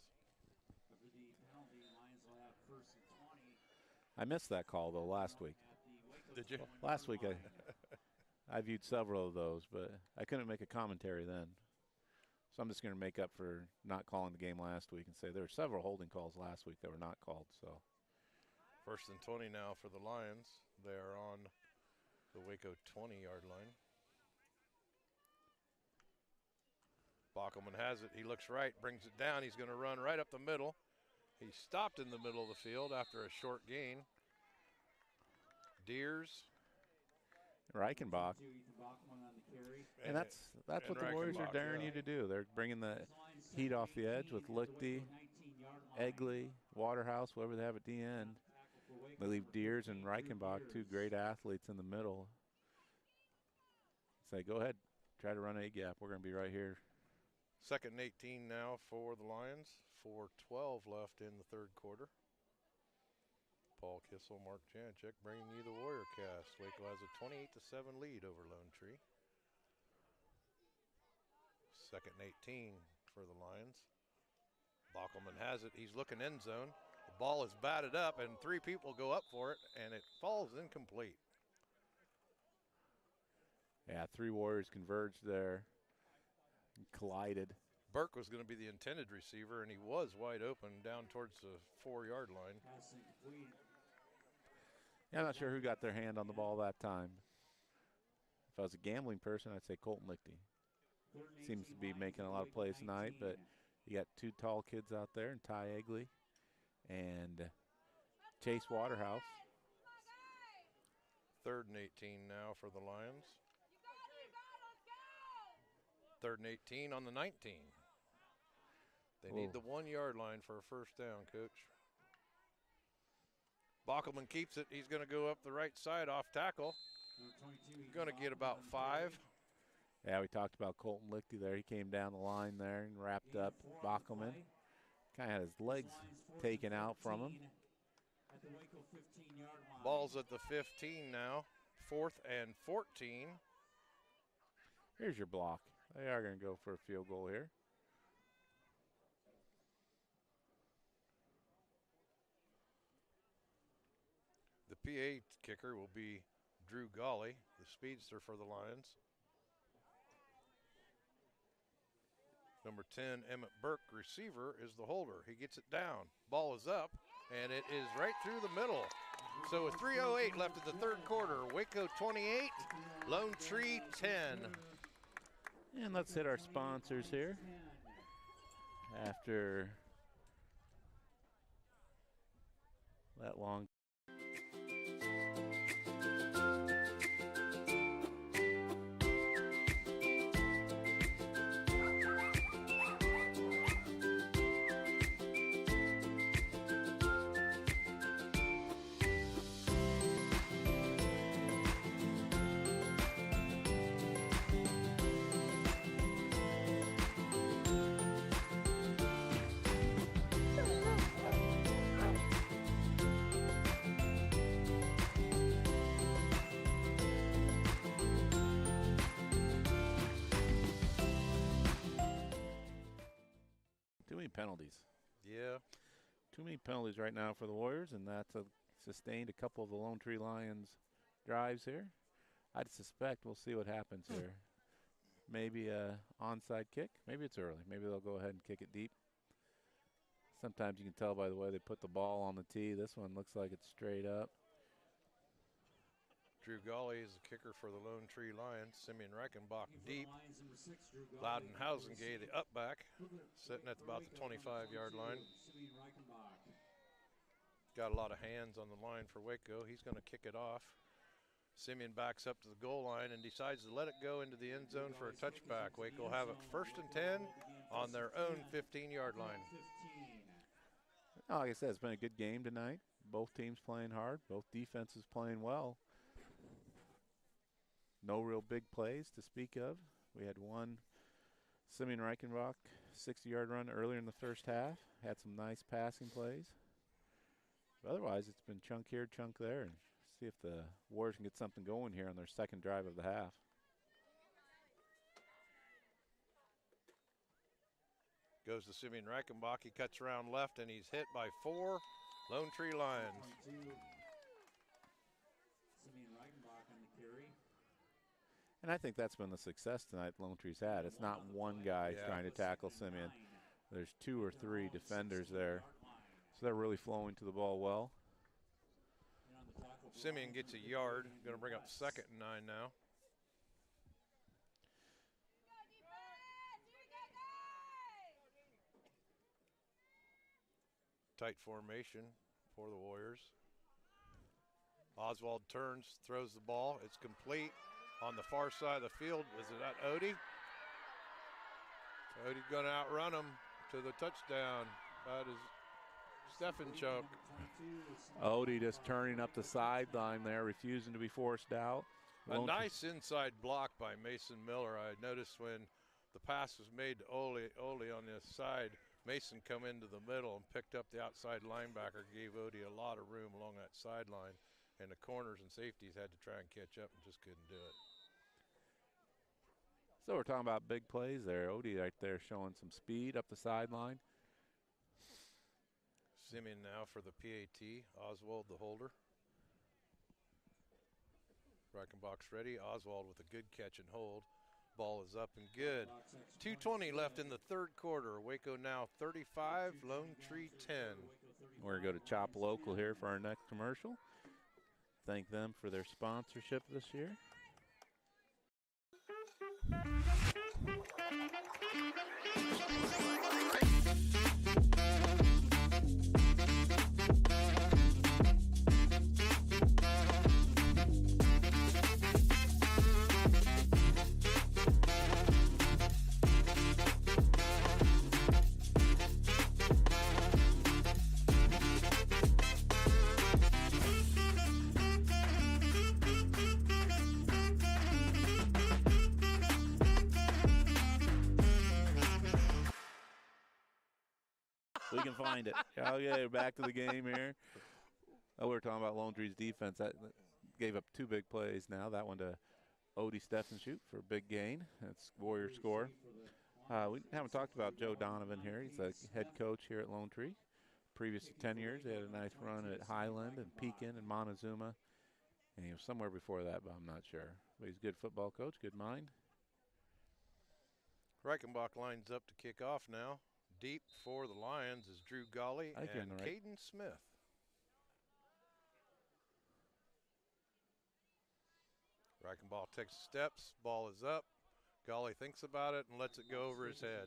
I missed that call, though, last week. Did you? Last week I viewed several of those, but I couldn't make a commentary then. So I'm just going to make up for not calling the game last week and say there were several holding calls last week that were not called. So 1st and 20 now for the Lions. They are on the Waco 20-yard line. Bockelman has it. He looks right, brings it down. He's going to run right up the middle. He stopped in the middle of the field after a short gain. Deers. Reichenbach. And that's what the Warriors are daring you to do. They're bringing the heat off the edge with Lichty, Egley, Waterhouse, whoever they have at the end. They leave Deers and Reichenbach, 2 great athletes in the middle. Say, go ahead, try to run a gap. We're going to be right here. 2nd and 18 now for the Lions. 4:12 left in the third quarter. Paul Kissel, Mark Janchik bringing you the Warrior Cast. Waco has a 28-7 lead over Lone Tree. 2nd and 18 for the Lions. Bockelman has it. He's looking end zone. The ball is batted up, and 3 people go up for it, and it falls incomplete. Yeah, 3 Warriors converged there and collided. Burke was going to be the intended receiver, and he was wide open down towards the 4-yard line. Yeah, I'm not sure who got their hand on the ball that time. If I was a gambling person, I'd say Colton Lichty. Seems to be making a lot of plays tonight, but you got 2 tall kids out there, and Ty Egley and Chase Waterhouse. 3rd and 18 now for the Lions. 3rd and 18 on the 19. They need the 1-yard line for a first down, Coach. Bockelman keeps it. He's going to go up the right side off tackle. Going to get about 5. Yeah, we talked about Colton Lichty there. He came down the line there and wrapped up Bockelman. Kind of had his legs taken out from him. Ball's at the 15 now. 4th and 14. Here's your block. They are going to go for a field goal here. The PA kicker will be Drew Golly, the speedster for the Lions. Number 10, Emmett Burke, receiver, is the holder. He gets it down. Ball is up, and it is right through the middle. So with 3:08 left in the third quarter, Waco 28, Lone Tree 10. And let's hit our sponsors here. After that long penalties. Yeah. Too many penalties right now for the Warriors, and that's sustained a couple of the Lone Tree Lions drives here. I'd suspect we'll see what happens here. maybe a onside kick. Maybe it's early. Maybe they'll go ahead and kick it deep. Sometimes you can tell by the way they put the ball on the tee. This one looks like it's straight up. Drew Gawley is the kicker for the Lone Tree Lions. Simeon Reichenbach deep. Loudenhausen gave the up back, sitting at about the 25-yard line. Got a lot of hands on the line for Waco. He's going to kick it off. Simeon backs up to the goal line and decides to let it go into the end zone for a touchback. Waco will have it 1st and 10 on their own 15-yard line. Like I said, it's been a good game tonight. Both teams playing hard. Both defenses playing well. No real big plays to speak of. We had one Simeon Reichenbach 60-yard run earlier in the first half. Had some nice passing plays. But otherwise, it's been chunk here, chunk there. And see if the Warriors can get something going here on their second drive of the half. Goes to Simeon Reichenbach. He cuts around left, and he's hit by 4 Lone Tree Lions. And I think that's been the success tonight Lone Tree's had. It's not one guy trying to tackle Simeon. There's 2 or 3 defenders there. So they're really flowing to the ball well. Simeon gets a yard. Going to bring up 2nd and 9 now. Tight formation for the Warriors. Oswald turns, throws the ball. It's complete. On the far side of the field, is it at Odie? Odie's going to outrun him to the touchdown. That is Steffenchuk. Odie just turning up the sideline there, refusing to be forced out. A nice inside block by Mason Miller. I noticed when the pass was made to Ole on the side, Mason come into the middle and picked up the outside linebacker, gave Odie a lot of room along that sideline, and the corners and safeties had to try and catch up and just couldn't do it. So we're talking about big plays there. Odie right there showing some speed up the sideline. Simeon now for the PAT. Oswald the holder. Reichenbach's ready. Oswald with a good catch and hold. Ball is up and good. 2:20 left in the 3rd quarter. Waco now 35, Lone Tree 10. We're going to go to Chop Local here for our next commercial. Thank them for their sponsorship this year. We can find it. Okay, back to the game here. Oh, we were talking about Lone Tree's defense. That gave up 2 big plays now. That one to Odie Steffenchuk for a big gain. That's Warrior score. We haven't talked about Joe Donovan here. He's the head coach here at Lone Tree. Previous to 10 years, he had a nice run at Highland and Pekin and Montezuma. And he was somewhere before that, but I'm not sure. But he's a good football coach, good mind. Reichenbach lines up to kick off now. Deep for the Lions is Drew Gawley and Caden Smith. Reichenbach takes steps, ball is up. Gawley thinks about it and lets it go over his head.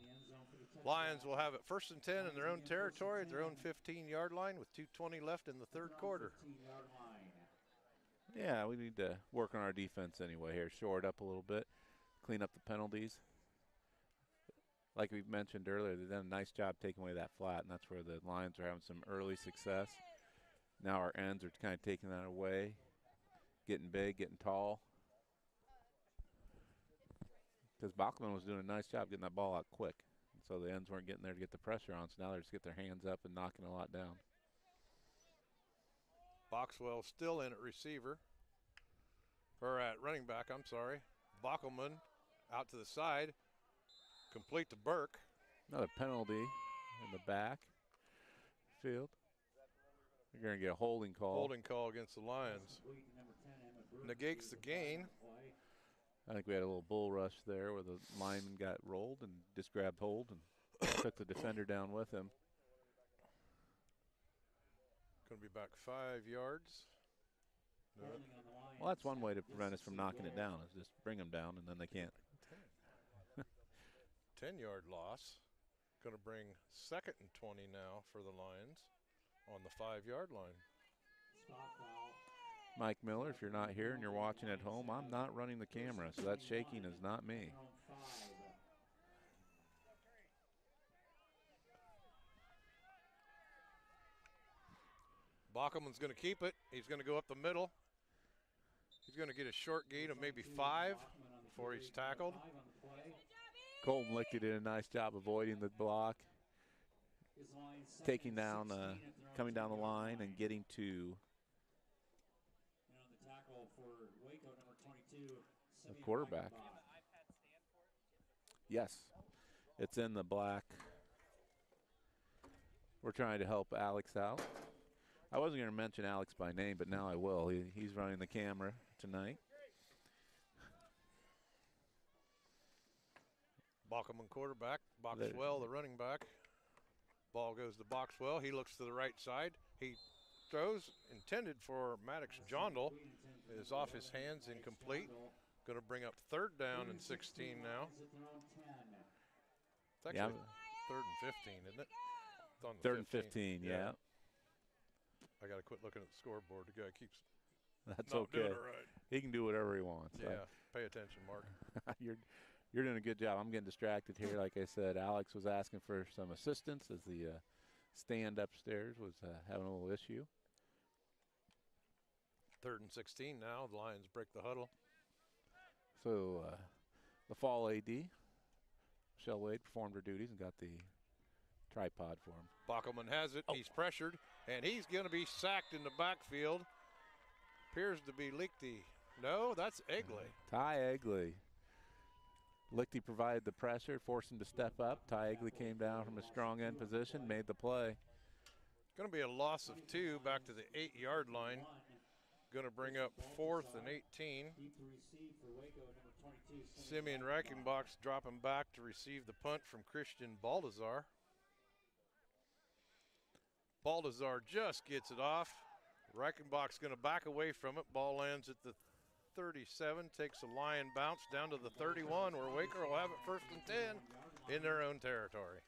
Lions will have it 1st and 10 in their own territory at their own 15-yard line with 2:20 left in the 3rd quarter. Yeah, we need to work on our defense anyway here, shore it up a little bit, clean up the penalties. Like we mentioned earlier, they've done a nice job taking away that flat, and that's where the Lions are having some early success. Now our ends are kind of taking that away, getting big, getting tall. Because Bachman was doing a nice job getting that ball out quick. So the ends weren't getting there to get the pressure on, so now they're just get their hands up and knocking a lot down. Boxwell still in at receiver, or at running back, I'm sorry. Bockelman out to the side, complete to Burke. Another penalty in the back field. They're going to get a holding call. Holding call against the Lions. Negates the gain. I think we had a little bull rush there where the lineman got rolled and just grabbed hold and took the defender down with him. Going to be back 5 yards. No. Well, that's one way to prevent us from knocking it down, is just bring them down, and then they can't. 10-yard loss. Going to bring 2nd and 20 now for the Lions on the 5-yard line. Mike Miller, if you're not here and you're watching at home, I'm not running the camera, so that shaking is not me. Bachman's going to keep it. He's going to go up the middle. He's going to get a short gain of maybe 5 before he's tackled. Colton Lichty did a nice job avoiding the block, taking down, coming down the line and getting to the quarterback. Yes, it's in the black. We're trying to help Alex out. I wasn't going to mention Alex by name, but now I will. He's running the camera tonight. Bachman quarterback, Boxwell the running back. Ball goes to Boxwell. He looks to the right side. He throws, intended for Maddox Jondal. It is off his hands, incomplete. Going to bring up 3rd down and 16 now. It's actually 3rd and 15, isn't it? It's on the 3rd and 15, yeah. I got to quit looking at the scoreboard. The guy keeps That's not okay. doing it right. He can do whatever he wants. Yeah, pay attention, Mark. You're doing a good job. I'm getting distracted here. Like I said, Alex was asking for some assistance as the stand upstairs was having a little issue. 3rd and 16 now. The Lions break the huddle. So the fall AD, Michelle Wade, performed her duties and got the tripod for him. Bachman has it. He's pressured, and he's going to be sacked in the backfield. Appears to be Lichty. No, that's Egley. Ty Egley. Lichty provided the pressure, forced him to step up. Ty Egley came down from a strong end position, made the play. Going to be a loss of 2 back to the 8-yard line. Going to bring up 4th and 18. Simeon Reichenbach's dropping back to receive the punt from Christian Baldazar. Baldazar just gets it off. Reichenbach's going to back away from it. Ball lands at the 37, takes a Lion bounce down to the 31, where Waco will have it 1st and 10 in their own territory.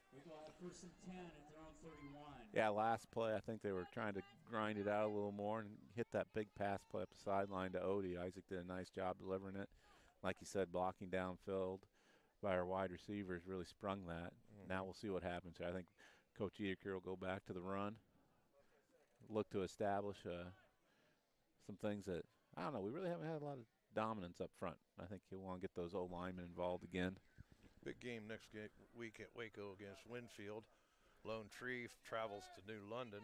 Yeah, last play, I think they were trying to grind it out a little more and hit that big pass play up the sideline to Odie. Isaac did a nice job delivering it. Like you said, blocking downfield by our wide receivers really sprung that. Now we'll see what happens here. I think Coach Eaker will go back to the run, look to establish some things that, I don't know, we really haven't had a lot of dominance up front. I think he'll want to get those old linemen involved again. Big game next week at Waco against Winfield. Lone Tree travels to New London.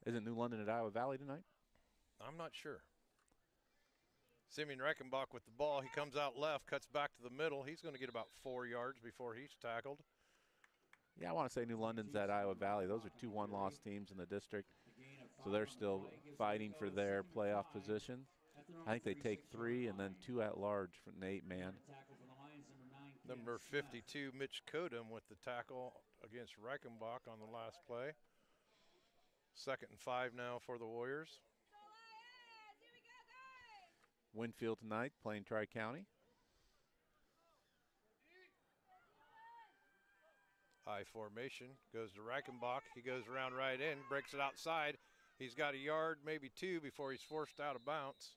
Isn't New London at Iowa Valley tonight? I'm not sure. Simeon Reichenbach with the ball. He comes out left, cuts back to the middle. He's going to get about 4 yards before he's tackled. Yeah, I want to say New London's at Iowa Valley. Those are 2 one-loss teams in the district, so they're still fighting for their playoff position. I think they take 3 and then 2 at large from the 8-man. Number 52, Mitch Kodum with the tackle against Reichenbach on the last play. 2nd and 5 now for the Warriors. Winfield tonight playing Tri-County. I formation, goes to Reichenbach. He goes around right in, breaks it outside. He's got a yard, maybe 2, before he's forced out of bounds.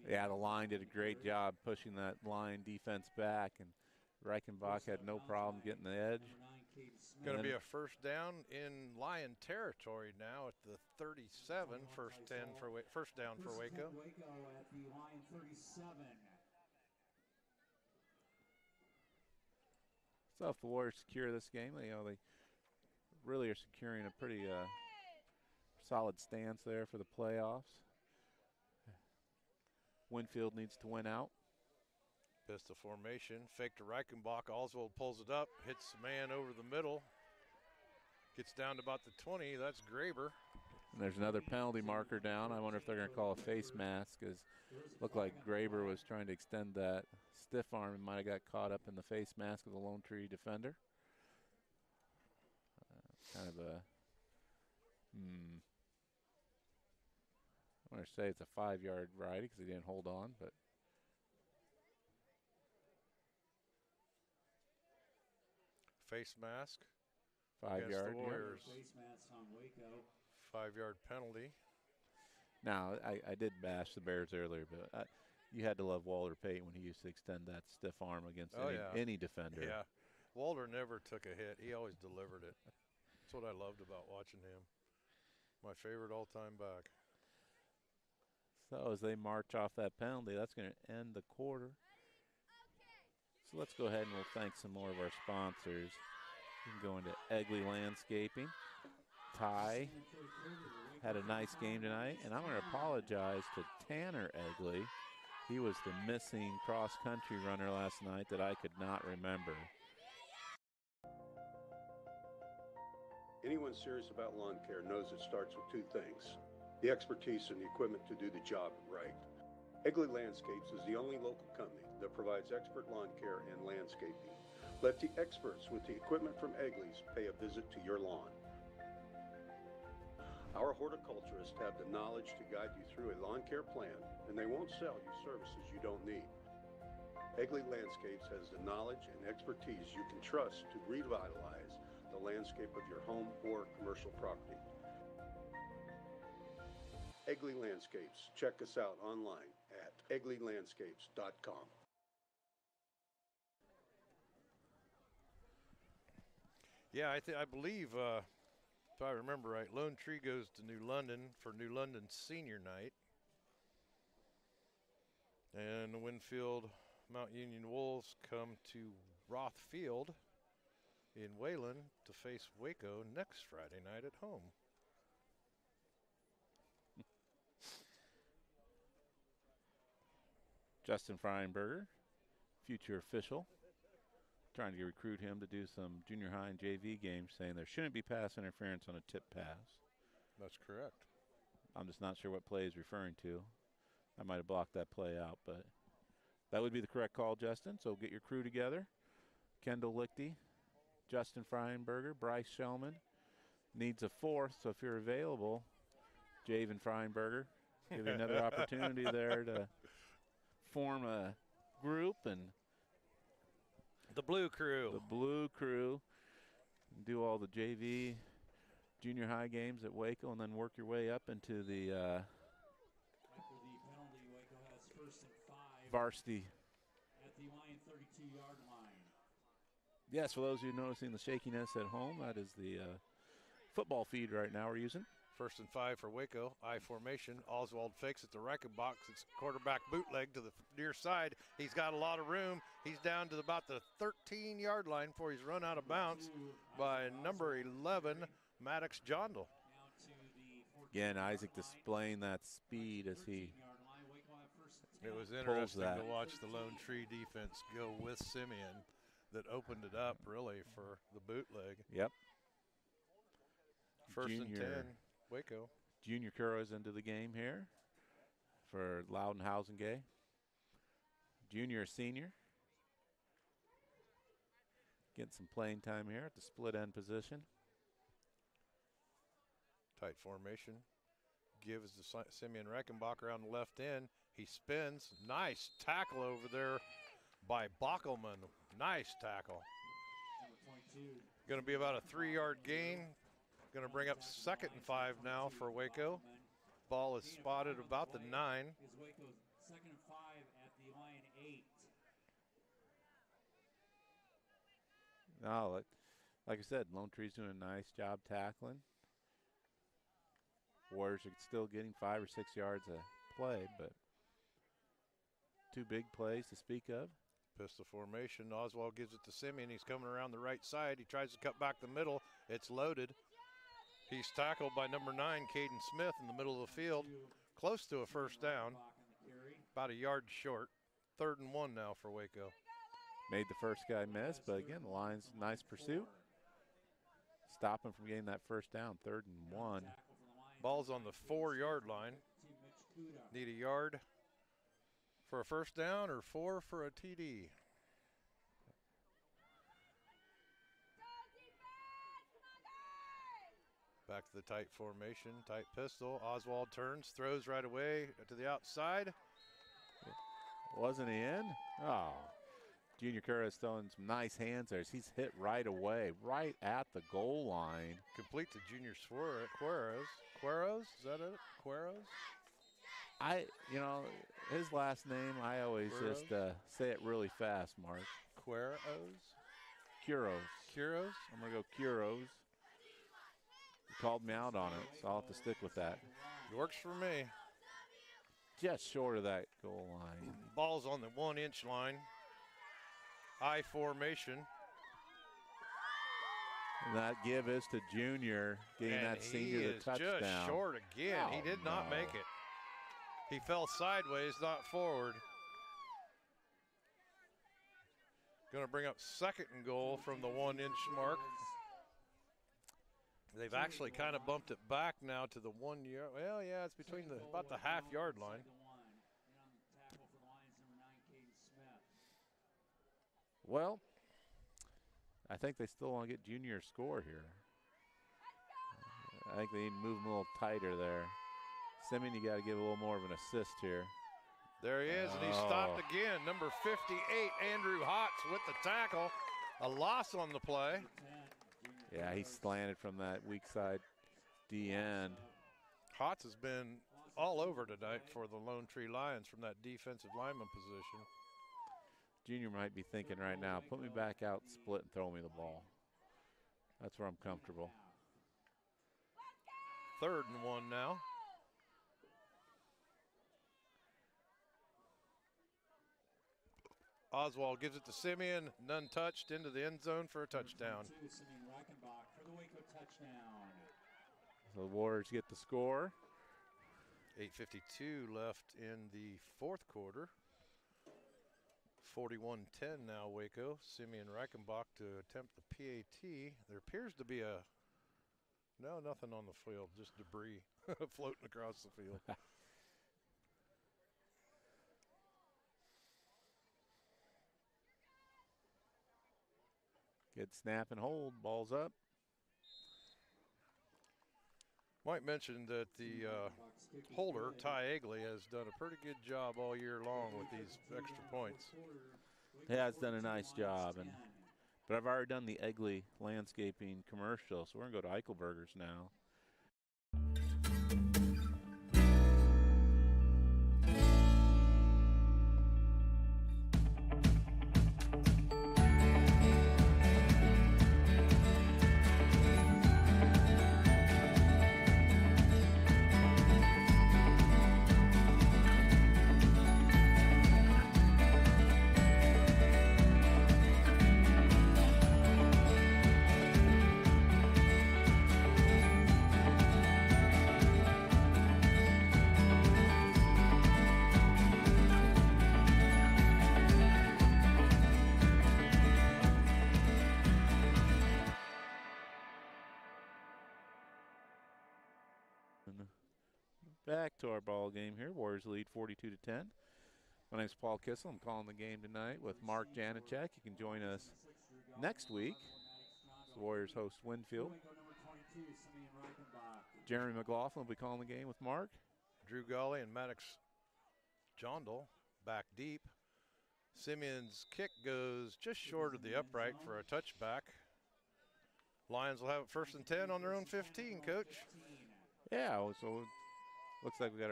Yeah, the line did a great job pushing that line defense back, and Reichenbach had no problem getting the edge. Going to be a 1st down in Lion territory now at the 37. First down for Waco. So if the Warriors secure this game, they really are securing a pretty solid stance there for the playoffs. Winfield needs to win out. Pistol formation, fake to Reichenbach. Oswald pulls it up, hits the man over the middle. Gets down to about the 20. That's Graber. And there's another penalty marker down. I wonder if they're going to call a face mask, because looked like Graber was trying to extend that stiff arm and might have got caught up in the face mask of the Lone Tree defender. Kind of a, I want to say it's a 5-yard variety because he didn't hold on, but. Face mask. 5-yard. The Warriors. Face mask on Waco. 5-yard penalty. Now, I did bash the Bears earlier, but you had to love Walter Payton when he used to extend that stiff arm against any defender. Yeah. Walter never took a hit. He always delivered it. That's what I loved about watching him. My favorite all-time back. So as they march off that penalty, that's going to end the quarter. So let's go ahead and we'll thank some more of our sponsors. You can go into Egley Landscaping. Ty had a nice game tonight, and I'm going to apologize to Tanner Egley. He was the missing cross-country runner last night that I could not remember. Anyone serious about lawn care knows it starts with two things: the expertise and the equipment to do the job right. Egley Landscapes is the only local company that provides expert lawn care and landscaping. Let the experts with the equipment from Egley's pay a visit to your lawn. Our horticulturists have the knowledge to guide you through a lawn care plan, and they won't sell you services you don't need. Egley Landscapes has the knowledge and expertise you can trust to revitalize the landscape of your home or commercial property. Egley Landscapes. Check us out online at egleylandscapes.com. Yeah, I believe, if I remember right, Lone Tree goes to New London for New London's senior night. And the Winfield Mount Union Wolves come to Roth Field in Wayland to face Waco next Friday night at home. Justin Freienberger, future official, trying to recruit him to do some junior high and JV games, saying there shouldn't be pass interference on a tip pass. That's correct. I'm just not sure what play he's referring to. I might have blocked that play out, but that would be the correct call, Justin. So get your crew together. Kendall Lichty, Justin Freienberger, Bryce Shellman. Needs a fourth, so if you're available, Javen Freienberger, give you another opportunity there to form a group and the Blue Crew. The Blue Crew. Do all the JV junior high games at Waco and then work your way up into the After the penalty, Waco has 1st and 5 varsity. at the Lion 32-yard line. Yes, for those of you noticing the shakiness at home, that is the football feed right now we're using. 1st and 5 for Waco. I formation. Oswald fakes it to Reichenbach. It's quarterback bootleg to the near side. He's got a lot of room. He's down to about the 13-yard line before he's run out of bounds by number 11, Maddox Jondal. Again, Isaac displaying that speed as he It was pulls interesting that. to watch the Lone Tree defense go with Simeon that opened it up really for the bootleg. Yep. 1st and 10. Waco. Junior Curro's into the game here for Loudenhausen Gay. Junior, senior. Getting some playing time here at the split end position. Tight formation. Gives to Simeon Reichenbach on the left end. He spins. Nice tackle over there by Bockelman. Nice tackle. Going to be about a 3-yard gain. Going to bring up 2nd and 5 now for Waco. Ball is spotted about the 9. Is Waco 2nd and 5 at the Lion 8. No, like I said, Lone Tree's doing a nice job tackling. Warriors are still getting 5 or 6 yards a play, but 2 big plays to speak of. Pistol formation. Oswald gives it to Simeon. He's coming around the right side. He tries to cut back the middle. It's loaded. He's tackled by number 9, Caden Smith, in the middle of the field. Close to a 1st down. About a yard short. 3rd and 1 now for Waco. Made the first guy miss, but again, the Lions, nice pursuit. Stop him from getting that 1st down, 3rd and 1. Ball's on the 4-yard line. Need a yard for a first down or 4 for a TD. Back to the tight formation, tight pistol. Oswald turns, throws right away to the outside. Wasn't he in? Oh, Junior Cura throwing some nice hands there. He's hit right away, right at the goal line. Complete to Junior Queros. Queros, is that it? Queros? His last name, I always Queros? just say it really fast, Mark. Queros? Kuros. Queros? I'm going to go Kuros. You called me out on it, so I'll have to stick with that. Works for me. Just short of that goal line. Ball's on the 1-inch line. I formation. And that give is to Junior, getting And that senior the touchdown. He is just short again. Oh, He did not no. make it. He fell sideways, not forward. Going to bring up 2nd and goal from the 1-inch mark. They've actually kind of bumped it back now to the 1 yard. Well, yeah, it's between about the half-yard line. Well, I think they still want to get Junior a score here. I think they need to move him a little tighter there. Simeon, you got to give a little more of an assist here. There he is, and he stopped again. Number 58, Andrew Hotz with the tackle. A loss on the play. Yeah, he slanted from that weak side D end. Hotz has been all over tonight for the Lone Tree Lions from that defensive lineman position. Junior might be thinking right now, put me back out, split, and throw me the ball. That's where I'm comfortable. 3rd and 1 now. Oswald gives it to Simeon, none touched, into the end zone for a touchdown. So the Warriors get the score. 8:52 left in the 4th quarter. 41-10 now, Waco. Simeon Reichenbach to attempt the PAT. There appears to be nothing on the field, just debris floating across the field. Good snap and hold, ball's up. Might mention that the holder, Ty Egley, has done a pretty good job all year long with these extra points. He has done a nice job, but I've already done the Egley landscaping commercial, so we're going to go to Eichelberger's now. Back to our ball game here. Warriors lead 42-10. My name's Paul Kissel. I'm calling the game tonight with Mark Janicek. You can join us next week. The Warriors host Winfield. Jeremy McLaughlin will be calling the game with Mark. Drew Gully and Maddox Jondal back deep. Simeon's kick goes just short of the upright for a touchback. Lions will have it 1st and 10 on their own 15, Coach. Yeah, so looks like they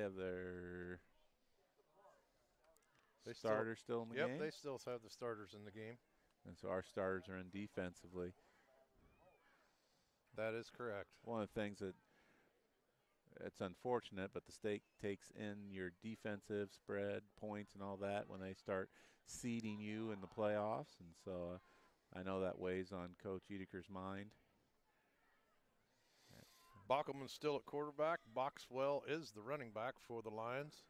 have their starters still in the game. Yep, they still have the starters in the game. And so our starters are in defensively. That is correct. One of the things that it's unfortunate, but the state takes in your defensive spread points and all that when they start seeding you in the playoffs. And so I know that weighs on Coach Edeker's mind. Bockelman's still at quarterback. Boxwell is the running back for the Lions.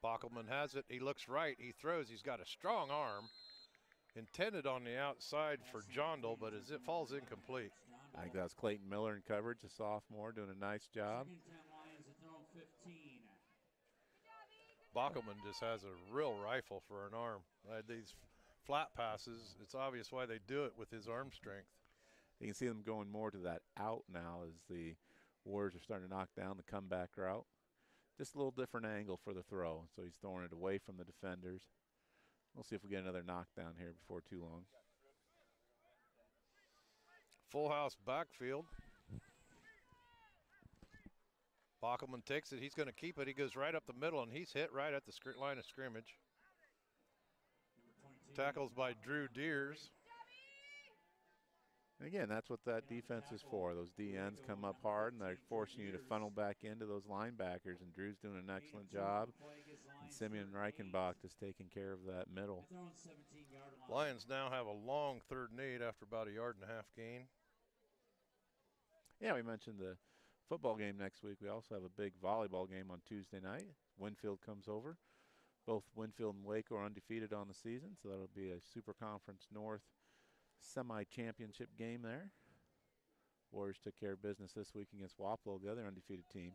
Bockelman has it. He looks right. He throws. He's got a strong arm. Intended on the outside for Jondal, but as it falls incomplete. I think that's Clayton Miller in coverage, a sophomore, doing a nice job. Second and 10 Lions at their own 15. Bockelman just has a real rifle for an arm. These flat passes, it's obvious why they do it with his arm strength. You can see them going more to that out now as the Warriors are starting to knock down the comeback route. Just a little different angle for the throw. So he's throwing it away from the defenders. We'll see if we get another knockdown here before too long. Full house backfield. Bockelman takes it. He's going to keep it. He goes right up the middle, and he's hit right at the line of scrimmage. Tackles by Drew Deers. And again, that's what that defense is for. Those DNs come up hard, and they're forcing you to funnel back into those linebackers, and Drew's doing an excellent job. And Simeon Reichenbach is taking care of that middle. Lions now have a long 3rd and 8 after about a 1.5 yard gain. Yeah, we mentioned the football game next week. We also have a big volleyball game on Tuesday night. Winfield comes over. Both Winfield and Waco are undefeated on the season, so that'll be a Super Conference North semi-championship game there. Warriors took care of business this week against Wapello, the other undefeated team.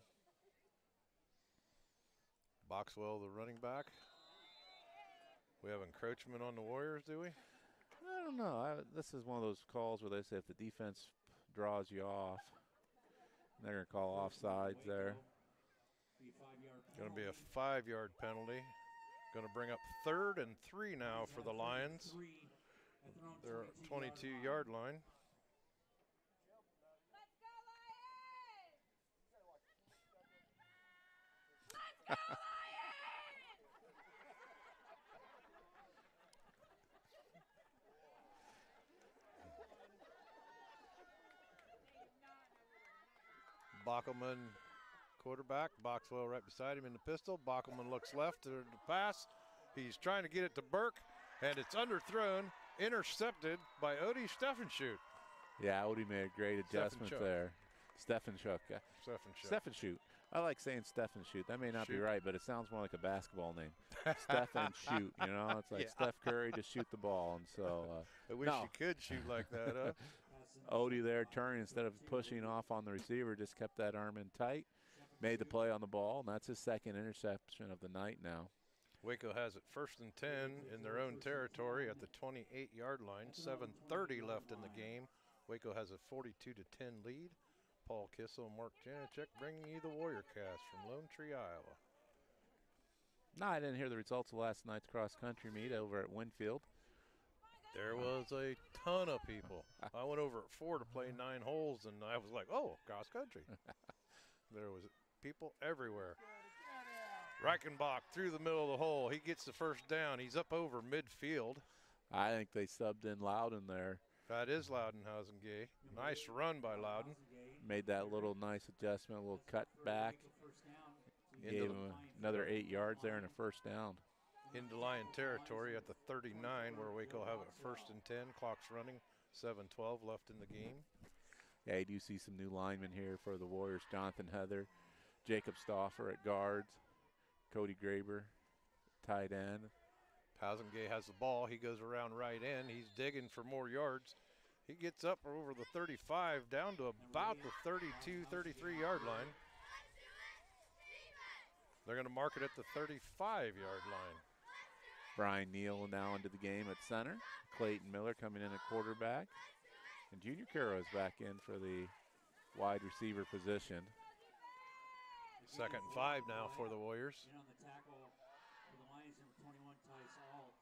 Boxwell, the running back. We have encroachment on the Warriors, do we? I don't know. This is one of those calls where they say if the defense draws you off, they're going to call offsides there. Going to be a 5-yard penalty. Going to bring up 3rd and 3 now for the Lions. Their 22-yard line. Bockelman, quarterback. Boxwell right beside him in the pistol. Bockelman looks left to the pass. He's trying to get it to Burke, and it's underthrown, intercepted by Odie Steffenschut. Yeah, Odie made a great adjustment there. Steffenschut. Steffenschut. I like saying Steffenschut. That may not be right, but it sounds more like a basketball name. Steffenschut, you know? It's like Steph Curry, just shoot the ball. And so, I wish you could shoot like that, huh? Odie there turning instead of pushing off on the receiver, just kept that arm in tight, made the play on the ball, and that's his 2nd interception of the night now. Waco has it 1st and 10 in their own territory at the 28-yard line. 7:30 left in the game. Waco has a 42-10 lead. Paul Kissel and Mark Janicek bringing you the Warrior Cast from Lone Tree, Iowa. No, I didn't hear the results of last night's cross-country meet over at Winfield. There was a ton of people. I went over at 4 to play 9 holes, and I was like, oh, cross-country. There was people everywhere. Reichenbach through the middle of the hole. He gets the first down. He's up over midfield. I think they subbed in Loudon there. That is Loudenhausen-Gay. Nice run by Loudon. Made that little nice adjustment, a little cut back. Gave him another 8 yards there and a 1st down. Into Lion territory at the 39 where Waco have it 1st and 10. Clock's running. 7:12 left in the game. Yeah, you do see some new linemen here for the Warriors. Jonathan Heather, Jacob Stauffer at guards, Cody Graber, tight end. Hausengay has the ball. He goes around right end. He's digging for more yards. He gets up over the 35 down to about the 32, 33-yard line. They're going to mark it at the 35-yard line. Brian Neal now into the game at center. Clayton Miller coming in at quarterback. And Junior Caro is back in for the wide receiver position. 2nd and 5 now for the Warriors. In on the tackle for the Lions, number 21, Tice Alt.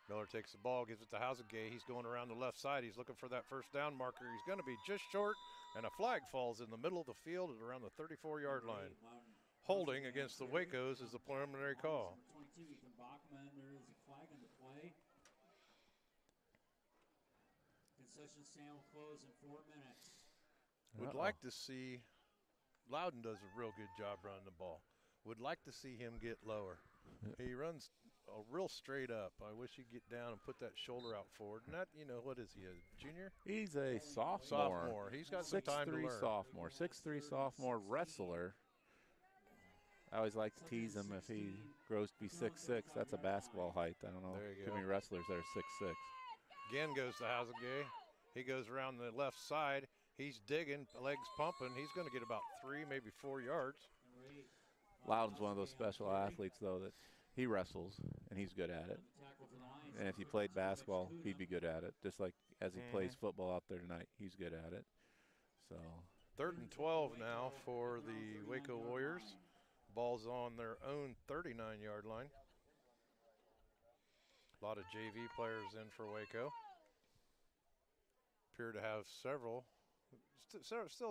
Miller takes the ball, gives it to Hausengay. He's going around the left side. He's looking for that 1st down marker. He's going to be just short, and a flag falls in the middle of the field at around the 34-yard line. Holding against the Wacos is the preliminary call. Number 22, Ethan Bachman. There is a flag on the play. Concession stand will close in 4 minutes. Would like to see, Loudon does a real good job running the ball. Would like to see him get lower. He runs a real straight up. I wish he'd get down and put that shoulder out forward. And that, you know, what is he, a junior? He's a sophomore. He's got some time to learn. 6'3" sophomore wrestler. I always like to tease him if he grows to be 6'6". That's a basketball height. I don't know too many wrestlers that are 6'6". Again goes to Hazegay. He goes around the left side. He's digging, legs pumping. He's going to get about 3, maybe 4 yards. Loudon's one of those special athletes, though, that he wrestles, and he's good at it. And if he played basketball, he'd be good at it, just like as he plays football out there tonight. He's good at it. So 3rd and 12 now for the Waco Warriors. Ball's on their own 39-yard line. A lot of JV players in for Waco. Appear to have still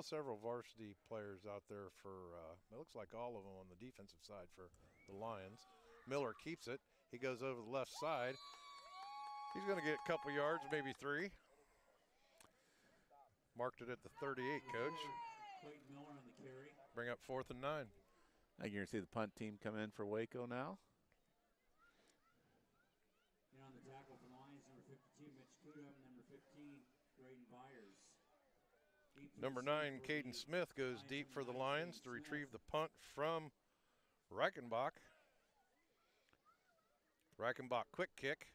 several varsity players out there for, it looks like all of them on the defensive side for the Lions. Miller keeps it. He goes over the left side. He's going to get a couple yards, maybe 3. Marked it at the 38, Coach. Bring up 4th and 9. I can see the punt team come in for Waco now. And on the tackle for the Lions, number 52, Mitch Kuda, and number 15, Braden Byers. Number 9, Caden Smith goes deep for the Lions to retrieve the punt from Reichenbach. Reichenbach quick kick.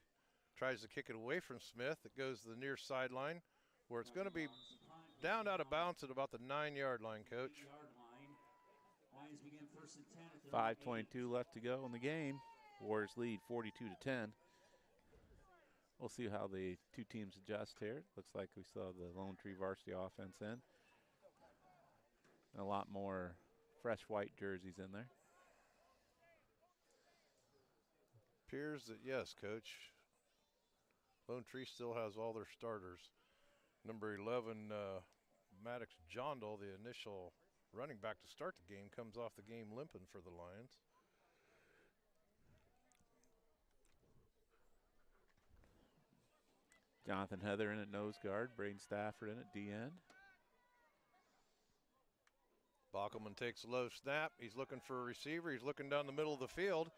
Tries to kick it away from Smith. It goes to the near sideline where it's going to be down out of bounds at about the 9-yard line, Coach. 5:22 left to go in the game. Warriors lead 42-10. We'll see how the two teams adjust here. Looks like we still have the Lone Tree varsity offense in. And a lot more fresh white jerseys in there. Appears that, yes, Coach. Lone Tree still has all their starters. Number 11, Maddox Jondal, the initial running back to start the game, comes off the game limping for the Lions. Jonathan Heather in at nose guard. Braden Stafford in at D-end. Bockelman takes a low snap. He's looking for a receiver. He's looking down the middle of the field.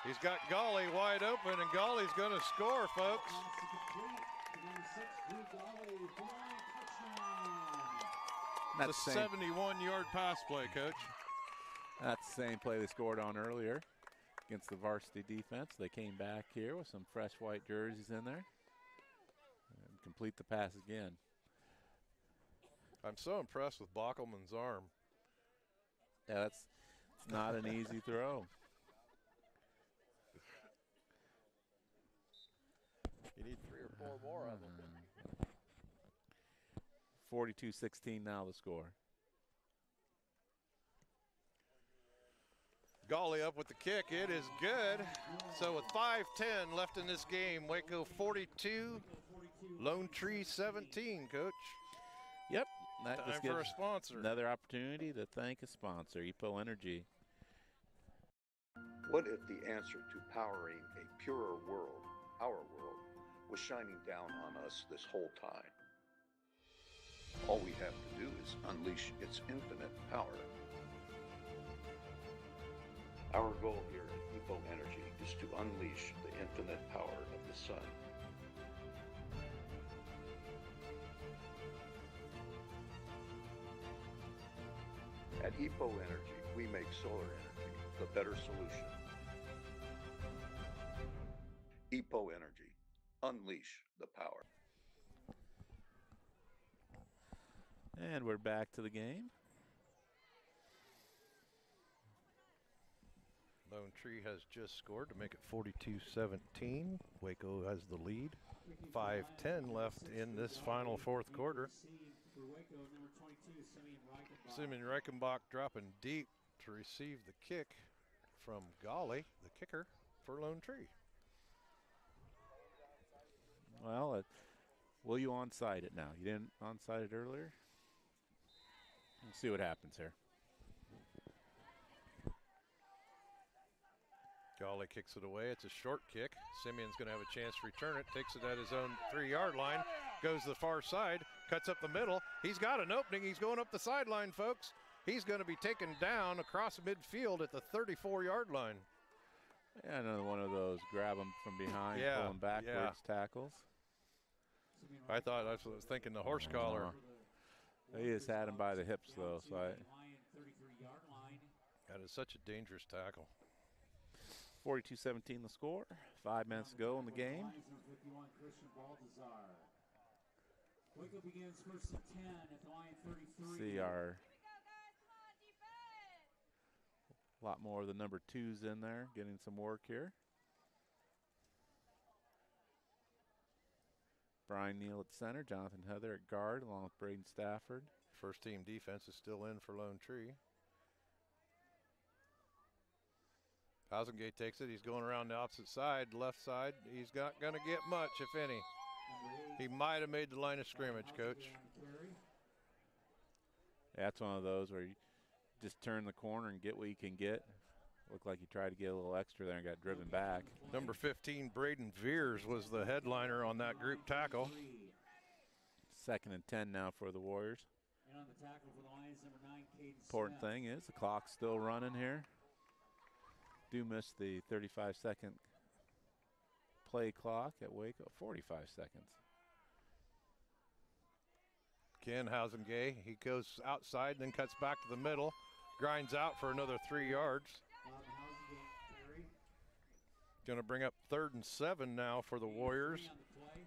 He's got Golly wide open, and Golly's going to score, folks. That's a 71-yard pass play, Coach. That's the same play they scored on earlier against the varsity defense. They came back here with some fresh white jerseys in there and complete the pass again. I'm so impressed with Bockelman's arm. Yeah, it's not an easy throw. You need 3 or 4 more of them. 42-16 now the score. Golly up with the kick. It is good. So with 5:10 left in this game, Waco 42, Lone Tree 17, Coach. Yep. That Time just for a gives sponsor. another opportunity to thank a sponsor, EPO Energy. What if the answer to powering a purer world, our world, was shining down on us this whole time? All we have to do is unleash its infinite power. Our goal here at EPO Energy is to unleash the infinite power of the sun. At EPO Energy, we make solar energy the better solution. EPO Energy, unleash the power. And we're back to the game. Lone Tree has just scored to make it 42-17. Waco has the lead. 5:10 left in this final 4th quarter. Simeon Reichenbach dropping deep to receive the kick from Golly, the kicker for Lone Tree. Well, will you onside it now? You didn't onside it earlier? We'll see what happens here. Golly kicks it away. It's a short kick. Simeon's going to have a chance to return it. Takes it at his own 3-yard line. Goes to the far side. Cuts up the middle. He's got an opening. He's going up the sideline, folks. He's going to be taken down across midfield at the 34-yard line. Yeah, another one of those grab them from behind, pull them backwards tackles. I thought that's what I was thinking, the horse collar. They just had him by the hips, though. So That is such a dangerous tackle. 42-17 the score. 5 minutes to go in the game. Waco begins first and 10 at the line 33. See our a lot more of the number 2s in there getting some work here. Brian Neal at center, Jonathan Heather at guard, along with Braden Stafford. First team defense is still in for Lone Tree. Housengate takes it. He's going around the opposite side, left side. He's not going to get much, if any. He might have made the line of scrimmage, Coach. That's one of those where you just turn the corner and get what you can get. Looked like he tried to get a little extra there and got driven back. Number 15, Braden Veers, was the headliner on that group tackle. 2nd and 10 now for the Warriors. And on the tackle for the Lions, number 9, Caden Important Smith. thing is the clock's still running here. Do miss the 35-second play clock at Waco, 45 seconds. Ken Housengay, he goes outside and then cuts back to the middle, grinds out for another 3 yards. Going to bring up 3rd and 7 now for the Warriors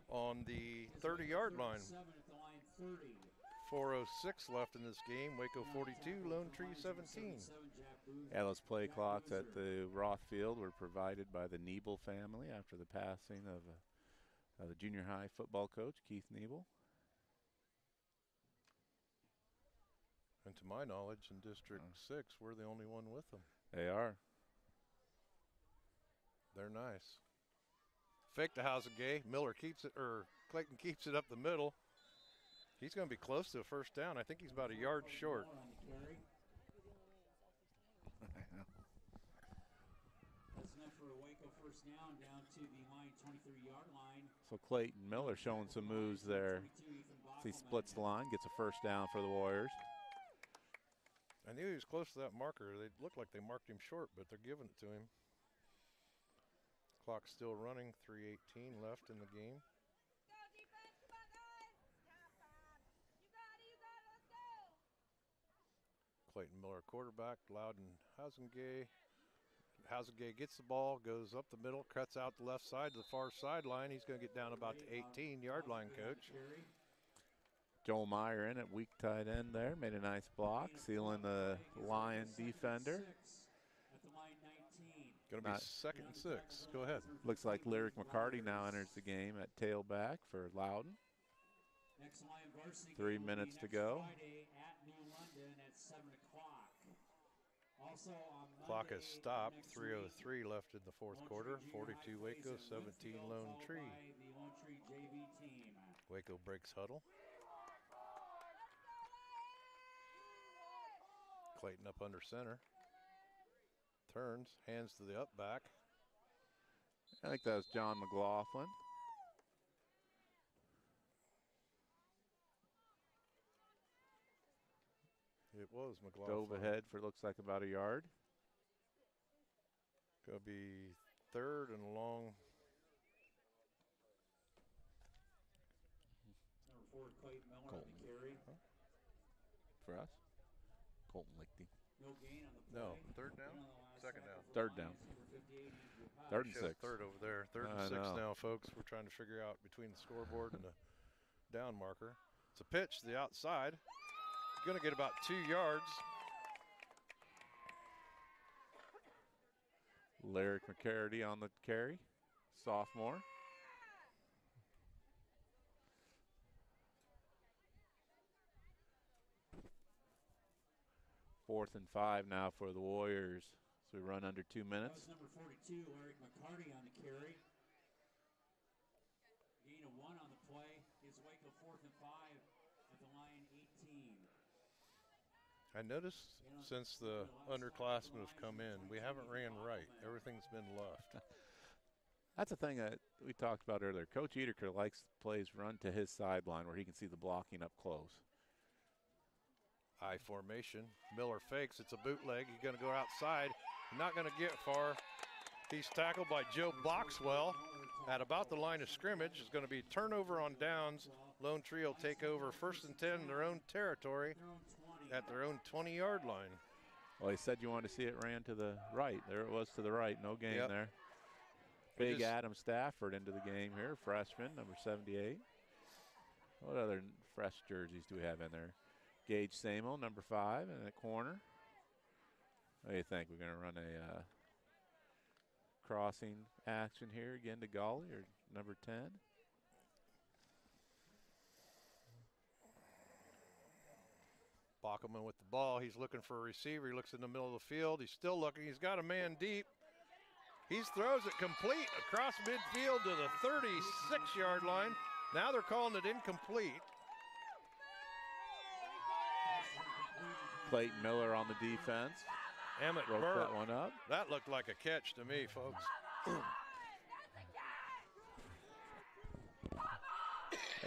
on the 30-yard line. 4:06 left in this game. Waco 42, Lone Tree 17. Yeah, those play clocks at the Roth Field were provided by the Niebel family after the passing of the junior high football coach, Keith Niebel. And to my knowledge, in District 6, we're the only one with them. They are. They're nice. Fake to Housengay. Miller keeps it, or Clayton keeps it up the middle. He's going to be close to a first down. I think he's about a yard short. That's enough for a Waco first down to the line 23-yard line. So Clayton Miller showing some moves there. He splits the line, gets a first down for the Warriors. I knew he was close to that marker. They looked like they marked him short, but they're giving it to him. Clock's still running, 3:18 left in the game. Clayton Miller, quarterback, Loudon Housengay. Housengay gets the ball, goes up the middle, cuts out the left side to the far sideline. He's going to get down about the 18-yard line, Coach. Joel Meyer in at weak tight end there, made a nice block, sealing the Lion defender. Going to be 2nd and 6. Go ahead. Looks like Lyric McCarty now enters the game at tailback for Loudon. 3 minutes to go. Clock has stopped. 3:03 left in the 4th quarter. 42 Waco, 17 Lone Tree. Waco breaks huddle. Clayton up under center. Turns, hands to the up back. I think that was John McLaughlin. It was McLaughlin. Dove ahead for looks like about a yard. Going to be 3rd and long. Number 4, Clayton Miller on the carry. For us? Colton Lichty. No gain on the play. No, 3rd down? 2nd down. 3rd down. 3rd and 6. 3rd over there. 3rd and 6 now, folks. We're trying to figure out between the scoreboard and the down marker. It's a pitch to the outside. Going to get about 2 yards. Lyric McCarty on the carry, sophomore. Fourth and 5 now for the Warriors. So we run under 2 minutes. That was number 42, Lyric McCarty on the carry. Gain of 1 on the play. Gives Waco 4th and 5 at the line 18. I noticed since the underclassmen have come in, we haven't ran right. Everything's been left. That's the thing that we talked about earlier. Coach Edeker likes plays run to his sideline where he can see the blocking up close. I formation. Miller fakes. It's a bootleg. He's going to go outside. Not going to get far. He's tackled by Joe Boxwell at about the line of scrimmage. It's going to be turnover on downs. Lone Tree will take over 1st and 10 in their own territory at their own 20-yard line. Well, he said you wanted to see it ran to the right. There it was to the right. No game Yep. there. Big Adam Stafford into the game here, freshman, number 78. What other fresh jerseys do we have in there? Gage Samo, number 5, in the corner. What do you think? We're going to run a crossing action here again to Golly, or number 10? Bockelman with the ball. He's looking for a receiver. He looks in the middle of the field. He's still looking. He's got a man deep. He throws it complete across midfield to the 36-yard line. Now they're calling it incomplete. Clayton Miller on the defense. Emmett Broke Burke. that one up. That looked like a catch to me, folks.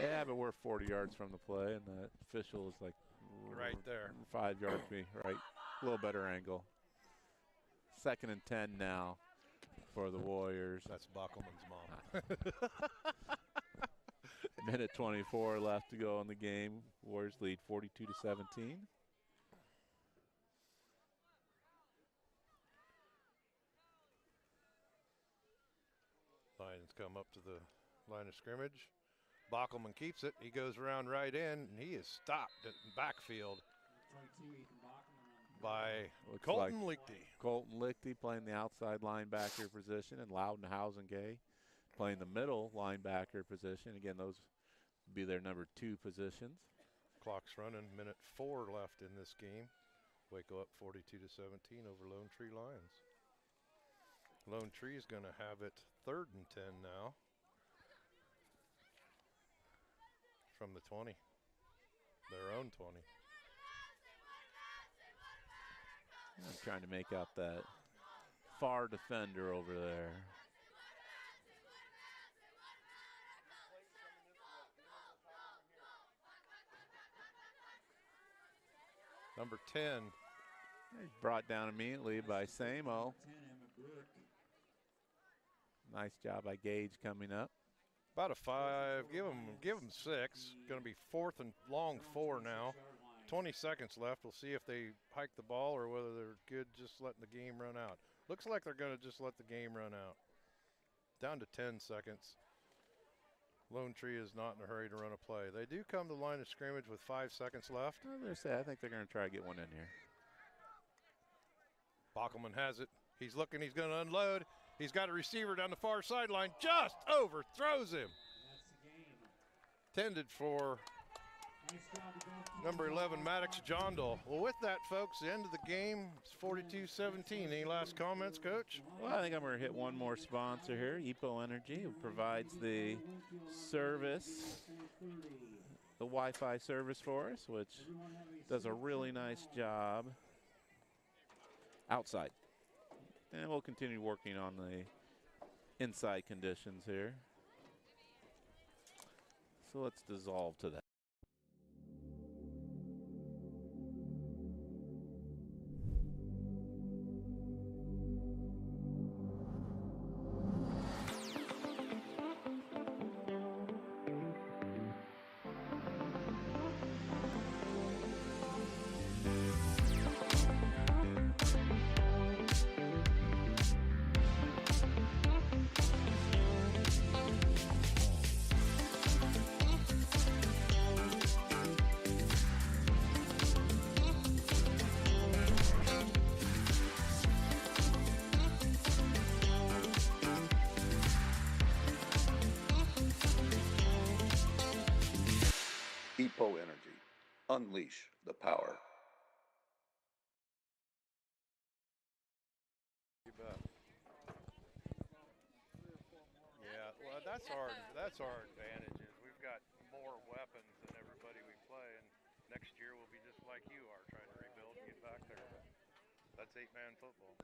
Yeah, but we're 40 yards from the play, and the official is like Right there. 5 yards from me, right. A little better angle. 2nd and 10 now for the Warriors. That's Bockelman's mom. Minute 24 left to go in the game. Warriors lead 42-17. Lions come up to the line of scrimmage. Bockelman keeps it. He goes around right in, and he is stopped at backfield by Colton Lichty. Colton Lichty playing the outside linebacker position, and Loudenhausen Gay playing the middle linebacker position. Again, those would be their number 2 positions. Clock's running. Minute 4 left in this game. Waco up 42-17 over Lone Tree Lions. Lone Tree is going to have it 3rd and 10 now. From the 20, their own 20. I'm trying to make out that far defender over there. Number 10. He's brought down immediately by Samo. Nice job by Gage coming up. About a 5. Give him 6. Going to be 4th and long 4 now. 20 seconds left. We'll see if they hike the ball or whether they're good just letting the game run out. Looks like they're going to just let the game run out. Down to 10 seconds. Lone Tree is not in a hurry to run a play. They do come to the line of scrimmage with 5 seconds left. I think they're going to try to get one in here. Bockelman has it. He's looking. He's going to unload. He's got a receiver down the far sideline. Just overthrows him. Tended for number 11, Maddox Jondal. Well, with that, folks, the end of the game, it's 42-17. Any last comments, Coach? Well, I think I'm going to hit one more sponsor here, EPO Energy, who provides the service, the Wi-Fi service for us, which does a really nice job outside. And we'll continue working on the inside conditions here. So let's dissolve to that. EPO Energy. Unleash the power. You bet. Yeah, well, that's our advantage is we've got more weapons than everybody we play, and next year we'll be just like you are, trying to rebuild and get back there. That's 8-man football.